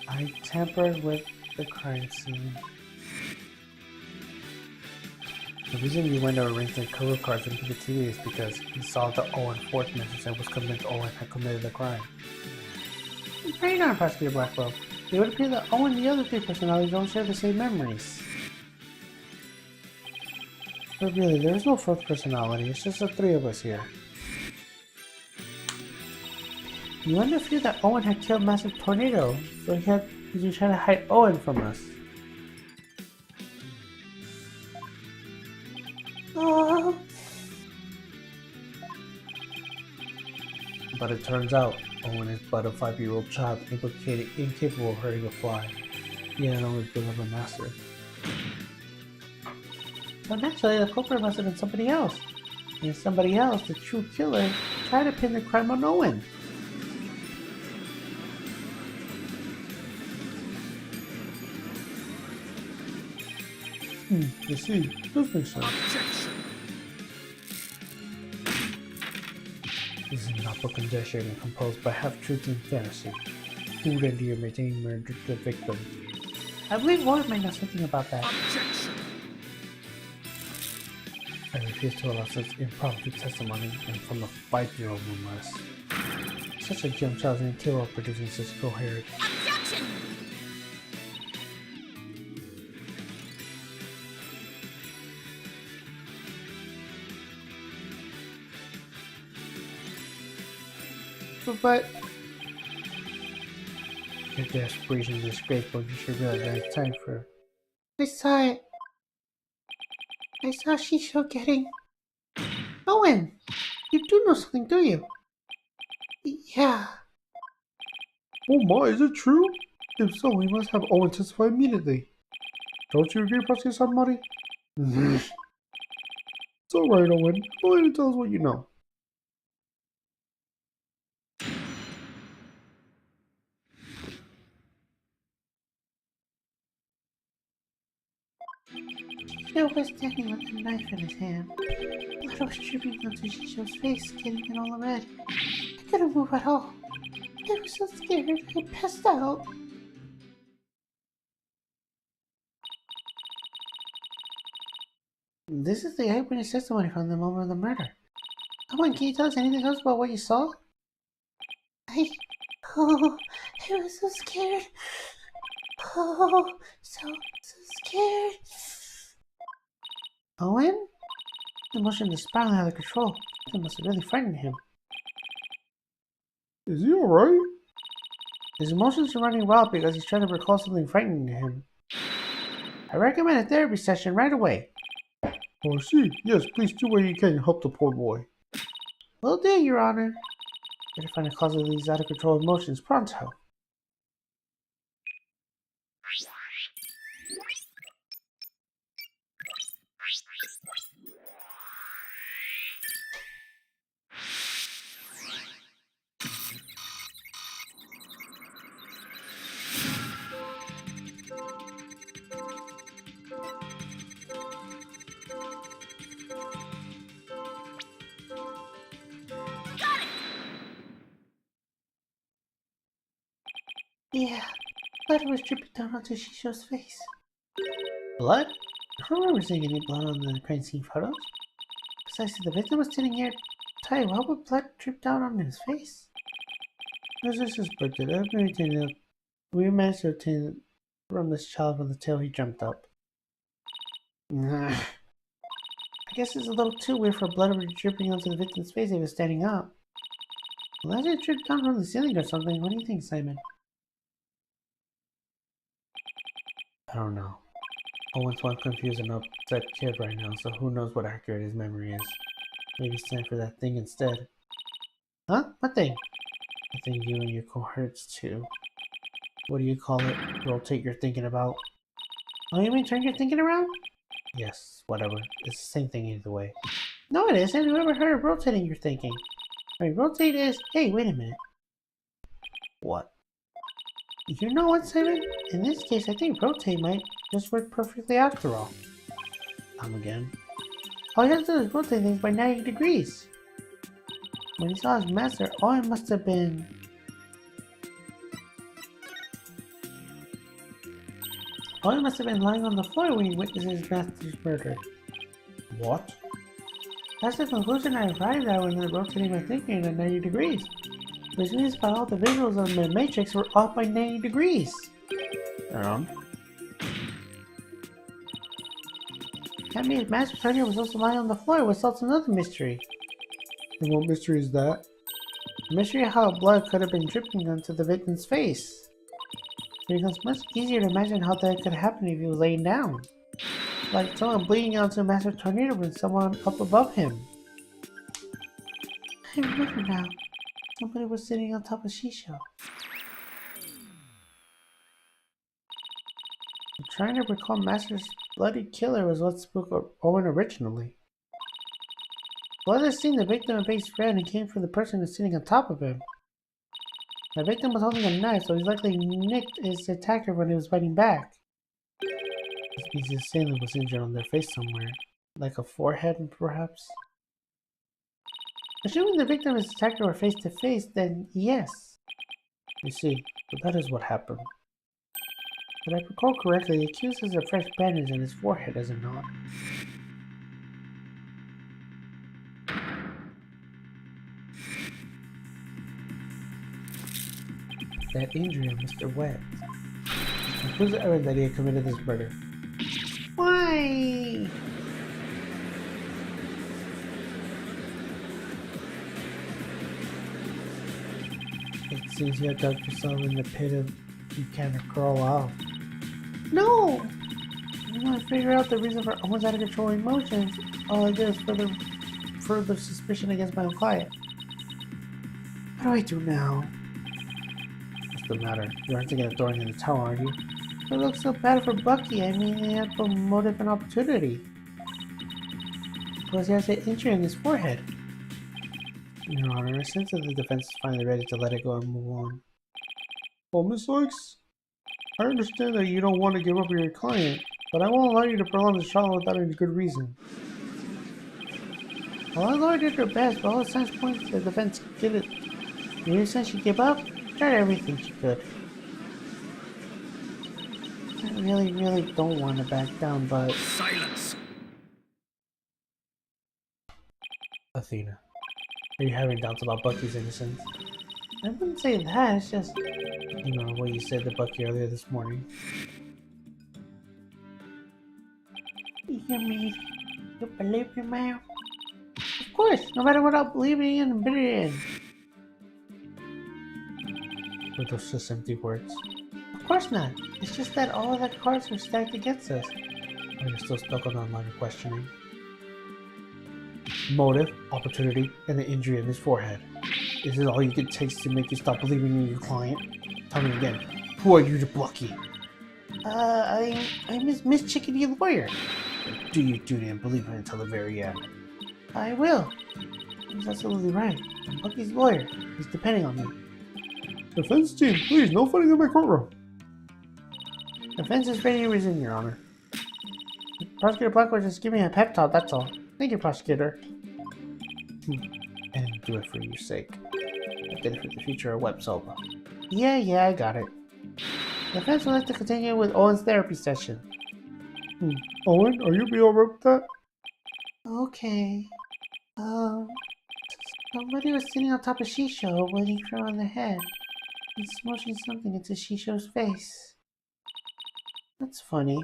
I tampered with the crime scene. The reason Yuendo arranged the color cards into the TV is because he saw the Owen 4th message and was convinced Owen had committed the crime. Right on, Prosecutor Blackwell. It would appear that Owen and the other 3 personalities don't share the same memories. But really, there is no 4th personality, it's just the 3 of us here. Yuendo feared that Owen had killed Massive Tornado, so he was trying to hide Owen from us. Oh. But it turns out, Owen is but a 5-year-old child incapable of hurting a fly. He had only beloved master. So naturally, the culprit must have been somebody else. And somebody else, the true killer, tried to pin the crime on Owen. I see. Does make sense. Objection! This is not book conjecture and composed by half-truth and fantasy. Who then do you maintain murdered the victim? I believe Ward might know something about that. Objection! I refuse to allow such impromptu testimony and from a 5-year-old no less. Such a young child is incapable of producing such coherent. Objection! But your desperation is disgraceful. You should realize that it's time for. I saw it. I saw Shisho getting. Owen! You do know something, do you? Yeah. Oh my, is it true? If so, we must have Owen testify immediately. Don't you agree, Prosecutor Sanmari? It's alright, Owen. Go ahead and tell us what you know. Shisho was standing with a knife in his hand. Blood was dripping onto Shisho's face, getting it all red. I couldn't move at all. I was so scared, I passed out. This is the eyewitness testimony from the moment of the murder. Owen, can you tell us anything else about what you saw? I was so scared. Oh, so scared. Owen? The emotion is spiraling out of control. That must have really frightened him. Is he alright? His emotions are running wild because he's trying to recall something frightening to him. I recommend a therapy session right away. Oh, I see. Yes, please do what you can to help the poor boy. Will do, Your Honor. Better find the cause of these out-of-control emotions pronto. Yeah, blood was dripping down onto Shisho's face. Blood? I don't remember seeing any blood on the crime scene photos. Besides, if the victim was sitting here tight, why would blood drip down on his face? As I suspected, we managed to obtain from this child from the tail he jumped up. I guess it's a little too weird for blood to be dripping onto the victim's face if he was standing up. Unless it dripped down from the ceiling or something. What do you think, Simon? I don't know. Owen's one confused and upset kid right now, so who knows what accurate his memory is. Maybe it's time for that thing instead. Huh? What thing? I think you and your cohorts too. What do you call it? Rotate your thinking about. Oh, you mean turn your thinking around? Yes, whatever. It's the same thing either way. No, it isn't. Who ever heard of rotating your thinking? I mean, rotate is... Hey, wait a minute. What? You know what, Simon? In this case, I think rotate might just work perfectly after all. Come again. All he has to do is rotate things by 90 degrees. When he saw his master, Owen must have been... Owen must have been lying on the floor when he witnessed his master's murder. What? That's the conclusion I arrived at when I rotated my thinking at 90 degrees. Which means by all the visuals of the matrix were off by 90 degrees. That means Master Turner was also lying on the floor, which solves another mystery. And what mystery is that? The mystery of how blood could have been dripping onto the victim's face. It becomes much easier to imagine how that could happen if he was laying down. Like someone bleeding onto Master Tornado with someone up above him. I remember now. Somebody was sitting on top of Shisho. I'm trying to recall Master's bloody killer was what spooked Owen originally. Blood has seen the victim and face red and came from the person who's sitting on top of him. The victim was holding a knife, so he's likely nicked his attacker when he was fighting back. This means the assailant was injured on their face somewhere. Like a forehead, perhaps? Assuming the victim and his attacker were face to face, then yes. You see, but that is what happened. If I recall correctly, the accused has a fresh bandage on his forehead, does it not? That injury on Mr. Wet concludes the evidence that he had committed this murder. Why? It seems you have dug yourself in the pit of you can't crawl out. No! I'm gonna figure out the reason for almost out of control emotions. All I did is further suspicion against my own client. What do I do now? What's the matter? You aren't thinking of throwing in the towel, are you? It looks so bad for Bucky. I mean, he had both motive and opportunity. Plus, he has an injury on his forehead. Your Honor, I sense that the defense is finally ready to let it go and move on. Well, Miss Sykes, I understand that you don't want to give up your client, but I won't allow you to prolong the trial without any good reason. Well, our lawyer did her best, but all the signs point to the defense did it. In any sense she gave up, tried everything she could. I really don't want to back down, but... Silence! Athena, are you having doubts about Bucky's innocence? I wouldn't say that, it's just... You know what you said to Bucky earlier this morning. You mean you believe me, ma'am? Of course, no matter what I believe in and believe in. Or those just empty words? Of course not. It's just that all of the cards are stacked against us. Or you're still stuck on that line of questioning? Motive, opportunity, and the injury in his forehead. Is it all you can take to make you stop believing in your client? Tell me again, who are you to Bucky? I'm his Miss Chickadee lawyer. Do your duty and believe in it until the very end. I will. He's absolutely right. I'm Bucky's lawyer. He's depending on me. Defense team, please, no fighting in my courtroom. Defense is ready to resume, Your Honor. Prosecutor Blackwood just give me a pep talk, that's all. Thank you, Prosecutor. And do it for your sake. I did it for the future of Web Soba. Yeah, I got it. Defense would like to continue with Owen's therapy session. Owen, are you be alright with that? Okay. Somebody was sitting on top of Shisho waiting for him on the head. He's smushing something into Shisho's face. That's funny.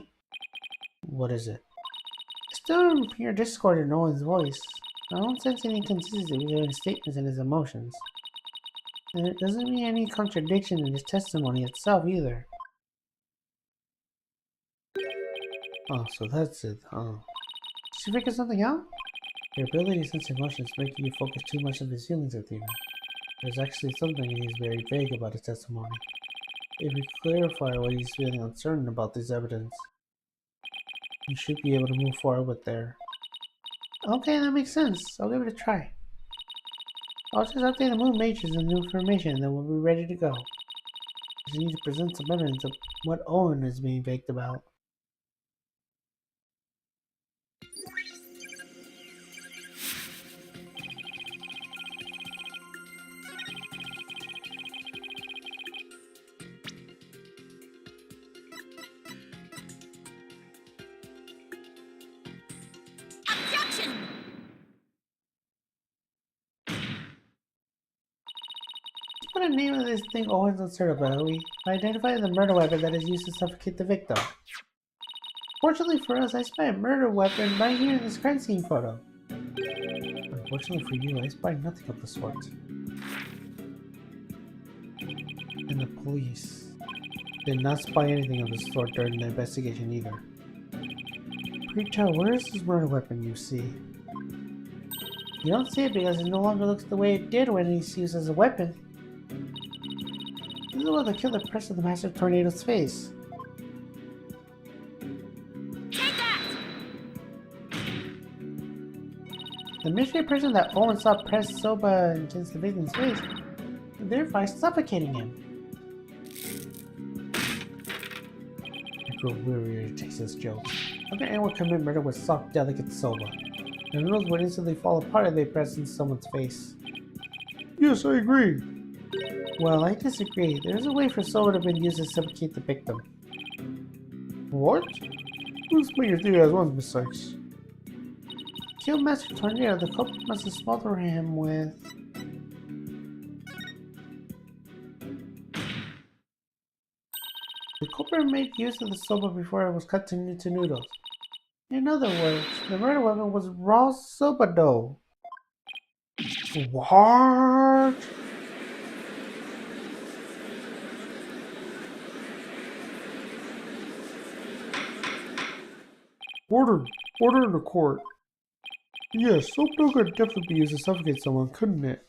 What is it? I still hear discord in Owen's voice. I don't sense any inconsistency between his statements and his emotions. And it doesn't mean any contradiction in his testimony itself either. Oh, so that's it, huh? Did you figure something out? Your ability to sense emotions making you focus too much on his feelings, Athena. There's actually something he's very vague about his testimony. If we clarify why he's feeling uncertain about this evidence, you should be able to move forward with there. Okay, that makes sense. I'll give it a try. I'll just update the moon matrix with new information and then we'll be ready to go. I just need to present some evidence of what Owen is being baked about. What the name of this thing Owen's uncertain about? We identified the murder weapon that is used to suffocate the victim. Fortunately for us, I spy a murder weapon right here in this crime scene photo. Unfortunately for you, I spy nothing of the sort. And the police did not spy anything of the sort during the investigation either. Preacher, where is this murder weapon you see? You don't see it because it no longer looks the way it did when it's used as a weapon. This is what the killer pressed on the Master Tornado's face. Take that! The mystery person that Owen saw press Soba against the victim's face, thereby suffocating him. I grow weary of Texas jokes. How can anyone commit murder with soft, delicate Soba? The noodles would instantly fall apart if they pressed into someone's face. Yes, I agree. Well, I disagree. There's a way for Soba to have been used to suffocate the victim. What? Let's make your theory as one, Miss Sykes. Killed Master Tornado, the culprit must have smothered him with... The culprit made use of the Soba before it was cut into noodles. In other words, the murder weapon was raw Soba dough. What? Order in the court. Yes, soap dough could definitely be used to suffocate someone, couldn't it?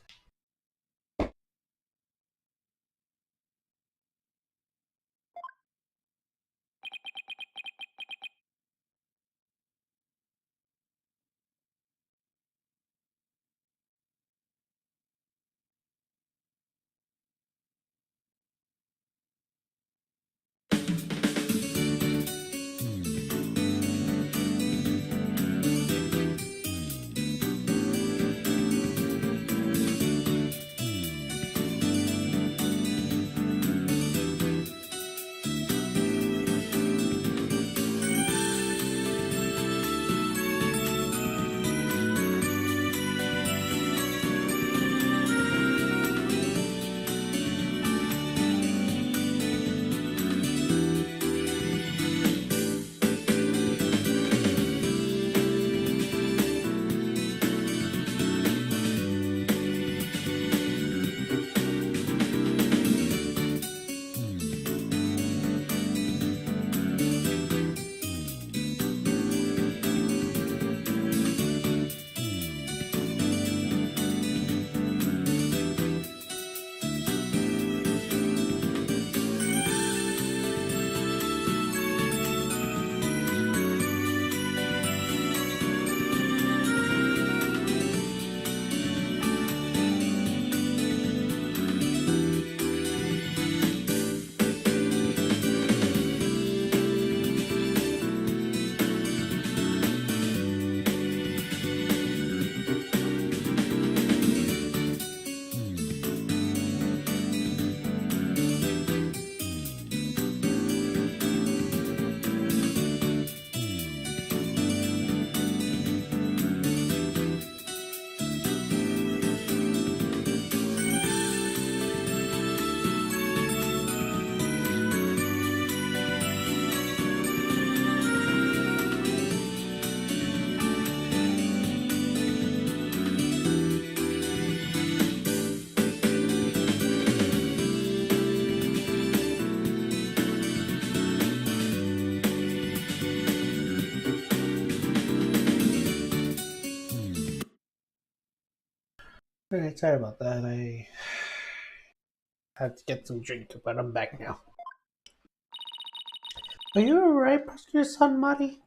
very sorry about that. I had to get some drink, but I'm back now. Are you alright, Prosecutor Son Marty?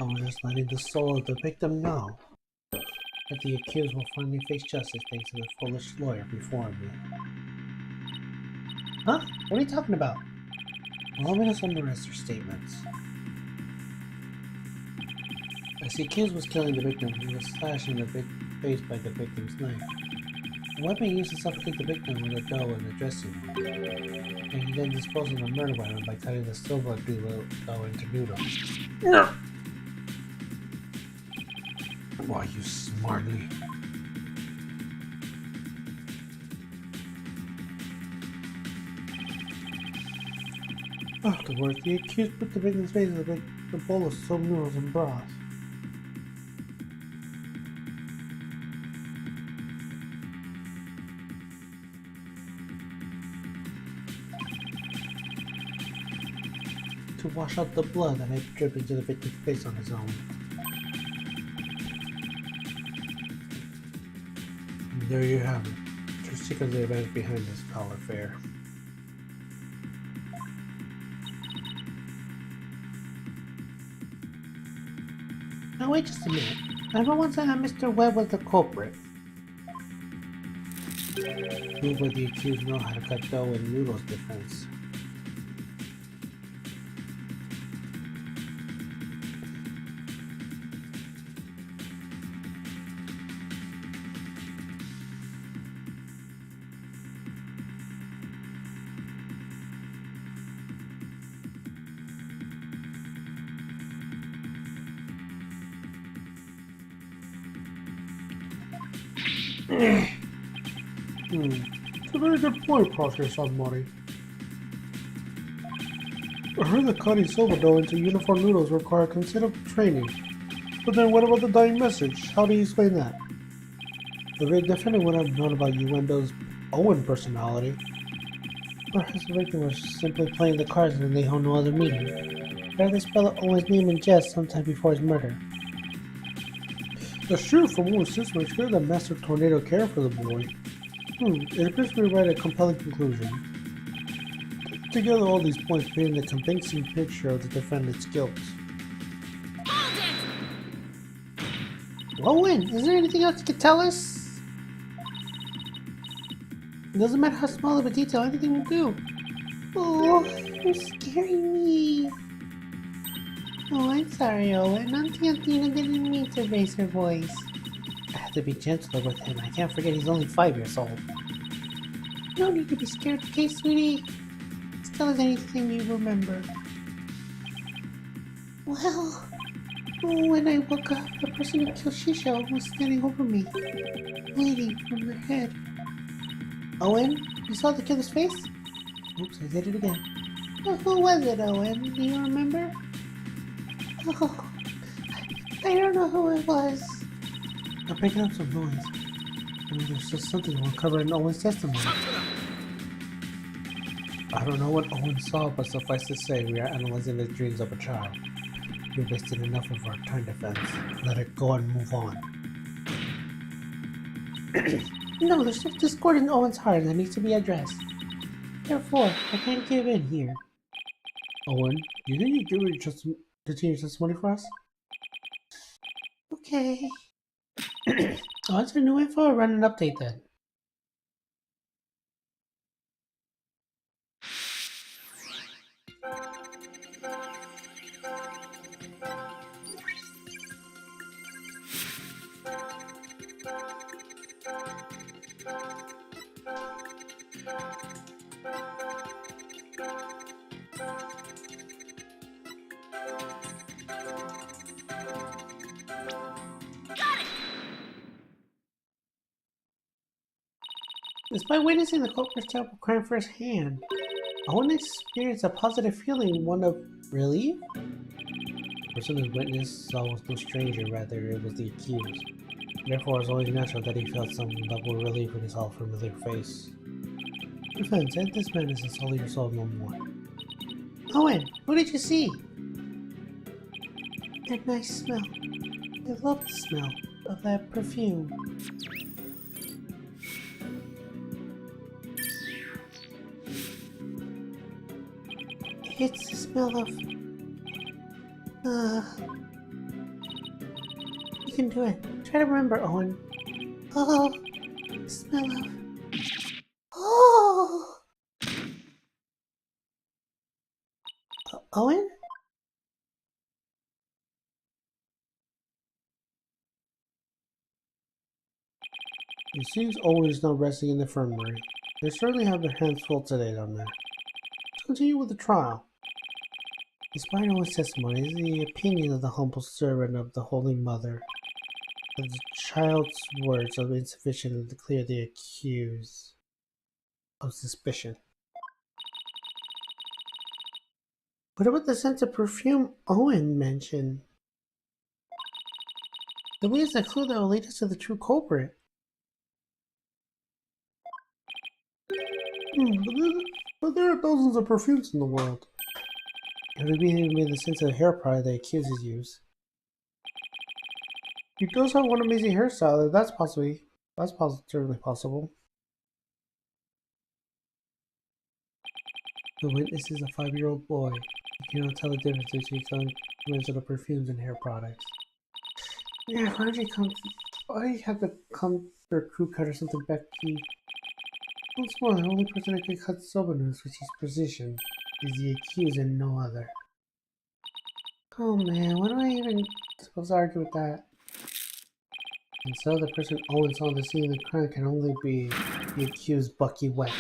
I was just letting the soul of the victim know that the accused will finally face justice thanks to the foolish lawyer before me. Huh? What are you talking about? Allow me to summarize their statements. As the accused was killing the victim, he was slashing the face by the victim's knife. The weapon used to suffocate the victim was a dough in the dressing room, and he then disposed of the murder weapon by cutting the silver dough into noodles. No! Why, you smartly. Afterwards, the accused put the victim's face in a bowl of soap noodles and broth. To wash out the blood that had dripped into the victim's face on his own. And there you have it. True secret of the events behind this foul affair. Now wait just a minute. Everyone said that Mr. Webb was the culprit. Who would the accused know how to cut dough in noodles defense? It's a very good point, Prosecutor Sonmori. I heard that cutting silver dough into uniform noodles require considerable training. But then what about the dying message? How do you explain that? The defendant would have known about Uendo's Owen personality. Perhaps the victim was simply playing the cards and they hold no other meaning. Rather spell Owen's name in jest sometime before his murder. The shooter from Owen's system is clear that Master Tornado cared for the boy. It appears we write a compelling conclusion. Together all these points paint a convincing picture of the defendant's guilt. Owen, is there anything else you could tell us? It doesn't matter how small of a detail, anything will do. Oh, you're scaring me. Oh, I'm sorry, Owen. Auntie Athena didn't mean to raise her voice. I have to be gentler with him. I can't forget he's only 5 years old. No need to be scared, okay, sweetie? Just tell us anything you remember. Well, when I woke up, the person who killed Shisha was standing over me, bleeding from her head. Owen, you saw the killer's face? Oops, I did it again. Well, who was it, Owen? Do you remember? Oh, I don't know who it was. I'm picking up some noise. There's just something to uncover in Owen's testimony. I don't know what Owen saw, but suffice to say, we are analyzing the dreams of a child. We wasted enough of our time defense. Let it go and move on. No, there's some discord in Owen's heart that needs to be addressed. Therefore, I can't give in here. Owen, do you think you give your continue your testimony for us? Okay. Oh, it's a new info. Run an update then. Despite witnessing the culprit's terrible crime firsthand, Owen experienced a positive feeling, one of relief? The person who witnessed saw was no stranger, rather it was the accused. Therefore, it was only natural that he felt some level of relief when he saw a familiar face. Defense, and this man is sully yourself no more. Owen, who did you see? That nice smell. I love the smell of that perfume. It's the smell of... You can do it. Try to remember, Owen. Oh, the smell of... Oh! Owen? It seems Owen is not resting in the infirmary. They certainly have their hands full today down there. Let's continue with the trial. Despite Owen's testimony, it is the opinion of the humble servant of the Holy Mother that the child's words are insufficient to clear the accused of suspicion. What about the scent of perfume Owen mentioned? It leaves a clue that will lead us to the true culprit. But there are thousands of perfumes in the world. It would be the scent of the hair product the accusers use. He does have one amazing hairstyle. That's certainly possible. The witness is a 5-year-old boy. He cannot tell the difference between conventional perfumes and hair products. Yeah, why do you have to come for a crew cut or something, Becky? Once more, the only person that can cut soba noodles with his precision Is the accused and no other. Oh man, what am I even supposed to argue with that? And so the person Owen saw on the scene of the crime can only be the accused Bucky Wet.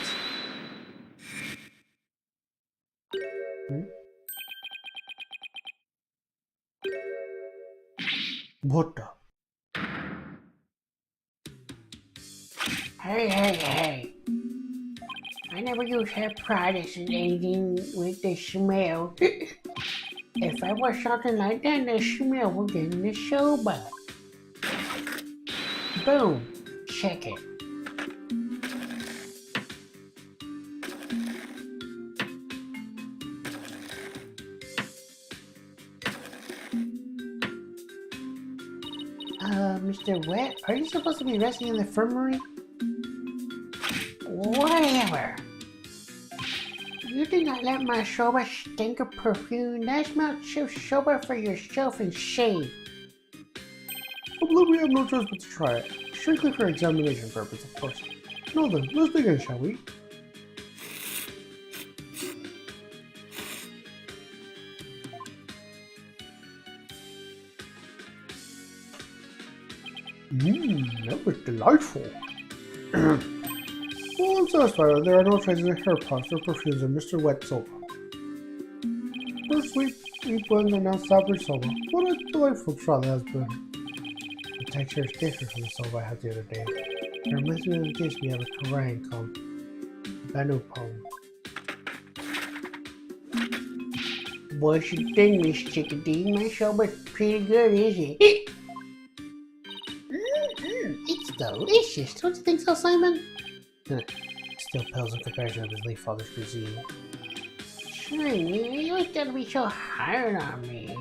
What the? Hey. I never use hair products and anything with the smell. If I was something like that, the smell would get in the soba. Boom. Check it. Mr. Wet, are you supposed to be resting in the infirmary? Whatever. You did not let my soba stink of perfume. That smells too sober for yourself and shave. I believe we have no choice but to try it. Strictly for examination purpose, of course. Now then, let's begin, shall we? That was delightful. Well, I'm satisfied that there are no traces of hair products or perfumes in Mr. Wet soba. First we blend and now strawberry soba. What a delightful trial that has been. The texture is different from the soba I had the other day. It reminds me of the dish we have at Korean called Banu Pong. What you think, Miss Chickadee? My soba's pretty good, isn't it? It's delicious, don't you think so, Simon? Still pales in comparison to his late father's cuisine. Shiny, you always gotta be so hard on me.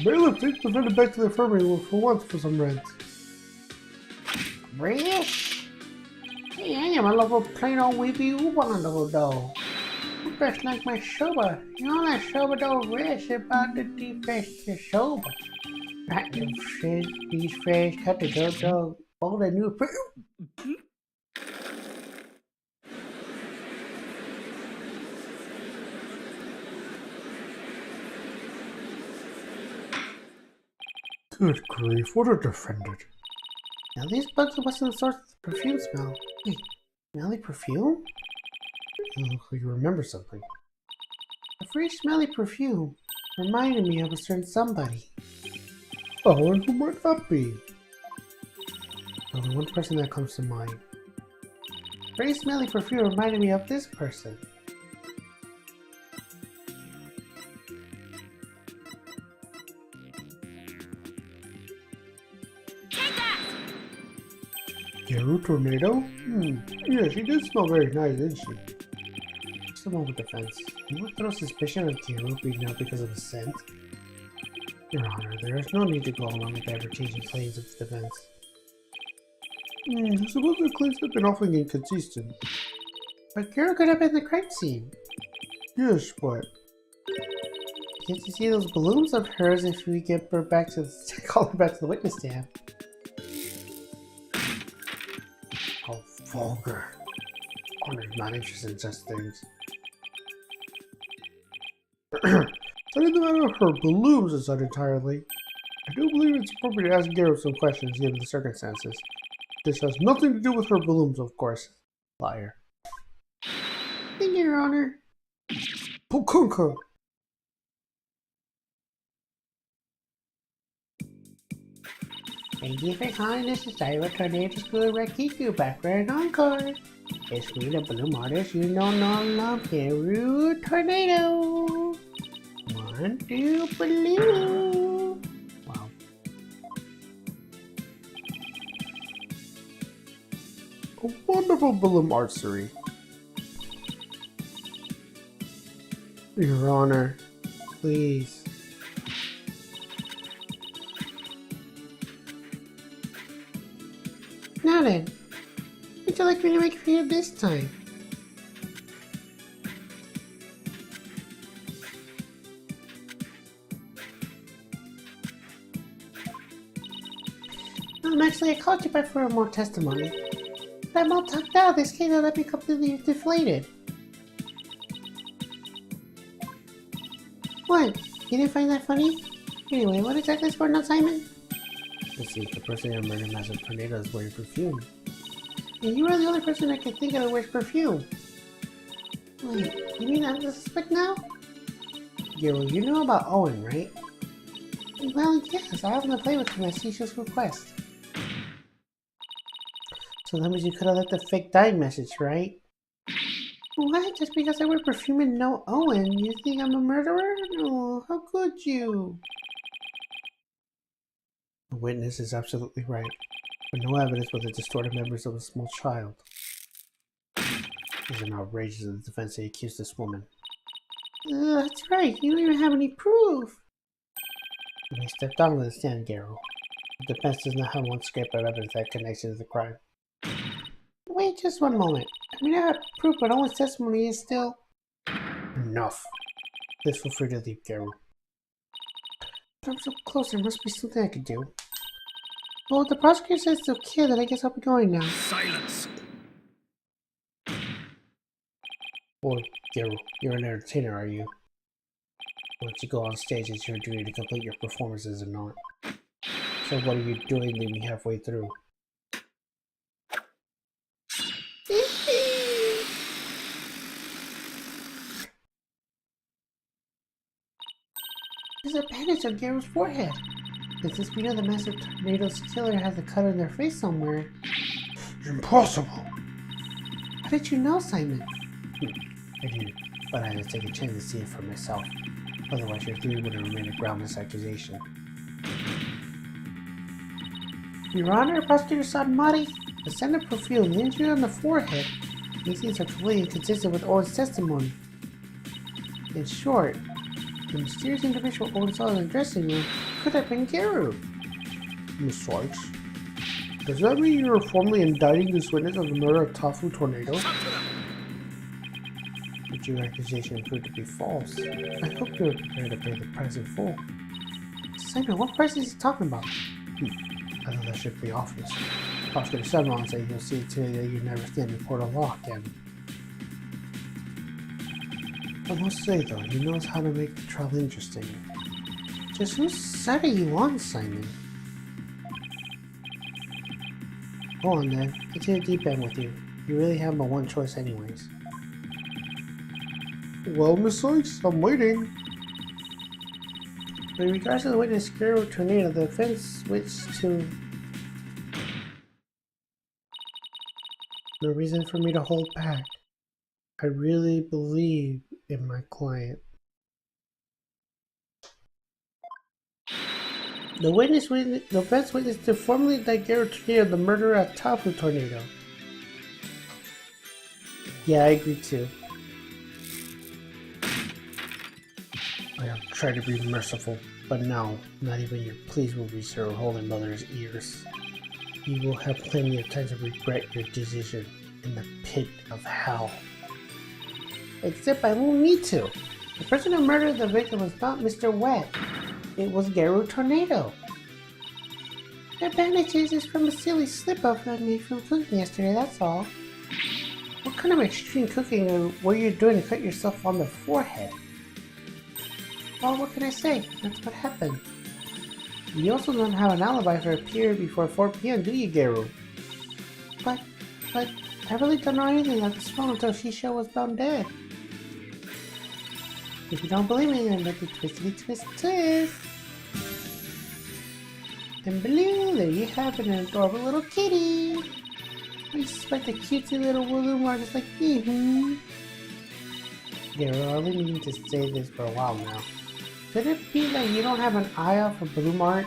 Bailiff, take the vendor back to the infirmary for once for some rent. Rich? Hey, I am a little plain old weepy wonderful doll. Just like my soba. You know that soba dough rich about the deep fresh soba. Not the fresh, these fresh, cut the dough, all the new Good grief, what a defendant. Now these bugs wasn't the source of the perfume smell. Wait, smelly perfume? You look like you remember something. The free smelly perfume reminded me of a certain somebody. Oh, and who might that be? Only one person that comes to mind. Very smelly perfume reminded me of this person. Geru Tornado? Yeah, she did smell very nice, didn't she? someone with defense. You would throw suspicion on Kirupi now because of his scent? Your Honor, there is no need to go along with the ever-changing claims of his defense. I suppose the claims have been often inconsistent. But Kiro could have been the crime scene. Yes, but... Can't you see those balloons of hers if we get her back to the, call her back to the witness stand? How vulgar. Honor's not interested in such things. Studying the matter of her balloons aside entirely, I do believe it's appropriate to ask Garrett some questions given the circumstances. This has nothing to do with her balloons, of course. Liar. Thank you, Your Honor. Pukunka! Thank you for calling this Cyber Tornado School Rakiku back for an encore. It's me, the Bloom Artist, you know, no love, Geru Tornado. 1, 2, blue. Wow. A wonderful balloon archery. Your Honor, please. Now then, would you like me to make it for you this time? Actually, I called you back for more testimony. But I'm all talked out. This case will let me completely deflated. What? You didn't find that funny? Anyway, what exactly is going on, Simon? Let's see, the person who murdered Massive Tornado is wearing perfume. And you are the only person I can think of that wears perfume. Wait, you mean I'm the suspect now? Yo, you know about Owen, right? Well, yes, I happen to play with him at Seisha's request. So that means you could have left a fake dying message, right? What? Just because I wear perfume and know Owen, you think I'm a murderer? No, how could you? The witness is absolutely right, but no evidence but the distorted memories of a small child. It's an outrageous in the defense they accused this woman. That's right, you don't even have any proof. When I stepped down to the stand, Garo, the defense does not have one scrap of evidence that connects to the crime. Wait just one moment. I mean, I have proof, but Owen's testimony is still... Enough. Please feel free to leave, Garo. But I'm so close, there must be something I could do. Well, the prosecutor says it's okay, then I guess I'll be going now. Silence! Boy, Garo, you're an entertainer, are you? Once you go on stage, it's your duty to complete your performances and not. So what are you doing leaving me halfway through? There's a bandage on Garo's forehead. Since we know the Massive Tornado's killer has a cut on their face somewhere. Impossible! How did you know, Simon? I did, but I had to take a chance to see it for myself. Otherwise, your theory would have remained a groundless accusation. Your Honor, Prosecutor Sadmati, the scent of perfume, the injury on the forehead, these things are completely inconsistent with Owen's testimony. In short, the mysterious individual Owen saw in the dressing room could have been Garo. Miss Sykes, does that mean you're formally indicting this witness of the murder of Tafu Tornado? But your accusation proved to be false. I hope you're prepared to pay the price in full. Simon, what price is he talking about? I thought that should be obvious. Prosecutor Sedmon said you'll see today that you never stand before the law again. I must say though, he knows how to make the trial interesting. Just whose side are you on, Simon? Go on then, get to the deep end with you. You really have but one choice anyways. Well, Miss Sykes, I'm waiting. In regards to the witness Garo Tornado, the defense switched to... No reason for me to hold back. I really believe in my client. The defense witness to formally indict Garo Tornado, the murderer of Tafu Tornado. Yeah, I agree too. I have tried to be merciful, but no, not even your pleas will reach her Holy Mother's ears. You will have plenty of time to regret your decision in the pit of hell. Except I won't need to. The person who murdered the victim was not Mr. Wet. It was Garu Tornado. The bandages is from a silly slip-up I made from cooking yesterday, that's all. What kind of extreme cooking were you doing to cut yourself on the forehead? Well, what can I say? That's what happened. You also don't have an alibi for a period before 4 p.m., do you, Garu? But, I really don't know anything about this phone until Shisha was found dead. If you don't believe me, then let me twist. And blue, there you have an adorable little kitty. I suspect a cutesy little wooloo mark just like me, Garu, I've been meaning to say this for a while now. Could it be that you don't have an eye out for Blue March?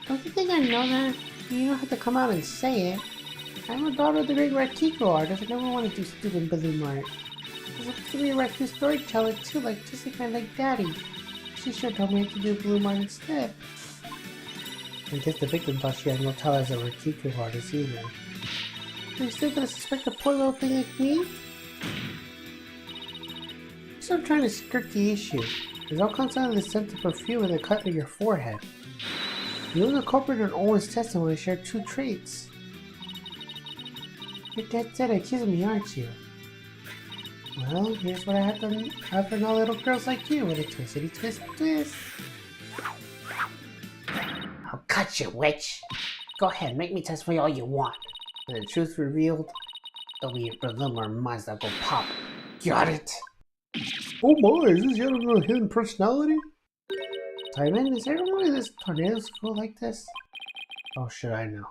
Don't you think I know that? You don't have to come out and say it. I'm a daughter of the great Rakiko artist. I never want to do stupid Blue March. I was supposed to be a Raku storyteller too, just like my like daddy. She sure told me I could do Blue March instead. I guess the victim thought she had no talent as a Rakiko artist either. Are you still gonna suspect a poor little thing like me? I'm trying to skirt the issue. There's all kinds of the scent of perfume in the cut of your forehead. You and the culprit in Owen's testimony share two traits. You're dead set accusing me, aren't you? Well, here's what I have to have for no little girls like you with a twistity twist. I'll cut you, witch. Go ahead, make me testify all you want. When the truth's revealed, there'll be a little more minds that go pop. Got it? Oh my, is this yet another hidden personality? Simon, is everyone in this tornado school like this? Oh, should I know?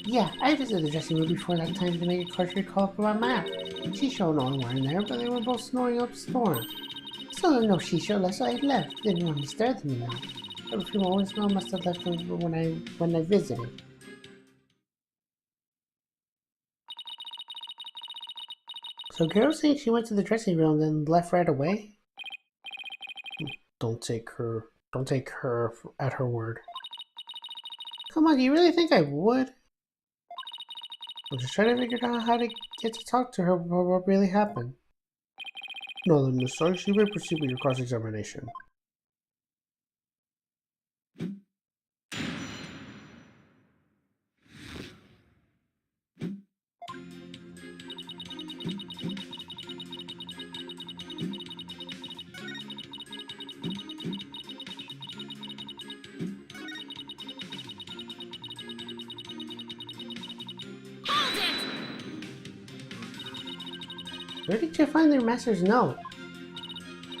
Yeah, I visited the dressing room before that time to make a cursory call for my map. Shisho and Owen weren't there, but they were both snoring up a storm. Still didn't know Shisho left, so I left. Didn't want to disturb them now. The perfume Owen smell must have left when I visited. So Garu saying she went to the dressing room then left right away? Don't take her at her word. Come on, do you really think I would? I'm just trying to figure out how to get to talk to her about what really happened. No, then Miss Suggs, you may proceed with your cross-examination. Where did you find their master's note?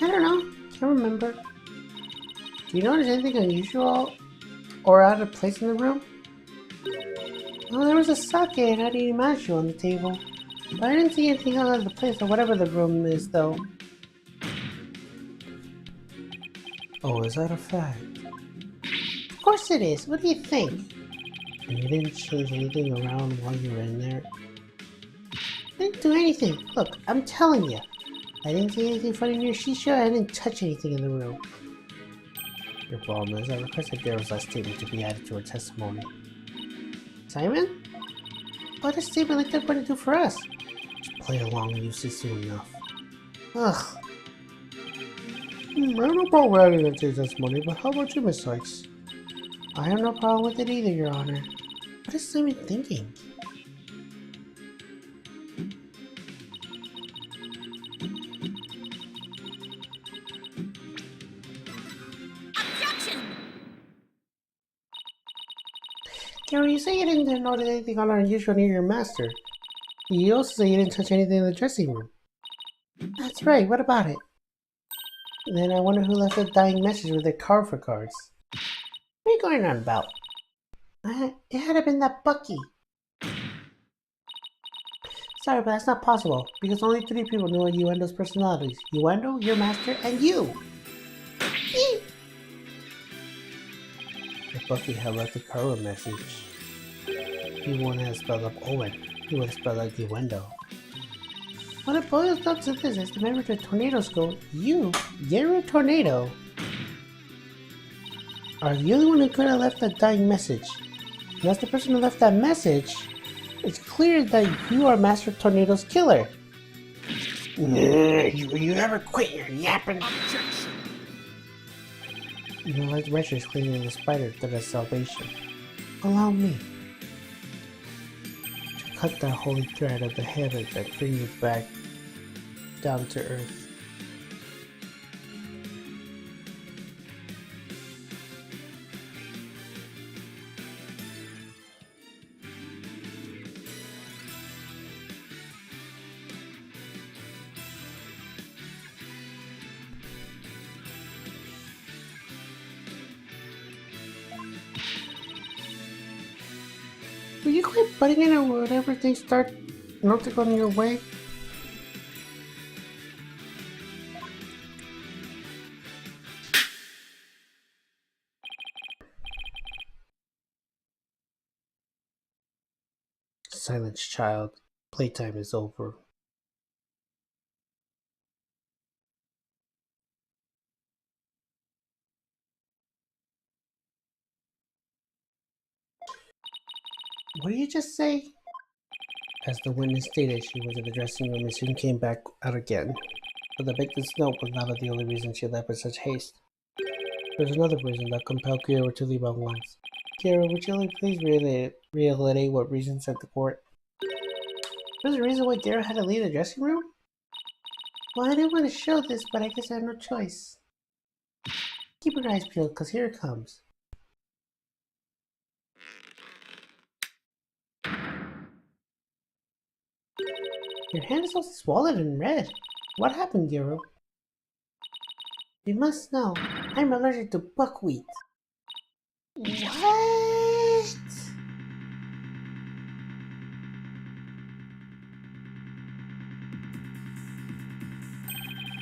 I don't know. Can't remember. Do you notice anything unusual or out of place in the room? Well, there was a sake and arimasu on the table. But I didn't see anything out of the place or whatever the room is, though. Oh, is that a fact? Of course it is. What do you think? And you didn't change anything around while you were in there? I didn't do anything. Look, I'm telling you. I didn't see anything funny near Shisha. I didn't touch anything in the room. Your problem is I requested Garu's last statement to be added to her testimony. Simon? What does a statement like that going to do for us? Just play along and you'll see soon enough. Ugh. I have no problem with adding that to your testimony, but how about you, Miss Sykes? I have no problem with it either, Your Honor. What is Simon thinking? Gary, you say you didn't notice anything unusual near your master. You also say you didn't touch anything in the dressing room. That's right, what about it? Then I wonder who left a dying message with the card for cards. What are you going on about? It had to have been that Bucky. Sorry, but that's not possible, because only 3 people know Uendo's personalities. Uendo, your master, and you! If Bucky had left a card message, He wouldn't have spelled up Owen. He would have spelled out Gewendo. When it boils down to this, as the member of the Tornado School, you're a tornado, are the only one who could have left that dying message. And as the person who left that message, it's clear that you are Master Tornado's killer. you ever quit your yapping? Objection! You know, like Wrencher's clinging the spider to their salvation. Allow me to cut that holy thread of the heaven that brings you back down to earth. Will you quit butting in or whenever things start not to go your way? Silence, child. Playtime is over. What did you just say? As the witness stated, she was in the dressing room and soon came back out again. But the victim's note was not the only reason she left with such haste. There was another reason that compelled Kira to leave at once. Kira, would you please reiterate what reason sent the court? There's a reason why Daryl had to leave the dressing room? Well, I didn't want to show this, but I guess I had no choice. Keep your eyes peeled, because here it comes. Your hand is all swollen and red. What happened, Giro? You must know, I'm allergic to buckwheat. What?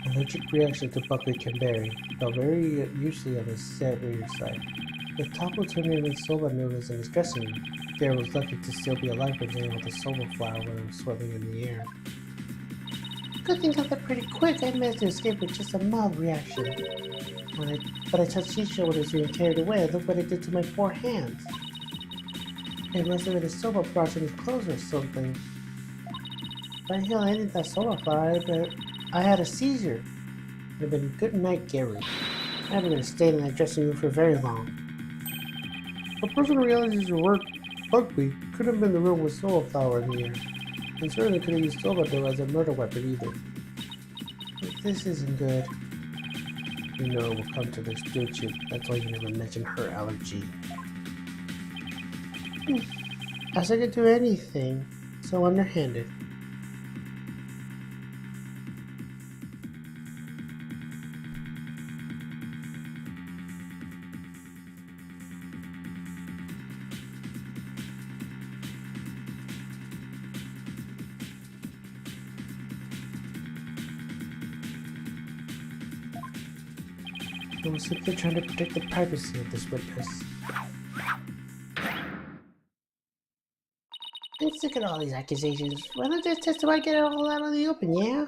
Allergic reaction to buckwheat can vary, though very usually on the severe side. The topple terminating soba noodles in his dressing room. Dare was lucky to still be alive when dealing with the soba flower when it was swirling in the air. Good thing got that pretty quick. I managed to escape with just a mild reaction. But I touched Shisha when it was being carried away. Look what it did to my poor hands. It must have been a soba brush in his clothes or something. If I inhaled any of that soba flower, but I had a seizure. It would have been good night, Gary. I haven't been staying in that dressing room for very long. A person who realizes your work buckwheat could have been in the room with soba flower in the air. And certainly could have used soba dough as a murder weapon either. But this isn't good. You know we'll come to this, don't you? That's why you never mention her allergy. As I could do anything, so underhanded. I was simply trying to protect the privacy of this witness. I'm sick of all these accusations. Why not just testify and get it all out in the open, yeah?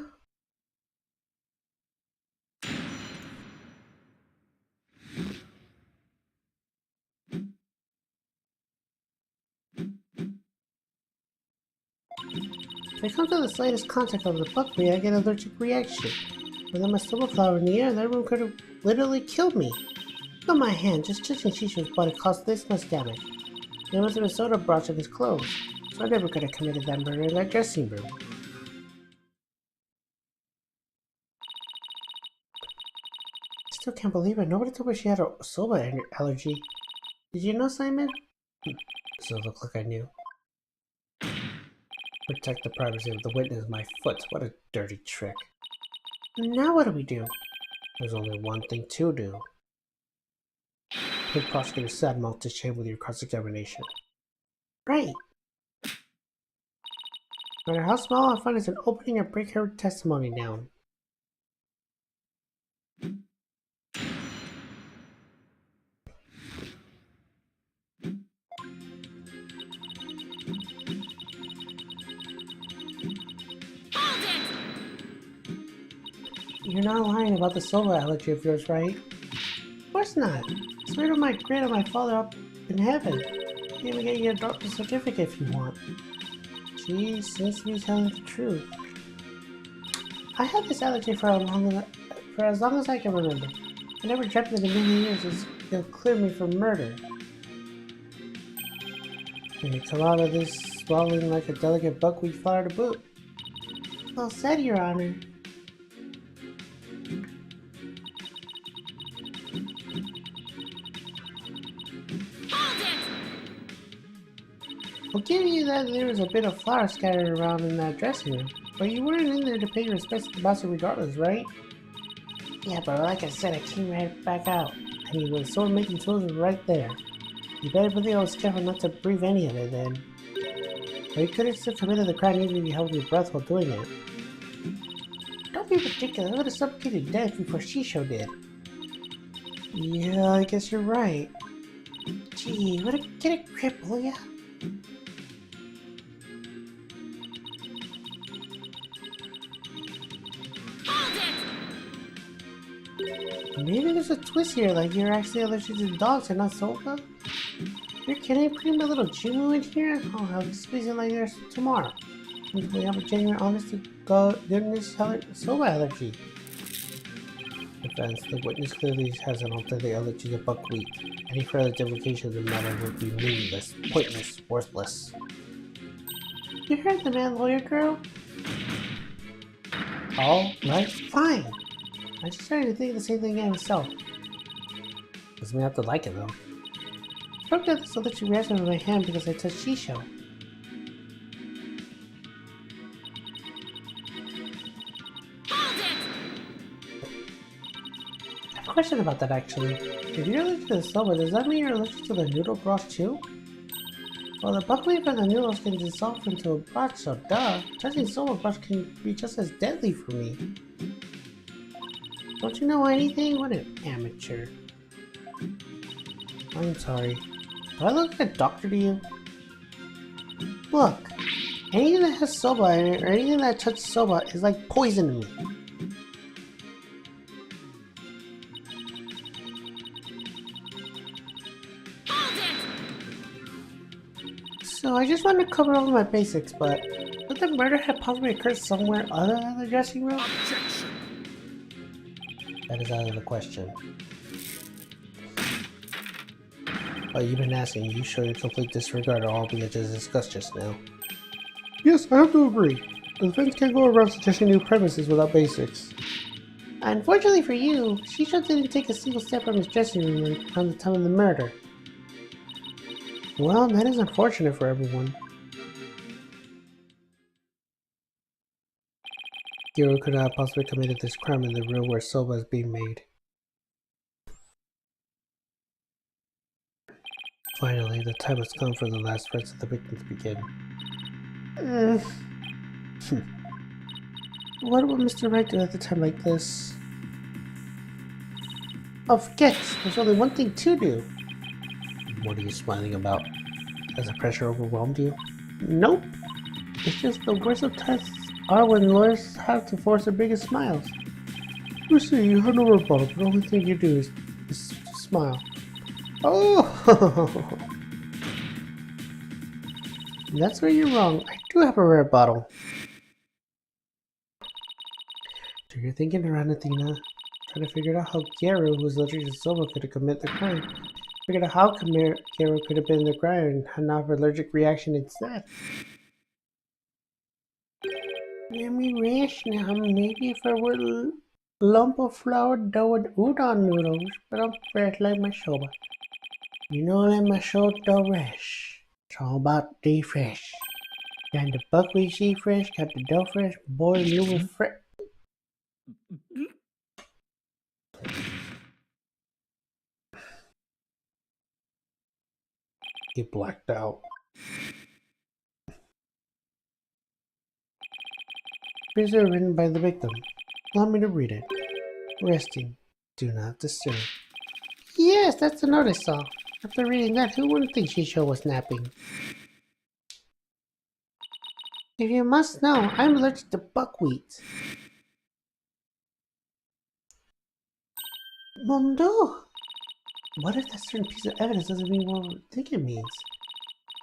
If I come to the slightest contact of the buckwheat, I get an allergic reaction. Without my soba flower in the air, that room could have literally killed me. Look at my hand, just touching Shisha's body caused this much damage. There must have been soda broth in his clothes, so I never could have committed that murder in that dressing room. I still can't believe it. Nobody told me she had a soba allergy. Did you know, Simon? Does it look like I knew? Protect the privacy of the witness, my foot. What a dirty trick. Now what do we do? There's only one thing to do. Take Prosecutor Sadmouth to shame with your cross-examination. Right. No matter how small, I find it's an opening and break her testimony down. You're not lying about the soba allergy of yours, right? Of course not. I swear to my great and my father up in heaven. You even get your doctor's certificate if you want. She seems to be telling the truth. I had this allergy for as long as I can remember. I never dreamt that in many years it'll clear me from murder. And you come out of this swallowing like a delicate buckwheat flower to boot. Well said, Your Honor. I'll give you that there was a bit of flour scattered around in that dressing room, but you weren't in there to pay your respects to the boss regardless, right? Yeah, but like I said, I came right back out. I mean, the sword-making tools were right there. You better believe I was careful not to breathe any of it then. Or you could have still committed the crime even if you held your breath while doing it. Don't be ridiculous, I would have suffocated to death before Shisho did. Yeah, I guess you're right. Gee, get a grip, will ya? Maybe there's a twist here, like you're actually allergic to dogs and not soba? You're kidding? Bring my little Jimu in here? I'll have squeeze it like there's tomorrow. If we have a genuine, honest to goodness soba allergy. Defense, the witness clearly has an authentic allergy to buckwheat. Any further divulgation of the matter would be meaningless, pointless, worthless. You heard the man, lawyer girl? All right, fine. I just started to think the same thing myself. Doesn't mean I have to like it though. I broke out this electric reaction in my hand because I touched Shisho. I have a question about that actually. If you're allergic to the soba, does that mean you're allergic to the noodle broth too? Well, the buckwheat from the noodles can dissolve into a broth, so duh. Touching soba broth can be just as deadly for me. Don't you know anything? What an amateur. I'm sorry. Do I look like a doctor to you? Look, anything that has soba in it or anything that touches soba is like poison to me. So I just wanted to cover all my basics, but could the murder have possibly occurred somewhere other than the dressing room? Objection! That is out of the question. Oh, you've been asking. You show your complete disregard of all we had just discussed just now. Yes, I have to agree. The defense can't go around suggesting new premises without basics. Unfortunately for you, Shisho didn't take a single step from his dressing room around the time of the murder. Well, that is unfortunate for everyone. Giro could not have possibly committed this crime in the room where soba is being made. Finally, the time has come for the last rites of the victim to begin. What would Mr. Wright do at a time like this? Oh, forget! There's only one thing to do! What are you smiling about? Has the pressure overwhelmed you? Nope! It's just the worst of tests are when lawyers have to force their biggest smiles. You see, you have no rebuttal, but the only thing you do is smile. Oh! That's where you're wrong. I do have a rare bottle. So you're thinking around, Athena, trying to figure out how Gero, who was allergic to soba, could have committed the crime. Figured out how Gero could have been the crime and had not have allergic reaction instead. Let me rest now. Maybe if I were a lump of flour dough and udon noodles, but I'm fresh like my soba. You know, let my soul dough rest. It's all about the fresh. Got the buckwheat seed fresh, got the dough fresh, boy, you were fresh. He blacked out. Preserved written by the victim. Allow me to read it. Resting. Do not disturb. Yes, that's the note I saw. After reading that, who wouldn't think Shisho was napping? If you must know, I'm allergic to buckwheat. Mondo! What if that certain piece of evidence doesn't mean what we think it means?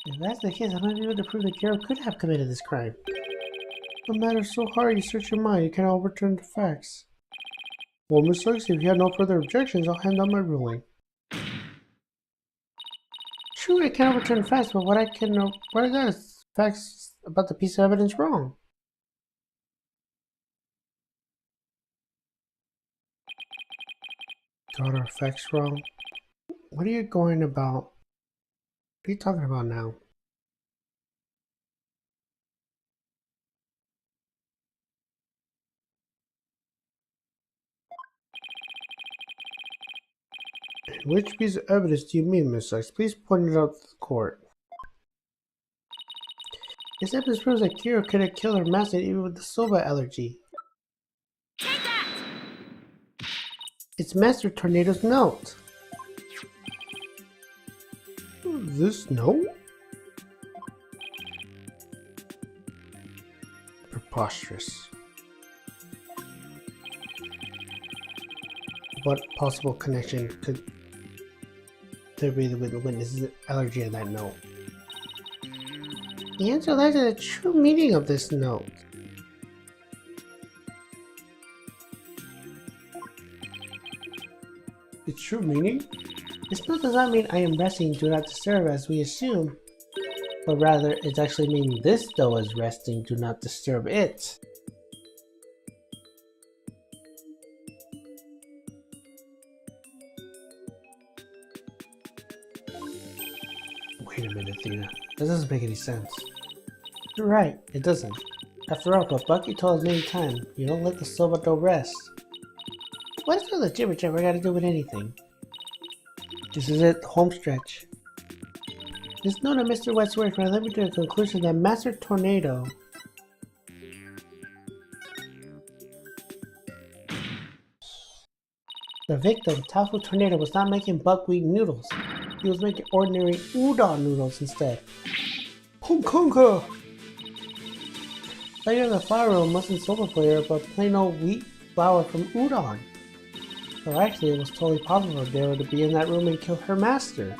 If that's the case, I might be able to prove that Garo could have committed this crime. The matter's so hard, you search your mind, you cannot overturn the facts. Well, Miss Sykes, if you have no further objections, I'll hand down my ruling. True, I can overturn facts, but what are the facts about the piece of evidence wrong? Got our facts wrong? What are you going about? What are you talking about now? Which piece of evidence do you mean, Miss Sykes? Please point it out to the court. This evidence proves that Kiro could have killed her master even with the soba allergy. Take that! It's Master Tornado's note. This note? Preposterous. What possible connection could there be with the witness's allergy in that note? The answer lies in the true meaning of this note. The true meaning? This note does not mean I am resting, do not disturb as we assume, but rather it's actually meaning this though is resting, do not disturb it. Wait a minute, Athena. That doesn't make any sense. You're right, it doesn't. After all, but Bucky told us many times, you don't let the Sobato rest. What does all the jibber jabber got to do with anything? This is it, the home stretch. This note of Mr. West's work led me to the conclusion that Master Tornado the victim, Tafu Tornado, was not making buckwheat noodles. He was making ordinary udon noodles instead. Honkonka! Later in the flour room wasn't soba player, but plain old wheat flour from udon. So actually, it was totally possible for Garo to be in that room and kill her master.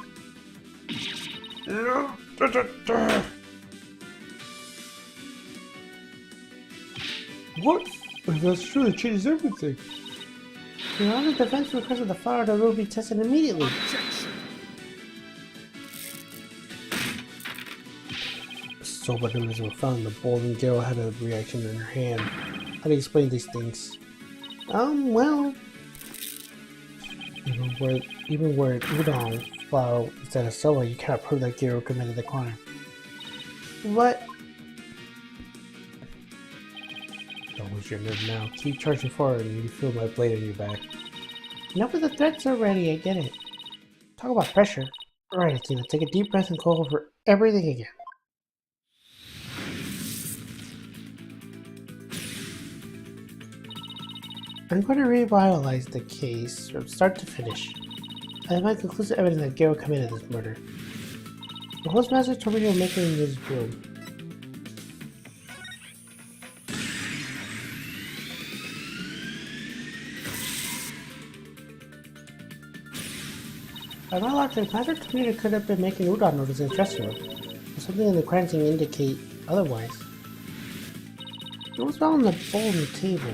What? If that's true, it changes everything. Your Honor, defense requested the flour to will be tested immediately. Objection. Soba noodles were found in the bowl and Garo had a reaction in her hand. How do you explain these things? Well... Even where udon flour instead of soba, you cannot prove that Garo committed the crime. What? Don't lose your nerve now. Keep charging forward and you feel my blade on your back. Enough with the threats already, I get it. Talk about pressure. Alright, Athena, take a deep breath and go over everything again. I'm going to revitalize the case from start to finish. I have my conclusive evidence that Garo committed this murder. The Hostmaster told me to make it in his room. By my logic, Master Tornado could have been making udon noodles in his dressing room, but something in the crime scene indicate otherwise. It was found in the bowl on the table.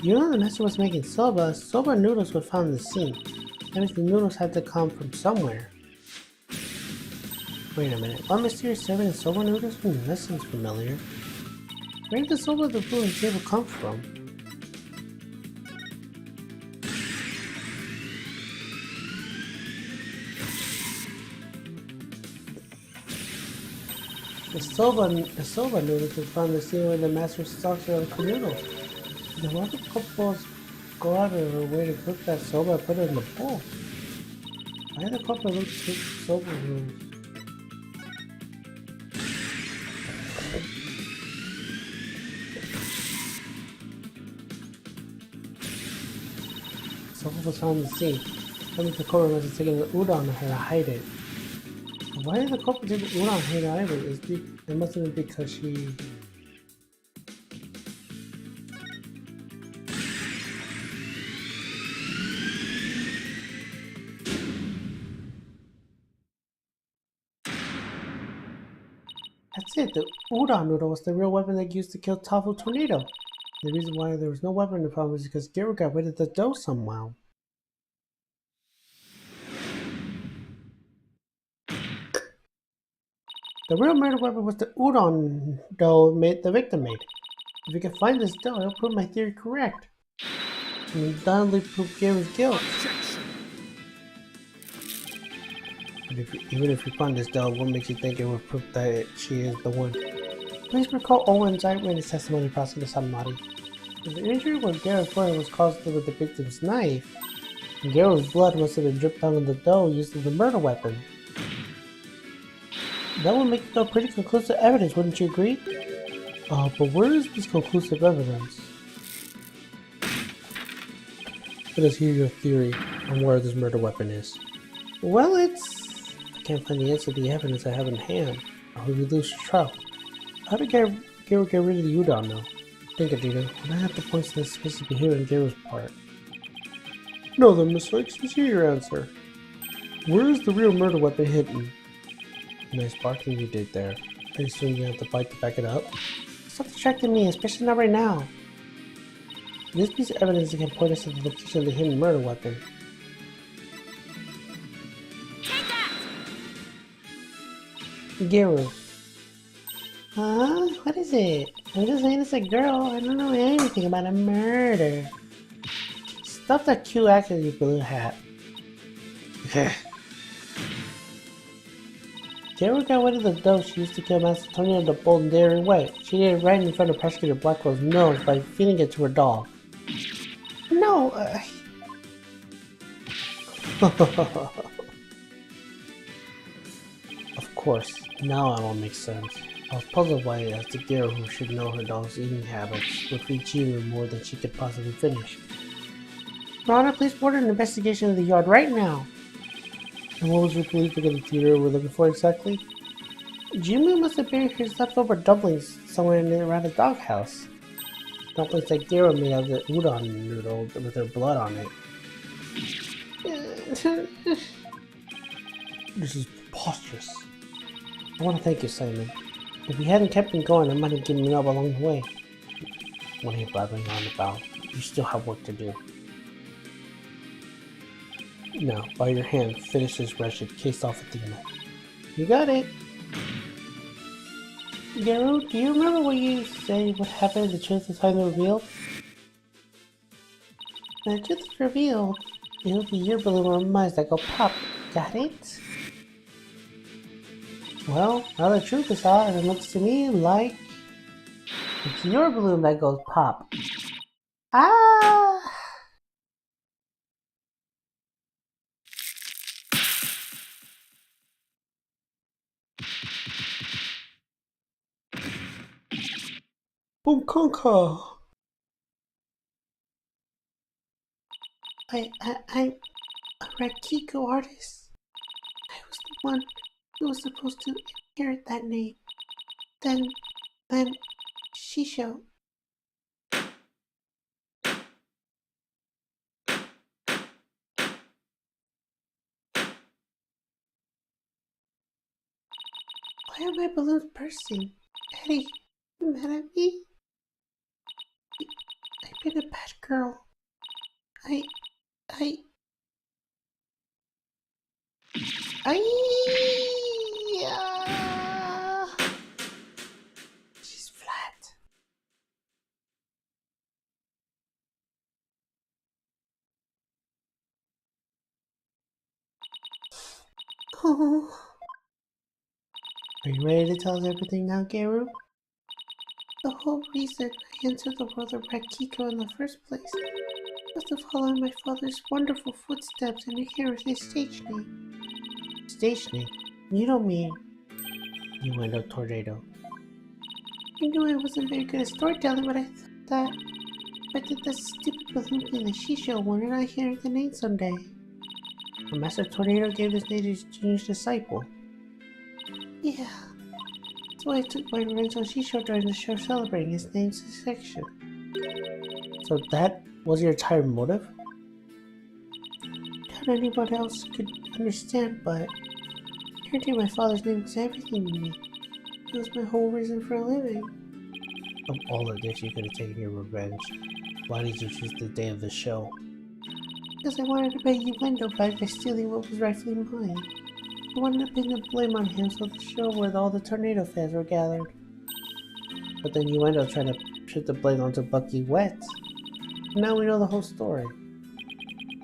You know the master was making soba. Soba noodles were found in the sink. That means the noodles had to come from somewhere. Wait a minute. One mysterious serving of soba noodles? That sounds familiar. Where did the soba of the blue and table come from? The soba noodles were found in the scene where the master stalks her own noodles. The other couples go out of their way to cook that soba and put it in the bowl. Why did the couple look cook soba noodles? Soba was found in the sink. That means the couple must have taken the udon and had to hide it. Why did the couple did Udon hate Ivy? It must have been because she... That's it, the Udon noodle was the real weapon they used to kill Tofu Tornado. The reason why there was no weapon in the problem is because Gero got rid of the dough somehow. The real murder weapon was the udon dough the victim made. If we can find this dough, it'll prove my theory correct. And undoubtedly prove Gero's guilt. But even if we find this dough, what makes you think it will prove that she is the one? Please recall Owen's eyewitness testimony, Prosecutor Sanmari. If the injury where Gero's body was caused with the victim's knife, Gero's blood must have been dripped down on the dough used as the murder weapon. That would make the pretty conclusive evidence, wouldn't you agree? But where is this conclusive evidence? Let us hear your theory on where this murder weapon is. Well, I can't find the answer to the evidence I have in hand. I will lose trial. How did Gero get rid of the udon now? Think, Adito, and I have to point to the suspicious behavior on Gero's part. No, then, Miss Wright, let's hear your answer. Where is the real murder weapon hidden? Nice barking you did there. I assume you have the bite to back it up? Stop distracting me, especially not right now. This piece of evidence can point us to the location of the hidden murder weapon. Take that! Gero. Huh? What is it? I'm just saying it's a girl. I don't know anything about a murder. Stop that cute accent, you blue hat. Gero got rid of the dough she used to kill Master Tony in the bold and daring way. She did it right in front of Prosecutor Blackwell's nose by feeding it to her dog. No, Of course, now it all makes sense. I was puzzled by it as the Gero who should know her dog's eating habits would feed Chiru more than she could possibly finish. Your Honor, please order an investigation of the yard right now. And what was your belief in the theater we're looking for exactly? Jimu must have buried his leftover dumplings somewhere around the doghouse. Dumplings that Gero made out of the udon noodle with her blood on it. This is preposterous. I want to thank you, Simon. If you hadn't kept me going, I might have given up along the way. What are you blabbering on about? You still have work to do. Now, by your hand, finish this wretched case off Athena. You got it! Gero, do you remember what you said would happen if the truth is finally revealed? When the truth is revealed, it'll be your balloon or mine that go pop. Got it? Well, now the truth is out, and it looks to me like it's your balloon that goes pop. Ah! Bunkonka! I'm a Rakiko artist. I was the one who was supposed to inherit that name. Then Shisho. Why are my balloons bursting? Eddie, you mad at me? I've been a bad girl. She's flat. Oh. Are you ready to tell us everything now, Gero? The whole reason I entered the world of Rakiko in the first place was to follow my father's wonderful footsteps and inherit his stage name. Stage name? You don't mean... You went up Tornado. I knew I wasn't very good at storytelling, but I thought that if I did that stupid balloon thing that Shisho wanted, I'd hear the name someday. And Master Tornado gave this name to his junior disciple. Yeah, that's why I took my revenge on Shisho during the show celebrating his name's section. So that was your entire motive? Not anyone else could understand, but inheriting my father's name was everything to me. It was my whole reason for living. Of all the days you could have taken your revenge, why did you choose the day of the show? Because I wanted to pay Uendo back by stealing what was rightfully mine. I wanted to pin the blame on him so the show where all the tornado fans were gathered. But then you end up trying to put the blame onto Bucky Wet. Now we know the whole story.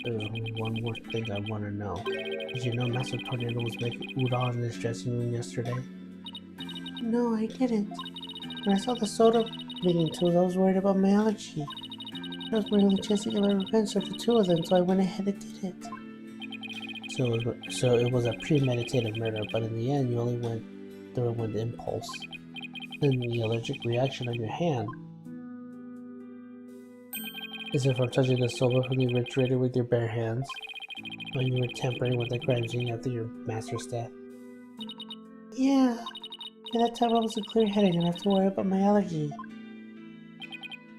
There's only one more thing I want to know. Did you know Master Tornado was making udon in his dressing room yesterday? No, I didn't. When I saw the soda making tools, I was worried about my allergy. That was my only chance to get my revenge for the two of them, so I went ahead and did it. So it was a premeditated murder, but in the end you only went through with impulse. Then the allergic reaction on your hand. Is it from touching the soba from the refrigerator with your bare hands? When you were tampering with the crime scene after your master's death? Yeah. At that time I was clear-headed and I have to worry about my allergy.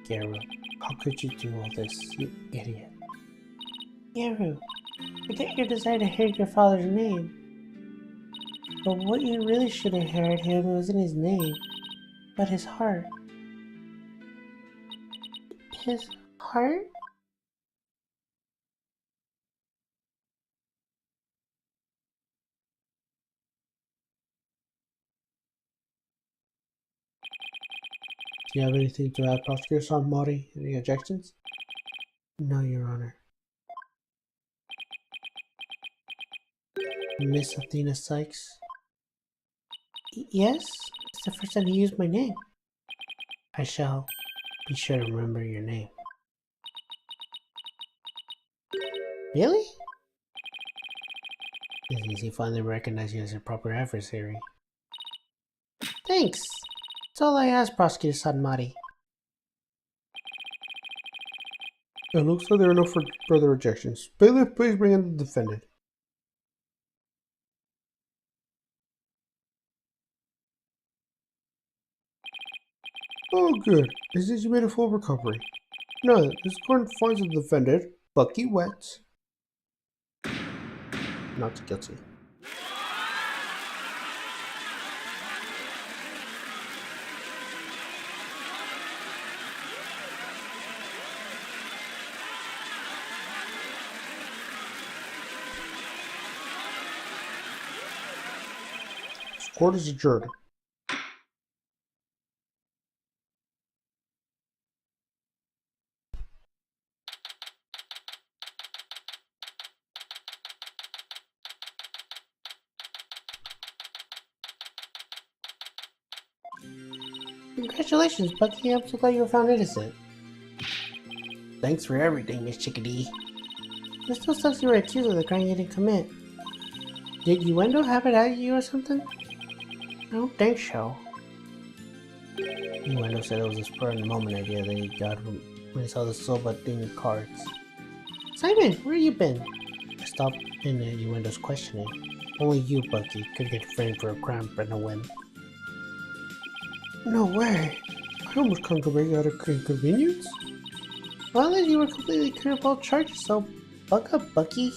Garu, how could you do all this, you idiot? Garu, I get your desire to inherit your father's name. But what you really should inherit him wasn't his name, but his heart. His heart? Do you have anything to add, Prosecutor Mori? Any objections? No, Your Honor. Miss Athena Sykes? Yes? It's the first time he used my name. I shall be sure to remember your name. Really? It means he finally recognized you as a proper adversary. Thanks. That's all I ask, Prosecutor Sanmari. It looks like there are no further objections. Bailiff, please bring in the defendant. Oh, good. It says you made a full recovery. Now, this court finds the defendant, Bucky Wet, not guilty. This court is adjourned. Congratulations, Bucky. I'm so glad you were found innocent. Thanks for everything, Miss Chickadee. It still sucks you were accused of the crime you didn't commit. Did Uendo have it at you or something? I don't think so. Uendo said it was a spur of the moment idea that he got when he saw the Soba themed cards. Simon, where you been? I stopped in Uendo's questioning. Only you, Bucky, could get framed for a crime and a win. No way. I almost come to bring out of inconvenience. Well, then you were completely clear of all charges, so buck up, Bucky.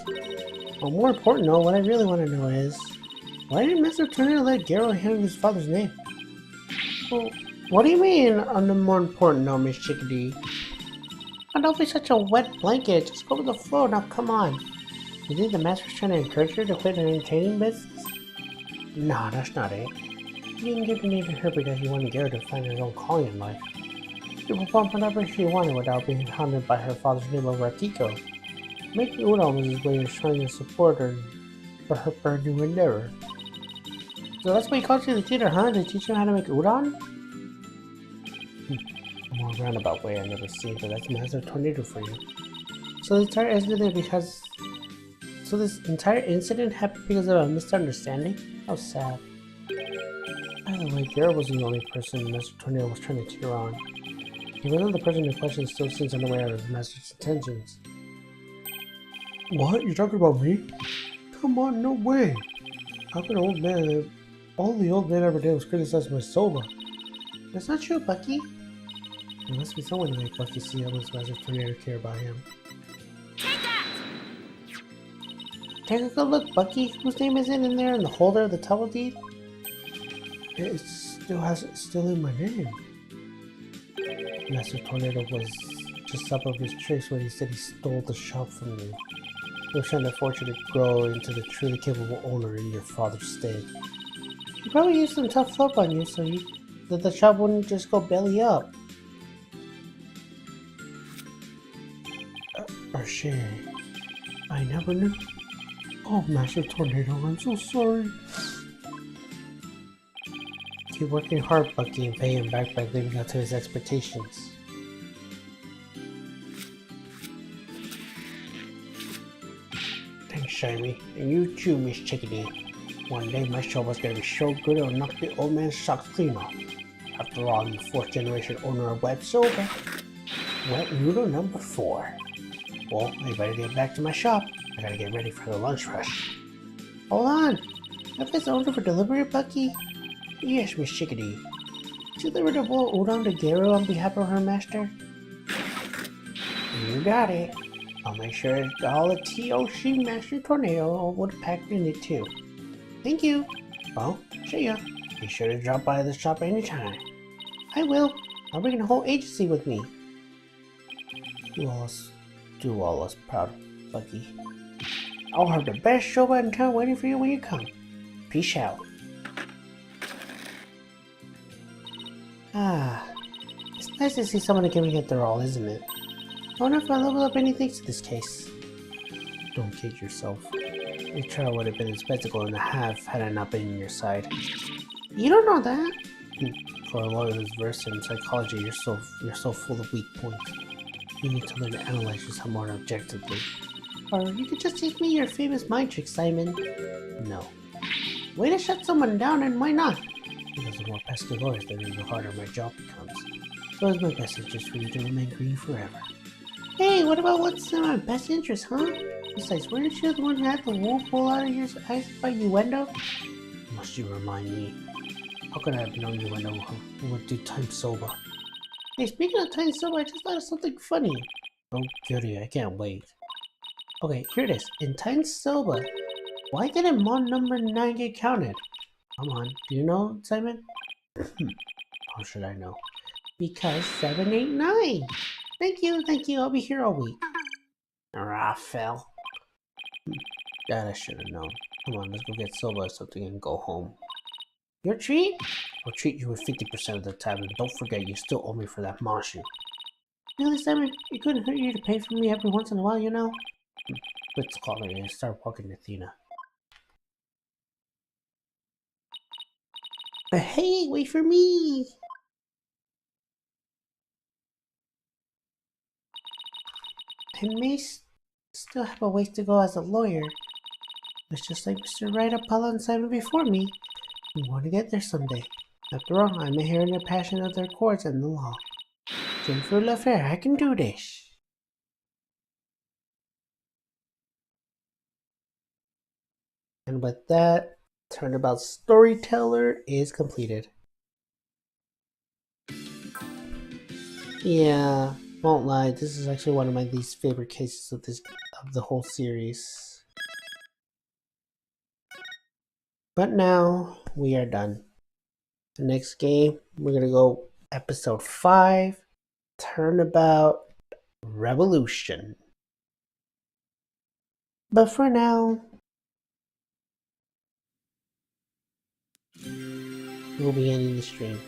Well, more important though, what I really want to know is, why did Mr. Turner let Garo inherit his father's name? Well, what do you mean on the more important note, Miss Chickadee? Oh, don't be such a wet blanket. Just go with the flow. Now, come on. You think the master's trying to encourage her to quit an entertaining business? Nah, that's not it. You didn't give the name to her because you wanted Garo to find his own calling in life. She could perform whatever she wanted without being hounded by her father's name over Akiko. Making udon was his way of showing his support for her new endeavor. So that's why he called you the tutor, huh? To teach you how to make udon? A more roundabout way I've never seen, but that's Master Tornado for you. So this entire incident happened because of a misunderstanding? How sad. By the way, Garo wasn't the only person Master Tornado was trying to cheer on. Even though the person in question still seems unaware of his master's intentions. What? You're talking about me? Come on, no way! How can an old man All the old man ever did was criticize my soba. That's not true, Bucky. There must be someone to make Bucky see how much Magic Tornado care about him. Take that! Take a good look, Bucky. Whose name is it in there in the holder of the title deed? It still in my name. Master Tornado was just up of his tricks when he said he stole the shop from you. He was trying to force you to grow into the truly capable owner in your father's stead. He probably used some tough love on you so that the shop wouldn't just go belly up. Archie, I never knew. Oh, Master Tornado, I'm so sorry. Keep working hard, Bucky, and pay him back by living up to his expectations. Thanks, Shiny. And you too, Miss Chickadee. One day my shovel's gonna be so good it'll knock the old man's socks clean off. After all, I'm the 4th generation owner of Wet Soba. Wet Noodle number 4. Well, I better get back to my shop. I gotta get ready for the lunch rush. Hold on! Have this order for delivery, Bucky? Yes, Miss Chickadee. Deliver the bowl udon to Garo on behalf of her master? You got it. I'll make sure all the TOC Master Tornado would packed in it too. Thank you. Well, see ya. Be sure to drop by the shop anytime. I will. I'll bring the whole agency with me. Do all us proud, Bucky. I'll have the best show in town waiting for you when you come. Peace out. Ah, it's nice to see someone giving it their all, isn't it? I wonder if I level up any thanks to this case. Don't kid yourself. Your trial would have been a spectacle and a half had I not been on your side. You don't know that. For a lawyer who's versed in psychology, you're so full of weak points. You need to learn to analyze yourself more objectively. Or you could just teach me your famous mind trick, Simon. No. Way to shut someone down, and why not? Because the more pesky lawyers there is, the harder my job becomes. So it's my best interest for you to remain green forever. Hey, what about what's in my best interest, huh? Besides, weren't you the one who had the wool pull out of your eyes by innuendo? Must you remind me? How could I have known innuendo would do time sober? Hey, speaking of tiny sober, I just thought of something funny. Oh, goody, I can't wait. Okay, here it is. In Time Soba, why didn't mon number 9 get counted? Come on, do you know, Simon? How should I know? Because 789. Thank you, I'll be here all week. Raphael. That I should have known. Come on, let's go get soba or something and go home. Your treat? I'll treat you with 50% of the time, and don't forget you still owe me for that Moshu. Really, Simon? It couldn't hurt you to pay for me every once in a while, you know? Let's call it and start walking to Athena. Hey, wait for me! I may still have a ways to go as a lawyer. It's just like Mr. Wright, Apollo, and Simon before me. We want to get there someday. After all, I'm a hero in the passion of their courts and the law. Jennifer LaFair, I can do this. And with that, Turnabout Storyteller is completed. Yeah, won't lie, this is actually one of my least favorite cases of the whole series. But now we are done. The next game, we're gonna go episode 5, Turnabout Revolution. But for now, we'll be ending the stream.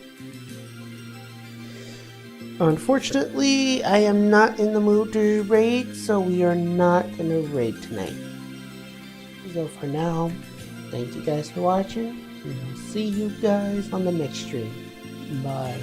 Unfortunately, I am not in the mood to raid, so we are not gonna raid tonight. So for now, thank you guys for watching, and I'll see you guys on the next stream. Bye.